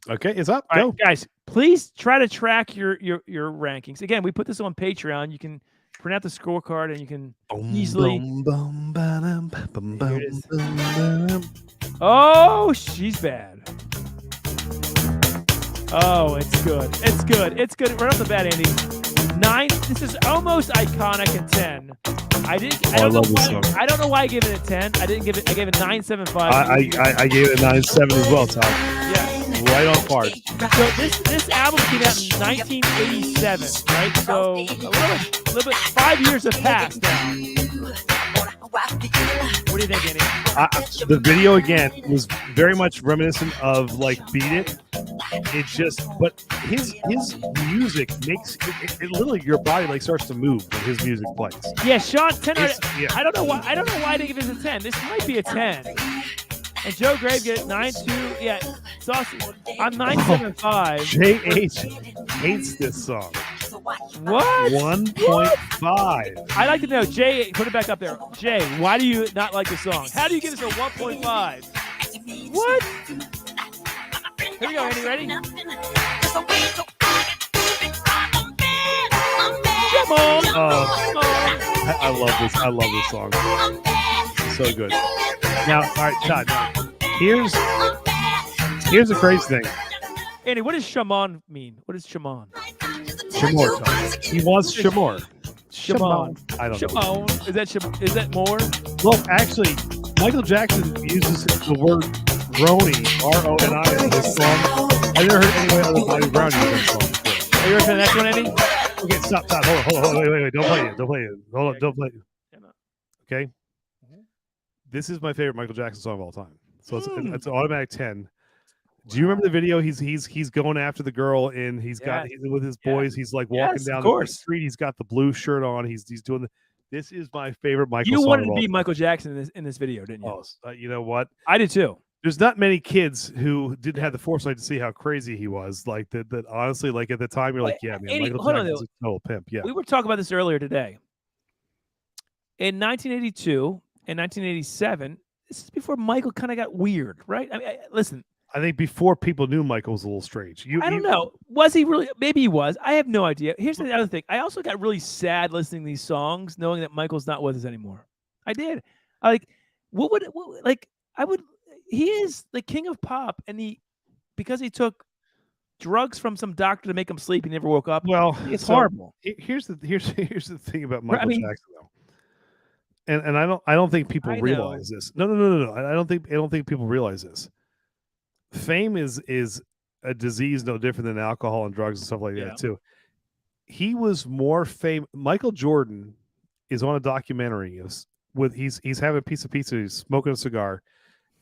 Okay, it's up. All Go, right, guys. Please try to track your rankings. Again, we put this on Patreon. You can print out the scorecard and you can easily. Oh, she's bad. Oh, it's good. It's good. It's good. Right off the bat, Andy. 9. This is almost iconic at 10. I love this song. I don't know why I gave it a 10. I gave it 9.75. I gave it a 9.7 as well, Todd. Yeah. Right on par. So this album came out in 1987, right? So a little bit 5 years have passed now. What do you think, Andy? The video again was very much reminiscent of like Beat It. It just, but his music makes it literally your body like starts to move when his music plays. Yeah, Sean 10. I don't know why I didn't give this a 10. This might be a 10. And Joe Grave get it 9.2. Yeah, Saucy. I'm 9.75. JH hates this song. What? 1.5. I'd like to know, Jay, put it back up there. Jay, why do you not like the song? How do you give this a 1.5? What? Here we go, Andy. Ready? Come on. Oh, I love this. I love this song. It's so good. Now, all right, Todd. Here's the crazy thing. Andy, what does shaman mean? What is shaman? Shamor, Todd. He wants Shamor. Shaman. I don't know. Is that more? Well, actually, Michael Jackson uses the word Roni, R-O-N-I, in this song. I've never heard anyone other than Bobby Brown use that song before. Are you ready for the next one, Andy? Okay, stop. Hold on. Wait. Don't play it. Hold on. Don't play it. Okay? This is my favorite Michael Jackson song of all time. So it's an automatic 10. Do you remember the video? He's going after the girl and he's with his boys. He's like walking down the street. He's got the blue shirt on. He's doing this is my favorite Michael song. You wanted to be Michael Jackson in this video, didn't you? Oh, you know what? I did too. There's not many kids who didn't have the foresight to see how crazy he was. Like that honestly, like at the time, you're like, yeah, man, Andy, Michael Jackson's a total pimp. Yeah. We were talking about this earlier today. In 1982 and 1987, this is before Michael kind of got weird, right? I mean, listen. I think before people knew Michael was a little strange. I don't know. Was he really? Maybe he was. I have no idea. Here's the other thing. I also got really sad listening to these songs, knowing that Michael's not with us anymore. I did. He is the king of pop, and because he took drugs from some doctor to make him sleep. He never woke up. Well, it's so horrible. Here's the thing about Michael I mean- Jackson though, and I don't think people I know. realize this. No. I don't think people realize this. Fame is a disease no different than alcohol and drugs and stuff like Yeah. that too. He was more famous. Michael Jordan is on a documentary. He's having a piece of pizza. He's smoking a cigar,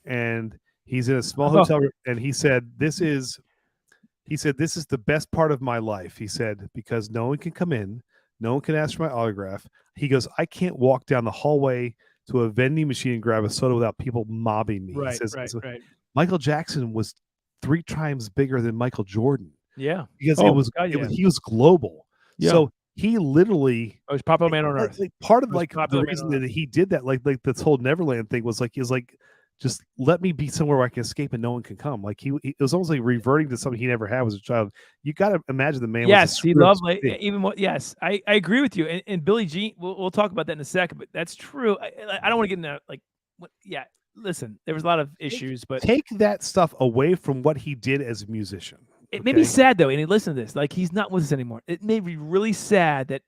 and he's in a small hotel room. And he said, "This is the best part of my life." He said, because no one can come in, no one can ask for my autograph. He goes, "I can't walk down the hallway to a vending machine and grab a soda without people mobbing me." Right, He says, right. Michael Jackson was 3 times bigger than Michael Jordan. Yeah. Because God, he was global. Yeah. So he literally was popular man on earth. like part of Most like the popular man reason on that he did that, like this whole Neverland thing was like just let me be somewhere where I can escape and no one can come. Like it was almost like reverting to something he never had as a child. You got to imagine the man. Yes, he loved like like even more. Yes, I agree with you. And Billie Jean, we'll talk about that in a second. But that's true. I don't want to get into like, yeah. Listen, there was a lot of issues, but take that stuff away from what he did as a musician. it made me sad though. And listen to this, like he's not with us anymore. It made me really sad that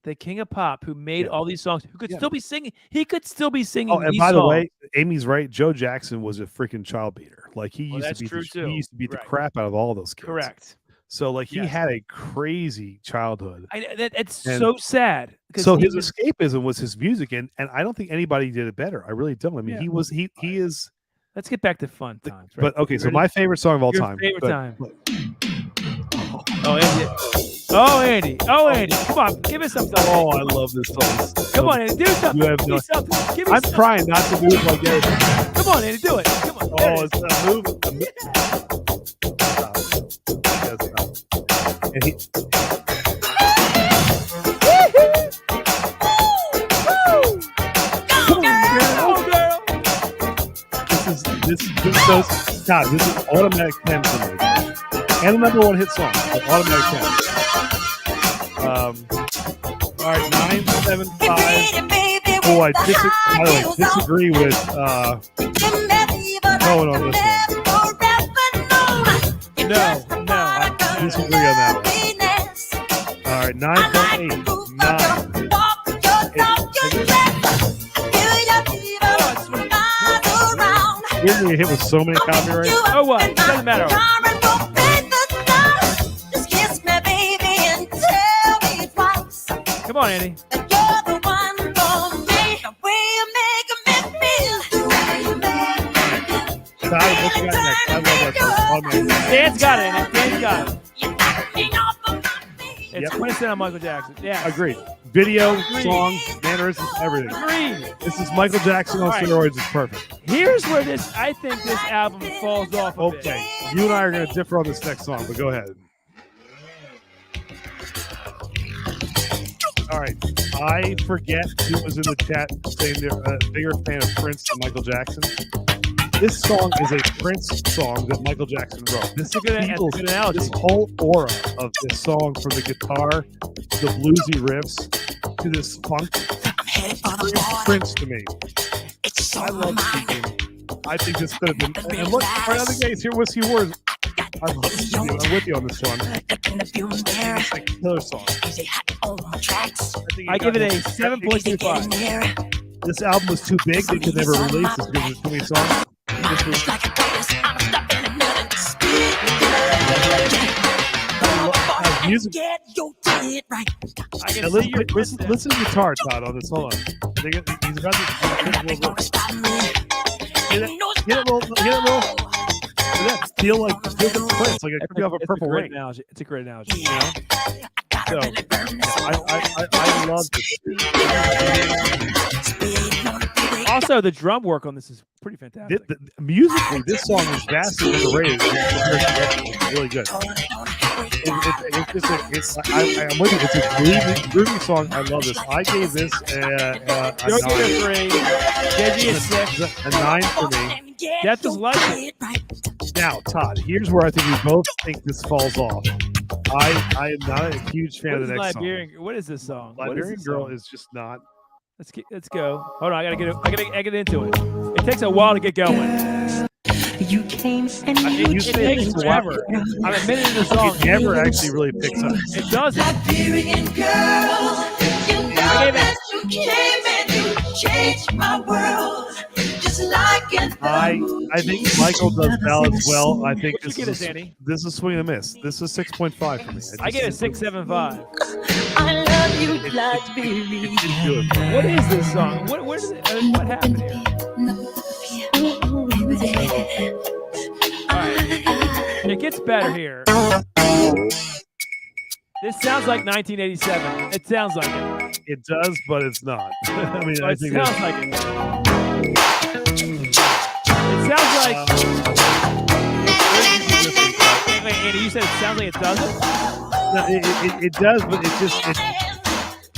the King of Pop, who made all these songs, who could still be singing, he could still be singing. Oh, and these by the songs. way, Amy's right. Joe Jackson was a freaking child beater. Like he used to beat the crap out of all those kids. Correct. So like he had a crazy childhood. It's so sad. So his escapism was his music, and I don't think anybody did it better. I really don't. I mean, he is. Let's get back to fun times. Right? But okay, so my favorite song of all Your time. Favorite time. Oh, Andy. Oh, Andy. Come on, give us something. Oh, I love this song. Come on, Andy, do something. You have Give me something. Give me I'm something. trying not to move like that. Come on, Andy, do it. Come on. Oh, it's a move. And he. This is automatic 10 for me. And the #1 hit song, automatic 10. All right, 975. Oh, I disagree with Cohen on this one. No, I disagree on that one. All right, 9.8. 9. We're gonna get hit with so many copyrights. Oh, what? It doesn't matter. Come on, Andy. Dan's got it, Andy. Dan's got it. It's quintessential Michael Jackson. Yeah. Agreed. Video, song, mannerisms, everything. Agreed. This is Michael Jackson on steroids. It's perfect. Here's where I think this album falls off a bit. Okay. You and I are going to differ on this next song, but go ahead. All right. I forget who was in the chat saying they're a bigger fan of Prince than Michael Jackson. This song is a Prince song that Michael Jackson wrote. This analogy. This whole aura of this song, from the guitar, the bluesy riffs, to this funk, Prince to me. I love this game. I think this could have been. And look, for another case, here was he words. I love this video. I'm with you on this one. It's a killer song. I give it a 7.25. This album was too big; they could never release this because there's too many songs. Music. Listen to guitar, Todd, on this. Hold on. He's about to get it, little. Feel like Prince, like it could be off a Purple Rain. It's a great analogy. You know? So, I love this. Also, the drum work on this is pretty fantastic. Musically, this song is vastly underrated. It's really good. I'm with you. It's a groovy song. I love this. I gave this a 9 for me. That's just like it. Now, Todd, here's where I think we both think this falls off. I am not a huge fan of the next song. What is this song? Liberian Girl is just not. Let's go. Hold on, I gotta get into it. It takes a while to get going. You came and You It takes forever. I'm a minute in the song. It never actually really picks up. It doesn't. Liberian girl, you know that you came and you changed my world, just like an I think Michael does ballads well. I think What'd you give us, Andy? this is swing and a miss. This is 6.5 for me. I gave it 6.75. I love you, Liberian. It's good. What is this song? What is it? What happened here? All right. It gets better here. This sounds like 1987. It sounds like it. It does, but it's not. I mean, I It think sounds like it. It sounds like. Wait, Andy, you said it sounds like it doesn't? no, it does, but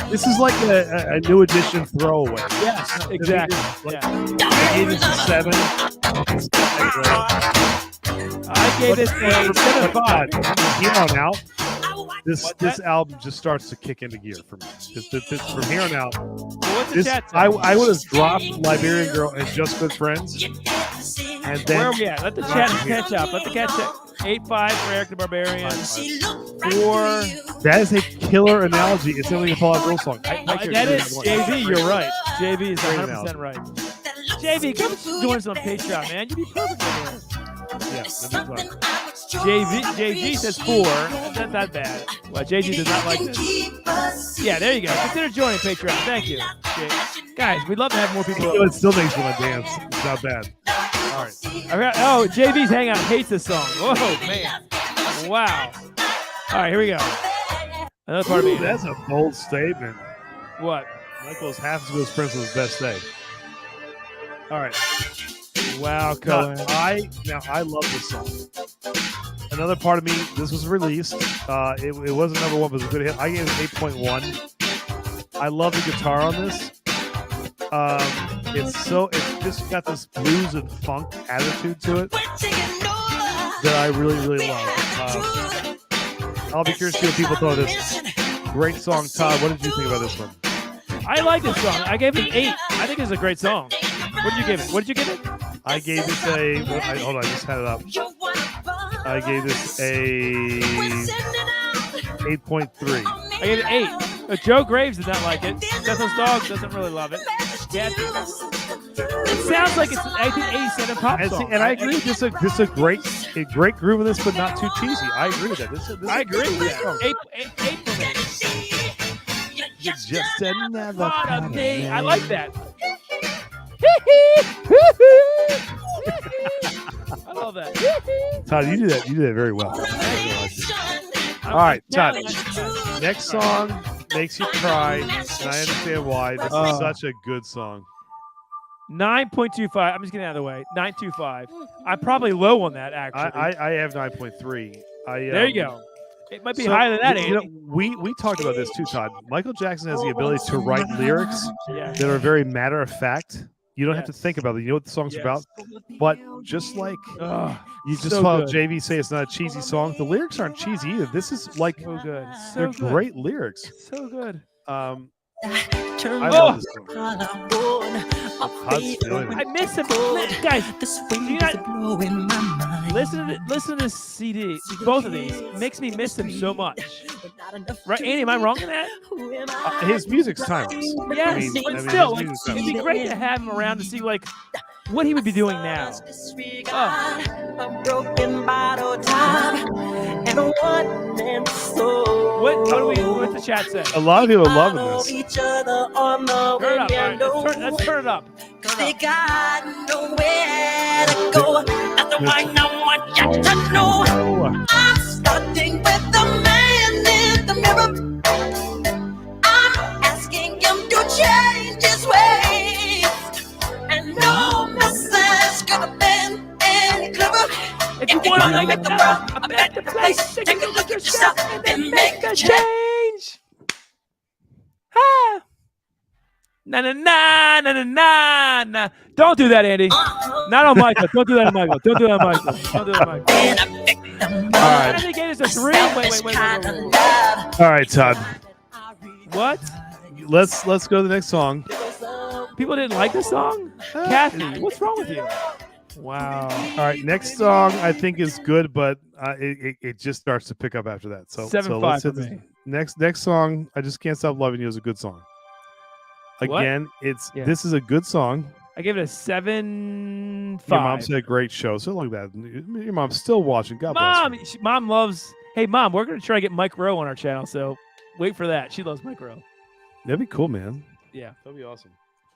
this is like a new edition throwaway. Yes, exactly. I gave this a 7. I gave this a 7.5. From here on out, this album just starts to kick into gear for me. From here on out, What's the chat say? I would have dropped Liberian Girl and Just Good Friends. And then Where are we at? Let the chat catch up. Let the cat check. 8.5 for Eric the Barbarian. 4. that is a killer analogy. It's only a Fall Out Girl song. That is JV. You're right. JV is 100% right. JV, come join us on Patreon, man. You'd be perfect for this. JV says 4. That's not that bad. Well, JG does not like this. Yeah, there you go. Consider joining Patreon. Thank you. Guys, we'd love to have more people. It still makes me want to dance. It's not bad. All right. Oh, JV's Hangout hates this song. Whoa, man. Wow. All right, here we go. Another part of me. That's a bold statement. What? Michael's half as good as Prince's best day. All right. Wow, Cohen. I love this song. Another part of me, this was released. It wasn't number 1, but it was a good hit. I gave it 8.1. I love the guitar on this. It's just got this blues and funk attitude to it that I really, really love. I'll be curious to see what people thought of this. Great song, Todd. What did you think about this one? I like this song. I gave it 8. I think it's a great song. What did you give it? What did you give it? I gave this hold on, I just had it up. I gave this a 8.3. I gave it 8. Joe Graves did not like it. Deathless Dog doesn't really love it. Yeah, it sounds like it's 1987 pop song. And I agree. This is a great groove in this, but not too cheesy. I agree with that. This I agree with that. 8 for me. You just another part of me. I like that. I love that. Todd, you do that. You do that very well. All right, Todd. Next song makes you cry, and I understand why. This is such a good song. 9.25. I'm just getting out of the way. 9.25. I'm probably low on that, actually. I have 9.3. There you go. It might be higher than that, Andy. You know, we talked about this too, Todd. Michael Jackson has the ability to write lyrics that are very matter of fact. You don't have to think about it. You know what the song's about. But just like you just saw JV say it's not a cheesy song, the lyrics aren't cheesy either. This is like so good. They're great lyrics. So good. I love this song. I miss him. Guys, do you not listen to this CD, both of these. It makes me miss him so much. Right, Andy, am I wrong in that? His music's timeless. Yes, but still, like, it'd be great to have him around to see like what he would be doing now. A broken bottle top and What's the chat say? A lot of people are loving this. each other on the Turn it up. Right. Let's turn it up. They got nowhere to go. That's why I want you to know I'm starting with the man in the mirror. I'm asking him to change his ways. And no message could have been any clearer. If you want to make the world a better place, take a look at yourself and make a change. Na na na na na na na. Don't do that, Andy. Not on Michael. Don't do that on Michael. Don't do that on Michael. Don't do that on Michael. All right. I think it is a 3. Wait. All right, Todd. What? Let's go to the next song. People didn't like the song? Kathy, what's wrong with you? Wow. All right, next song I think is good, but it just starts to pick up after that. So 7-5 let's for hit me. next song. I Just Can't Stop Loving You is a good song. Again, this is a good song. I give it a 7.5. Your mom said great show. So like that. Your mom's still watching. God bless her. Mom loves. Hey, Mom, we're gonna try to get Mike Rowe on our channel. So wait for that. She loves Mike Rowe. That'd be cool, man. Yeah, that'd be awesome.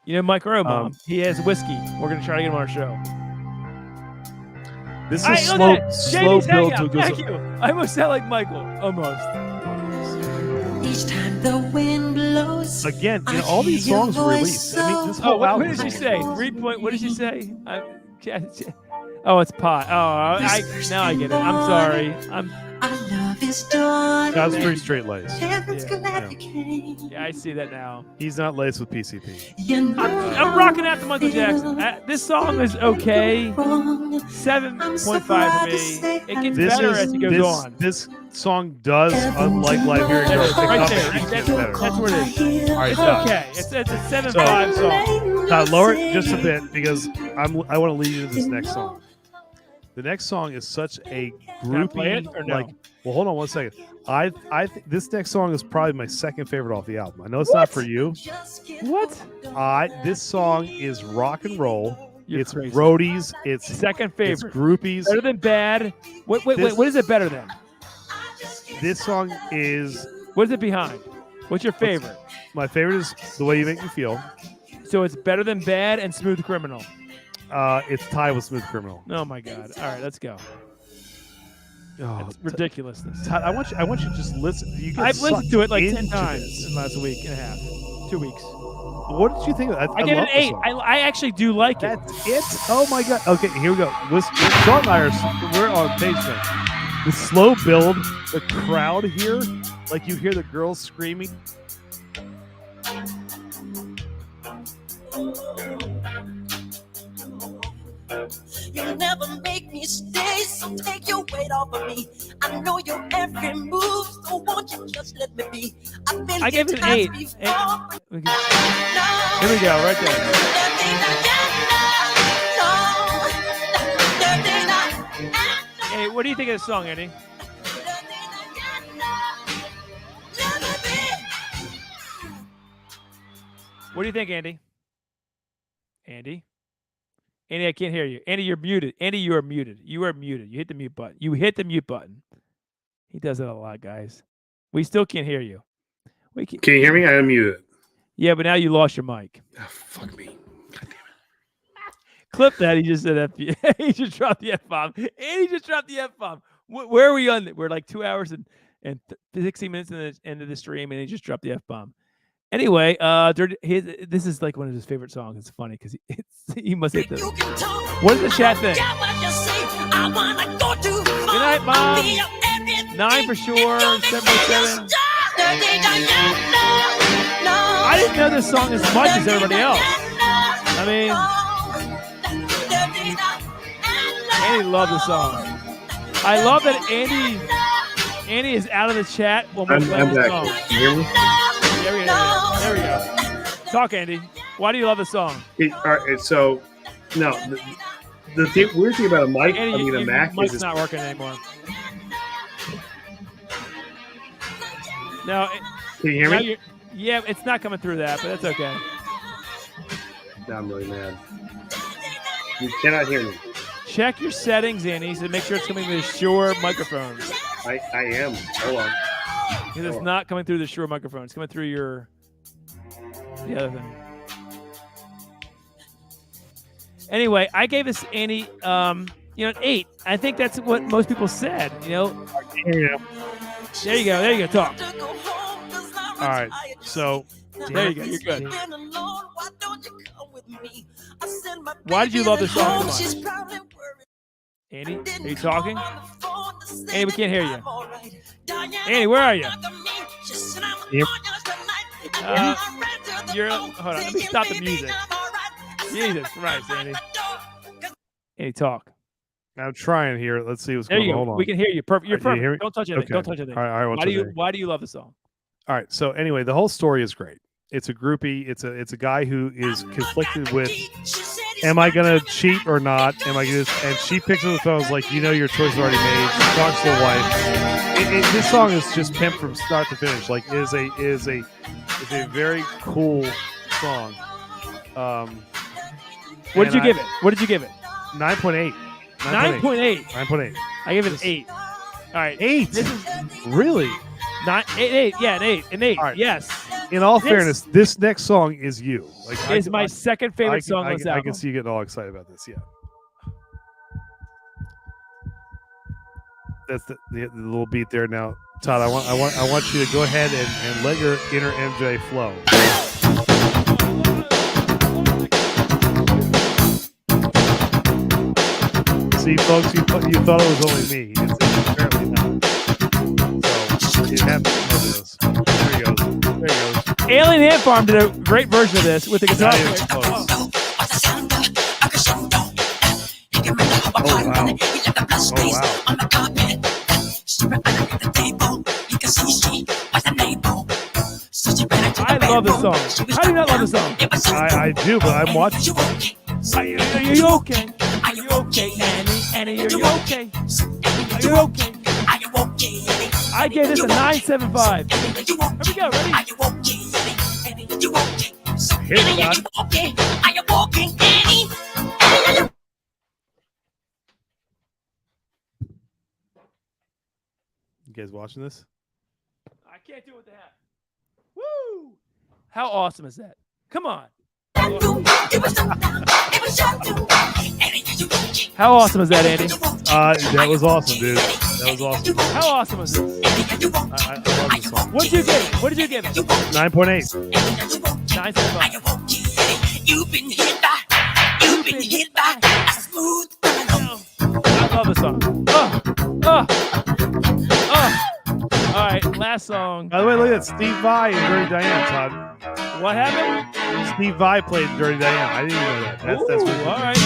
You know Mike Rowe, Mom. He has whiskey. We're gonna try to get him on our show. This is slow build to a good Thank you. I almost sound like Michael. Almost. Each time the wind blows. Again, all these songs were released. I mean, this whole what album. did she say? 3 point. What did she say? Oh, it's pot. Oh, now I get it. I'm sorry. Our love is done. God's pretty straight laced. Heaven's glad you came. Yeah, I see that now. He's not laced with PCP. I'm rocking out to Michael Jackson. This song is okay. 7.5 for me. It gets better as it goes on. This song does, unlike Live Here, right there. That's what it is. All right, it's okay. It's a 7.5 song. Todd, lower it just a bit because I want to lead you to this next song. The next song is such a groupie. Like, well, hold on one second. I this next song is probably my second favorite off the album. I know it's not for you. What? This song is rock and roll. It's crazy. roadies. It's second favorite. It's groupies. Better than bad. Wait. What is it better than? This song is. What is it behind? What's your favorite? My favorite is The Way You Make Me Feel. So it's better than Bad and Smooth Criminal. It's tied with Smooth Criminal. Oh my God! All right, let's go. Oh, it's ridiculousness. Todd, I want you to just listen. I've listened to it like 10 times in the last week and a half, 2 weeks. What did you think of that? I gave it an 8. I actually do like it. That's it. Oh my God. Okay, here we go. Sean and I we're on page now. The slow build, the crowd here, like you hear the girls screaming. You never make me stay, so take your weight off of me. I know your every move, so won't you just let me be? I gave it an 8. Here we go, right there. Hey, what do you think of this song, Andy? What do you think, Andy? Andy, I can't hear you. Andy, you're muted. Andy, you are muted. You are muted. You hit the mute button. You hit the mute button. He does it a lot, guys. We still can't hear you. Can you hear me? I unmuted. Yeah, but now you lost your mic. Oh, fuck me. Clip that. He just said F. He just dropped the F-bomb. Andy just dropped the F-bomb. Where are we on? We're like 2 hours and 16 minutes in the end of the stream, and he just dropped the F-bomb. Anyway, this is like one of his favorite songs. It's funny because he must hate this. What is the chat thing? Good night, Mom. 9 for sure. 7.7. I didn't know this song as much as everybody else. I mean, Andy loved the song. I love that Andy is out of the chat when we're playing the song. Can you hear me? There we go. Talk, Andy. Why do you love the song? All right, so, no, the weird thing about a mic, Andy, a Mac mic's is not working anymore. No. Can you hear me? Yeah, it's not coming through that, but that's okay. Now I'm really mad. You cannot hear me. Check your settings, Andy, to make sure it's coming to the Shure microphone. I am. Hold on. Because it's not coming through the Shure microphone. It's coming through the other thing. Anyway, I gave this Andy, an 8. I think that's what most people said. Yeah. There you go. Talk. All right. So there you go. You're good. Why did you love this song so much? Andy, are you talking? Andy, we can't hear you. Andy, where are you? Hold on. Let me stop the music. Jesus Christ, Andy. Andy, talk. I'm trying here. Let's see what's there going you on. go. Hold on. We can hear you. Perfect. You're perfect. You Don't touch anything. Okay. Don't touch anything. All right. Why do you love the song? All right. So anyway, the whole story is great. It's a groupie. It's a guy who is conflicted with am I gonna cheat or not? Am I gonna? And she picks up the phone. Is like, your choice is already made. She talks to the wife. This song is just pimped from start to finish. Like, is a very cool song. What did you give it? What did you give it? 9.8. 9.8. 9.8. I give it an 8. All right. 8. This is really 8. Yeah, an 8. An 8. All right. Yes. In all fairness, this next song is you. Like, it's my second favorite song on this album. I can see you getting all excited about this. Yeah. That's the little beat there. Now, Todd, I want you to go ahead and let your inner MJ flow. See, folks, you thought it was only me. It's apparently not. So you have to know this. There he goes. There he goes. Alien Ant Farm did a great version of this with the guitar. Oh wow! Oh wow! I love this song. How do you not love this song? I do, but I'm watching. Are you okay? Are you okay, Annie? Annie, are you okay? Are you okay? Are you okay? I gave this a 9.75. Here we go. Ready? Are you okay, Annie? Are you okay? Here we go. Okay, are you walking, Annie? You guys watching this? I can't do it with the hat. Woo! How awesome is that? Come on. How awesome is that, Andy? That was awesome, dude. That was awesome. How awesome is this? I love this song. What did you give it? What did you give it? 9.8. 9.5. You've been hit by a smooth criminal. I love this song. All right, last song. By the way, look at that. Steve Vai and Dirty Diane, Todd. What happened? Steve Vai played Dirty Diane. I didn't even know that. That's Ooh, really all right.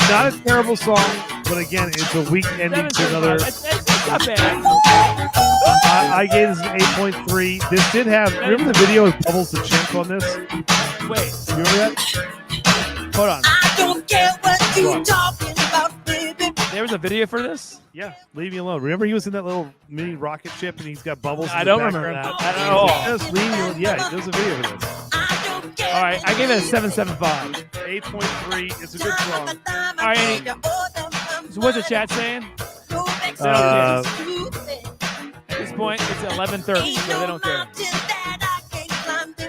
Not a terrible song, but again, it's a weak ending to another. That's not bad. I gave this an 8.3. This did have. Remember the video with Bubbles the Chimp on this? Wait. You remember that? Hold on. I don't care what you talking about, baby. There was a video for this? Yeah, Leave Me Alone. Remember he was in that little mini rocket ship and he's got bubbles in I the don't remember background? that at all. Just Leave Me Alone. Yeah, there's a video for this. All right, I gave it a 7.75. 8.3. It's a good song. All right, Andy. So what's the chat saying? Uh, At this point, it's 11:30, so they don't care.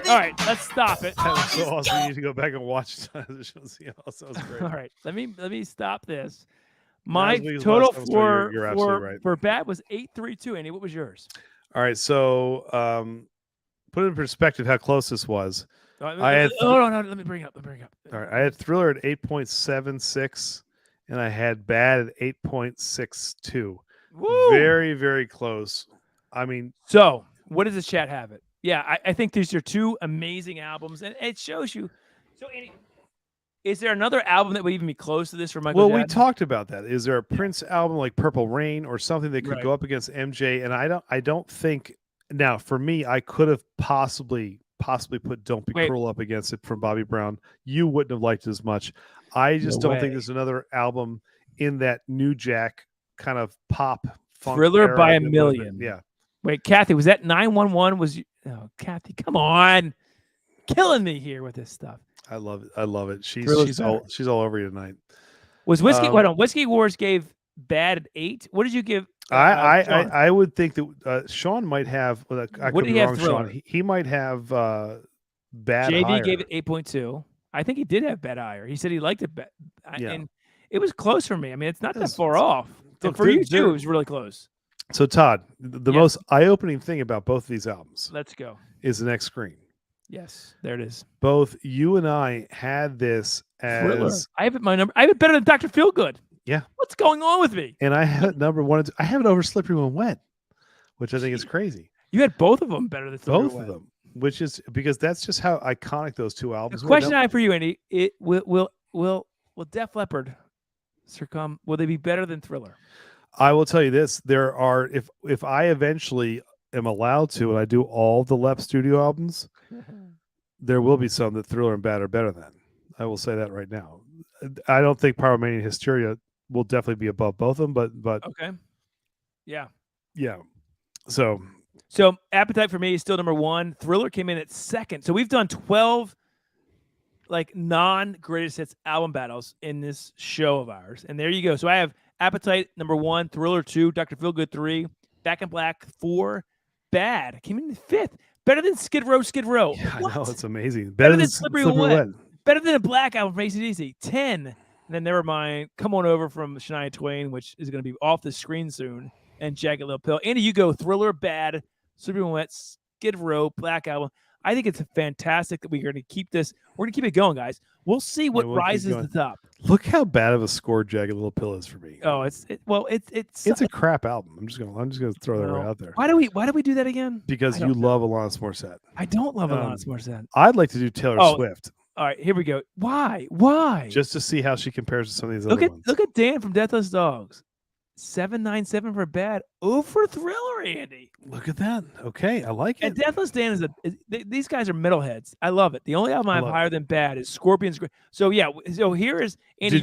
All right, let's stop it. That was so awesome. You need to go back and watch the show and see how that was great. All right, let me stop this. My Not as big as total last time, so you're absolutely right. for bad was 832. Andy, what was yours? All right, so put it in perspective how close this was. No, Let me bring it up. All right, I had Thriller at 8.76, and I had Bad at 8.62. Woo! Very, very close. I mean, so what does the chat have it? Yeah, I think these are two amazing albums, and it shows you. So, Andy, is there another album that would even be close to this for Michael Jackson? We talked about that. Is there a Prince album like Purple Rain or something that could go up against MJ? And I don't think. Now, for me, I could have possibly put Don't Be Cruel up against it from Bobby Brown. You wouldn't have liked it as much. I just don't think there's another album in that New Jack kind of pop funk Thriller era by a that Million. Yeah. Wait, Kathy, was that 911? Was you? Oh, Kathy, come on, killing me here with this stuff. I love it. She's all over you tonight. Was Whiskey? Wait on. Whiskey Wars gave Bad at 8. What did you give? I would think that Sean might have. I what could did be he wrong, have? Sean. He might have Bad. JD higher. gave it 8.2. I think he did have Bad higher. He said he liked it. Yeah. And it was close for me. I mean, it's not that far off. And for you too, it was really close. So Todd, the most eye-opening thing about both of these albums, let's go, is the next screen. Yes, there it is. Both you and I had this as Thriller. I have it my number. I have it better than Dr. Feelgood. Yeah. What's going on with me? And I had it number one. I have it over Slippery When Wet, which I think is crazy. You had both of them better than Slippery both of them, which is because that's just how iconic those two albums the were. Question I have for you, Andy: will Def Leppard succumb? Will they be better than Thriller? I will tell you this: there are if I eventually am allowed to, and I do all the Lep studio albums, there will be some that Thriller and Bad are better than. I will say that right now. I don't think Pyromania and Hysteria will definitely be above both of them, but Okay. Yeah. yeah. So Appetite for me is still number 1. Thriller came in at second. So we've done 12 like non-greatest hits album battles in this show of ours. And there you go. So I have Appetite number 1, Thriller 2, Dr. Feelgood 3, Back in Black 4, Bad came in 5th. Better than Skid Row. Yeah, I know, it's amazing. Better than Slippery When Wet. Better than a Black album from AC/DC. 10. And then never mind, Come On Over from Shania Twain, which is going to be off the screen soon, and Jagged Little Pill. Andy, you go Thriller, Bad, Slippery When Wet, Skid Row, Black album. I think it's fantastic that we're going to keep this. We're going to keep it going, guys. We'll see what rises to the top. Look how bad of a score Jagged Little Pill is for me. Oh, it's a crap album. I'm just gonna throw that right out there. Why do we do that again? Because you love Alanis Morissette. I don't love Alanis Morissette. I'd like to do Taylor Swift. All right, here we go. Why? Just to see how she compares to some of these other ones. Look at Dan from Deathless Dogs. 797 for Bad over Thriller, Andy. Look at that. Okay, I like it. And Deathless Dan these guys are metalheads. I love it. The only album I have higher than Bad is Scorpions. So yeah, so here is Andy.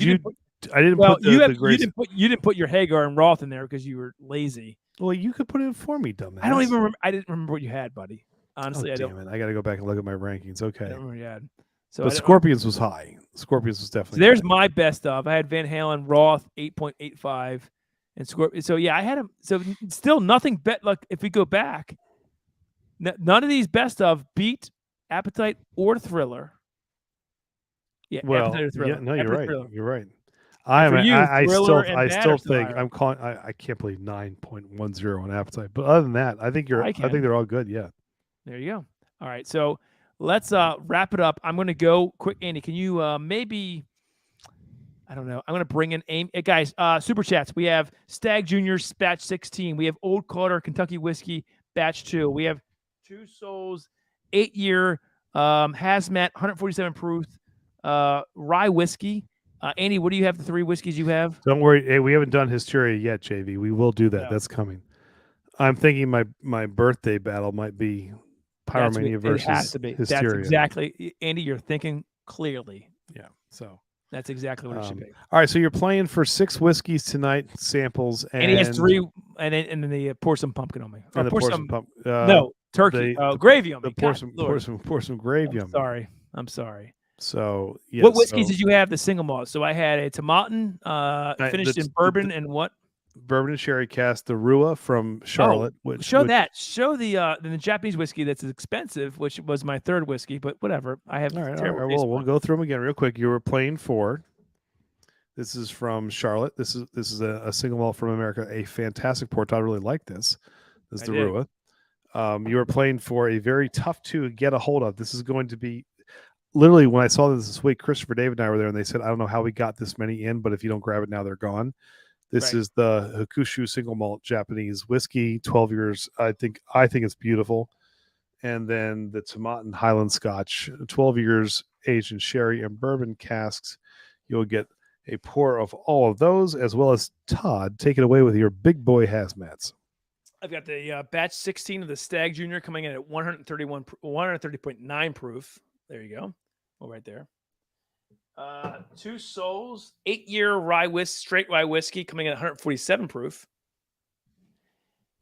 I didn't put you didn't put your Hagar and Roth in there because you were lazy. Well, you could put it for me, dumbass. I don't even remember. I didn't remember what you had, buddy. Honestly, I don't. Damn it. I got to go back and look at my rankings. Okay. I don't remember what you had. So but Scorpions was high. Scorpions was definitely. So there's high. my best of. I had Van Halen, Roth 8.85. And Scorpion. So yeah, I had him. So still nothing bet. Like if we go back, none of these best of beat Appetite or Thriller. Yeah, well, Appetite or Thriller. Yeah, no, you're Appetite right. Thriller. You're right. I still think I'm calling. I can't believe 9.10 on Appetite. But other than that, I think they're all good. Yeah. There you go. All right, so let's wrap it up. I'm going to go quick. Andy, can you maybe? I don't know. I'm going to bring in Amy. Hey, guys, Super Chats. We have Stag Junior's Batch 16. We have Old Carter Kentucky Whiskey Batch 2. We have Two Souls 8-year Hazmat 147 proof rye whiskey. Andy, what do you have? The 3 whiskeys you have? Don't worry. Hey, we haven't done Hysteria yet, JV. We will do that. No. That's coming. I'm thinking my birthday battle might be Pyromania versus it has to be. Hysteria. That's exactly, Andy, you're thinking clearly. Yeah. So. That's exactly what it should be. All right, so you're playing for 6 whiskeys tonight, samples, and he has 3, and then the pour some pumpkin on me. And the pour some no turkey, gravy on me. Pour some gravy on me. I'm sorry. So yes, what whiskeys did you have? The single malt. So I had a Tomatin, finished in bourbon and what? Bourbon and sherry cask, the Rua from Charlotte. Show the Japanese whiskey that's expensive, which was my 3rd whiskey, but whatever. I have. All right. Well, we'll go through them again real quick. You were playing for. This is from Charlotte. This is a single malt from America. A fantastic pour. Todd really liked this. This is the Rua. You were playing for a very tough to get a hold of. This is going to be. Literally, when I saw this week, Christopher David and I were there, and they said, "I don't know how we got this many in, but if you don't grab it now, they're gone." This is the Hakushu single malt Japanese whiskey, 12 years. I think it's beautiful. And then the Tomatin Highland Scotch, 12 years aged in sherry and bourbon casks. You'll get a pour of all of those, as well as Todd. Take it away with your big boy hazmats. I've got the batch 16 of the Stag Junior coming in at 130.9 proof. There you go. Oh, right there. Two Souls 8-year straight rye whiskey coming in at 147 proof.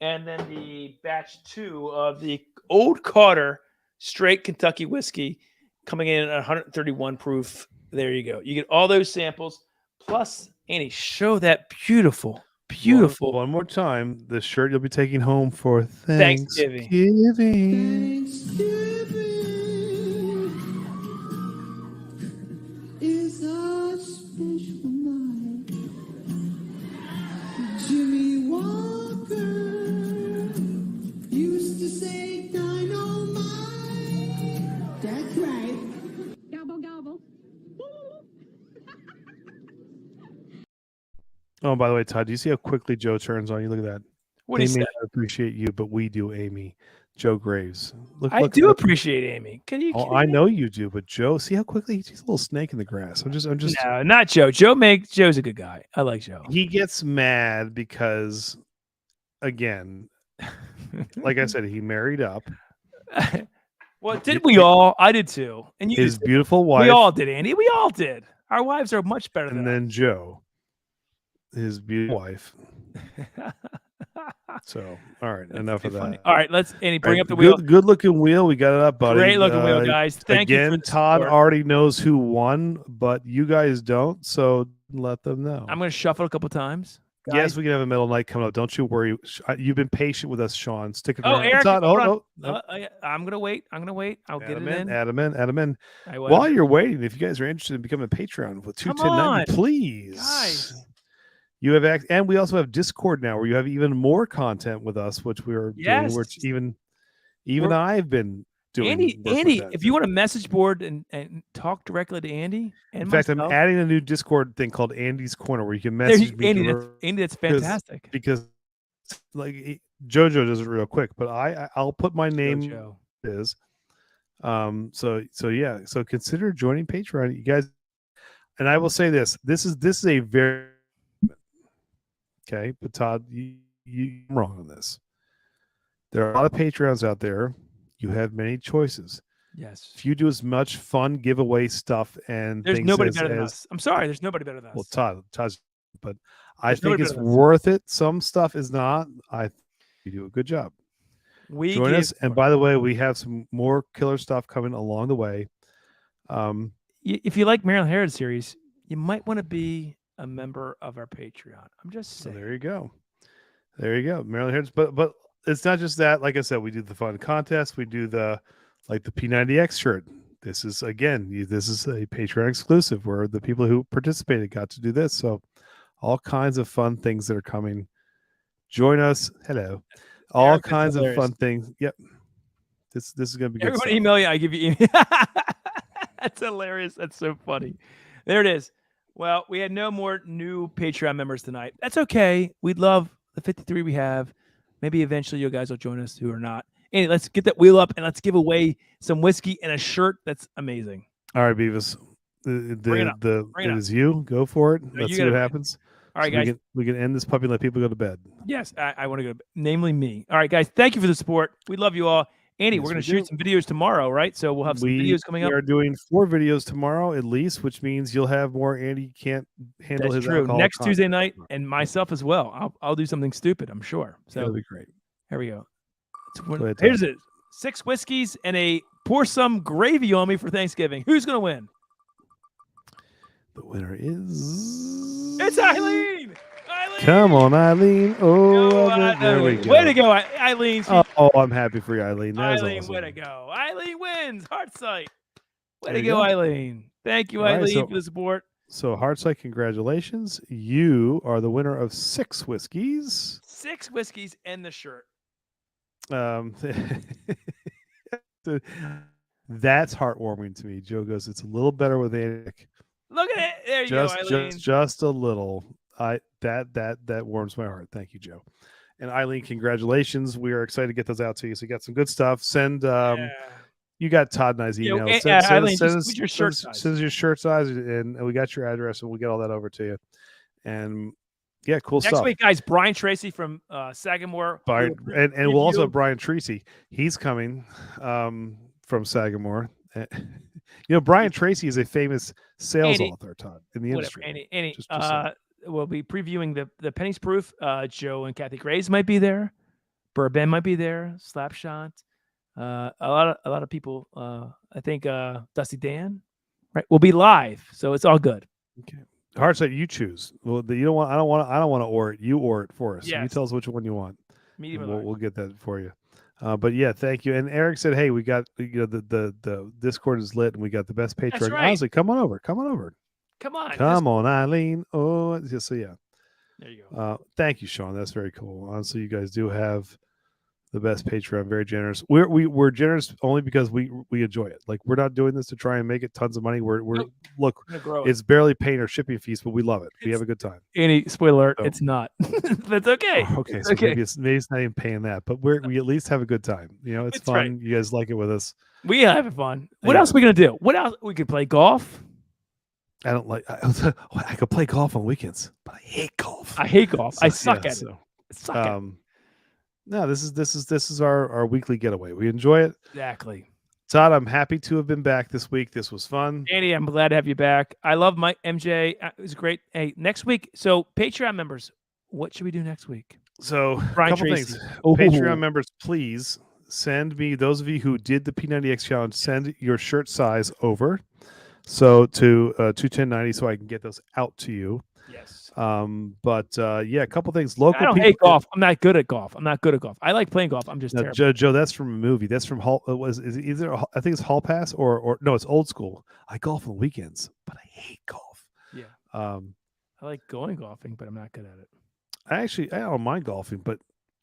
And then the batch 2 of the Old Carter straight Kentucky whiskey coming in at 131 proof. There you go. You get all those samples. Plus, Annie, show that beautiful. One more time. The shirt you'll be taking home for Thanksgiving. Is a special night. Jimmy Walker used to say dynamite. That's right. Gobble, gobble. Oh, by the way, Todd, do you see how quickly Joe turns on you? Look at that. What do you say? May not appreciate you, but we do, Amy. Joe Graves. I do appreciate Amy. Can you? I know you do, but Joe, see how quickly he's a little snake in the grass. I'm just. No, not Joe. Joe's a good guy. I like Joe. He gets mad because, again, like I said, he married up. Well, did we all? I did too. And you His did too. beautiful wife. We all did, Andy. We all did. Our wives are much better than And then Joe, his beautiful wife. So, all right, enough of that. funny. All right, let's Andy bring All right, up the wheel. Good looking wheel. We got it up, buddy. Great looking wheel, guys. Thank you for again. the Todd support. already knows who won, but you guys don't, so let them know. I'm going to shuffle a couple times. Yes, we can have a middle night coming up. Don't you worry. You've been patient with us, Sean. Stick it Oh, around. Eric, Todd, hold no. on. I'm going to wait. I'll get it in. Add him in. I will. While you're waiting, if you guys are interested in becoming a Patreon with Come 21090, on, please. guys. You have and we also have Discord now, where you have even more content with us, which we are doing. Which even I've been doing. Andy, if you want a message board and talk directly to Andy, and in fact, I'm adding a new Discord thing called Andy's Corner, where you can message me. Andy, that's fantastic. Because like JoJo does it real quick, but I'll put my name is. So yeah. So consider joining Patreon, you guys. And I will say this: this is a very okay. But Todd, you're wrong on this. There are a lot of Patreons out there. You have many choices. Yes. If you do as much fun giveaway stuff and there's things nobody better than us. I'm sorry, there's nobody better than us. Well, Todd's, but I think it's worth it. Some stuff is not. You do a good job. Join us, and by the way, we have some more killer stuff coming along the way. If you like Marilyn Harris series, you might want to be a member of our Patreon. I'm just saying. So there you go. Marilyn Harris, but it's not just that. Like I said, we do the fun contest. We do the P90X shirt. This is a Patreon exclusive where the people who participated got to do this. So all kinds of fun things that are coming. Join us. Hello. All Eric, kinds of fun things. Yep. This is going to be good. Everybody email you. I give you email. That's hilarious. That's so funny. There it is. Well, we had no more new Patreon members tonight. That's okay. We'd love the 53 we have. Maybe eventually you guys will join us who are not. Andy, let's get that wheel up and let's give away some whiskey and a shirt that's amazing. All right, Beavis. It is you. Go for it. Let's see what happens. All right, guys. We can end this puppy and let people go to bed. Yes, I want to go to bed. Namely me. All right, guys. Thank you for the support. We love you all. Andy, we're going to shoot some videos tomorrow, right? So we'll have some videos coming up. We are doing 4 videos tomorrow at least, which means you'll have more. Andy can't handle his alcohol. Next Tuesday night, and myself as well. I'll do something stupid, I'm sure. So that'll be great. Here we go. Here's it. 6 whiskeys and pour some gravy on me for Thanksgiving. Who's going to win? The winner is... It's Eileen! Come on, Eileen. There we go. Way to go, Eileen. Oh, I'm happy for you, Eileen. That Eileen, awesome. way to go. Eileen wins. Heartsight. Way to go, Eileen. Thank you, Eileen, for the support. So, Heartsight, congratulations. You are the winner of 6 whiskeys. 6 whiskeys and the shirt. That's heartwarming to me. Joe goes, it's a little better with Andy. Look at it. There you go, Eileen. Just a little. That warms my heart. Thank you, Joe. And Eileen, congratulations. We are excited to get those out to you. So you got some good stuff. Send you got Todd and I's email. Eileen, send your shirt size. Send your shirt size, and we got your address, and we'll get all that over to you. And yeah, cool stuff. Next week, guys, Brian Tracy from Sagamore. And we'll also have Brian Tracy. He's coming from Sagamore. Brian Tracy is a famous sales author, Todd, in the industry. Andy, we'll be previewing the Penny's Proof. Joe and Kathy Graves might be there. Bourbon might be there. Slapshot. A lot of people. I think Dusty Dan, right? Will be live, so it's all good. Okay. Heartsight, you choose. Well, you don't want. I don't want to or it. You or it for us. Yes. You tell us which one you want. Medium. We'll get that for you. But yeah, thank you. And Eric said, "Hey, we got the Discord is lit, and we got the best Patreon." That's right. Honestly, come on over. Come on, Eileen. Oh, so yeah. There you go. Thank you, Sean. That's very cool. Honestly, you guys do have the best Patreon. Very generous. We're generous only because we enjoy it. Like, we're not doing this to try and make it tons of money. Look, it's barely paying our shipping fees, but we love it. We have a good time. Any spoiler alert, it's not. That's okay. Okay, so maybe it's not even paying that, but we at least have a good time. It's fun. Right. You guys like it with us. We have fun. What else are we gonna do? What else? We could play golf. I don't like. I could play golf on weekends, but I hate golf. So, I suck at it. No, this is our weekly getaway. We enjoy it. Exactly. Todd, I'm happy to have been back this week. This was fun. Andy, I'm glad to have you back. I love Mike MJ. It was great. Hey, next week. So Patreon members, what should we do next week? So Brian a couple Tracy. things. Ooh. Patreon members, please send me, those of you who did the P90X challenge, send your shirt size over. So to 21090 so I can get those out to you. Yes. Yeah, a couple things. Local I don't people hate golf. I'm not good at golf. I like playing golf. I'm just No, terrible. Joe, that's from a movie. That's from Hall. Is it either? I think it's Hall Pass or no, it's Old School. I golf on the weekends, but I hate golf. Yeah. I like going golfing, but I'm not good at it. I don't mind golfing, but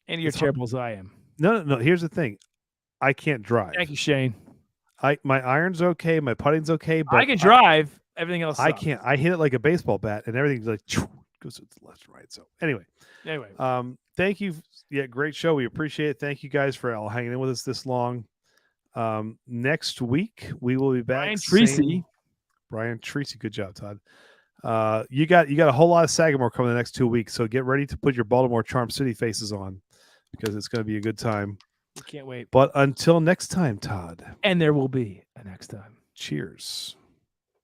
And you're terrible as I am. No. Here's the thing, I can't drive. Thank you, Shane. My iron's okay, my putting's okay, but I can drive. Everything else. I sucks. can't. I hit it like a baseball bat, and everything's like goes to the left and right. So anyway, thank you. Yeah, great show. We appreciate it. Thank you guys for all hanging in with us this long. Next week we will be back. Brian Tracy, good job, Todd. You got a whole lot of Sagamore coming the next 2 weeks, so get ready to put your Baltimore Charm City faces on because it's going to be a good time. We can't wait. But until next time, Todd. And there will be a next time. Cheers.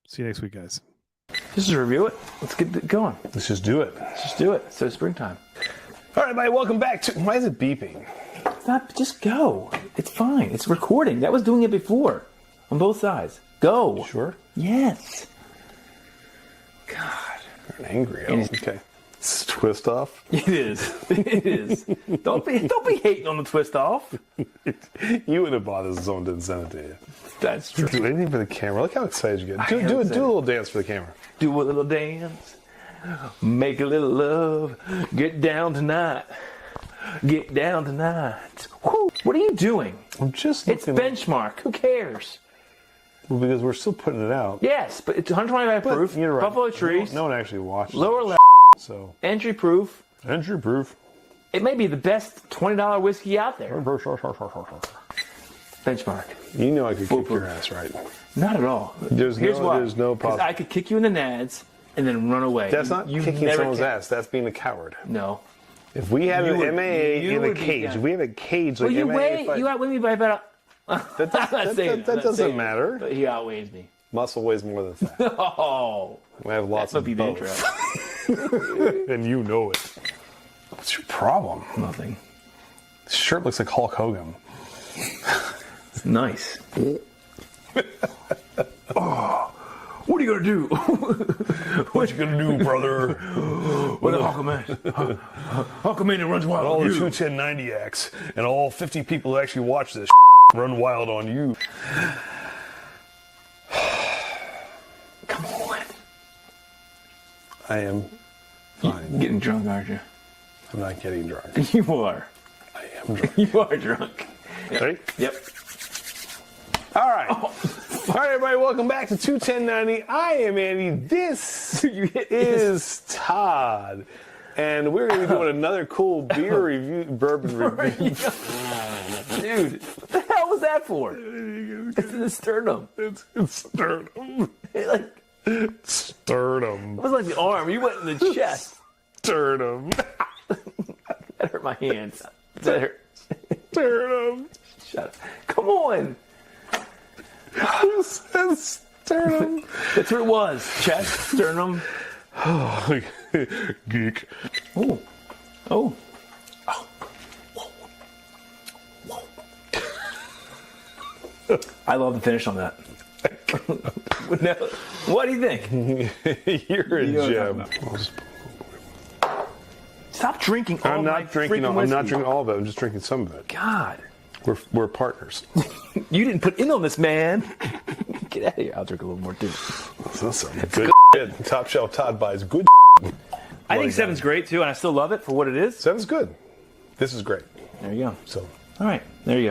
See you next week, guys. Let's just review it. Let's get it going. Let's just do it. Let's just do it. So springtime. All right, everybody, welcome back to. Why is it beeping? It's not. Just go. It's fine. It's recording. That was doing it before, on both sides. Go. Sure. Yes. God, you're angry. Okay. It's twist off. It is. It is. Don't be hating on the twist off. You would have bought this zone, didn't send it to you. That's true. Do anything for the camera. Look how excited you get. Do a little dance for the camera. Do a little dance. Make a little love. Get down tonight. Get down tonight. Whew. What are you doing? I'm just. It's benchmark. Who cares? Well, because we're still putting it out. Yes, but it's 125 proof. You're right. Buffalo trees. No one actually watched. Lower left. So entry proof. Entry proof. It may be the best $20 whiskey out there. Benchmark. You know I could kick your ass, right? Not at all. There's no Because problem. I could kick you in the nads and then run away. That's not kicking someone's ass. That's being a coward. No. If we had an MAA in a cage, if we have a cage like MAA. You outweigh me by about. That doesn't matter. But he outweighs me. Muscle weighs more than fat. Oh. We have lots of both. And you know it. What's your problem? Nothing. This shirt looks like Hulk Hogan. It's nice. Oh, what are you gonna do? What you gonna do, brother? What I'll come in and runs wild all on the you. 21090X and all 50 people who actually watch this run wild on you. Come on. I am fine. You're getting drunk, aren't you? I'm not getting drunk. You are. I am drunk. You are drunk. Ready? Yep. All right. All right, everybody, welcome back to 21090. I am Andy. This is Todd. And we're going to be doing another cool beer review, bourbon review. Dude, what the hell was that for? It's in the sternum. It's sternum. Sternum. It was like the arm. You went in the chest. Sternum. That hurt my hands. That hurt. Sternum. Shut up. Come on. Sternum. That's what it was. Chest, sternum. Oh, geek. Oh. Oh. I love the finish on that. Now, what do you think? You're a gem. Stop drinking all I'm my not drinking. freaking I'm not whiskey. drinking all of it. I'm just drinking some of it. God. We're partners. You didn't put in on this, man. Get out of here. I'll drink a little more, too. That's some good shit. Top Shelf Todd buys good I think 7's great, too, and I still love it for what it is. 7's good. This is great. There you go. So. All right. There you go.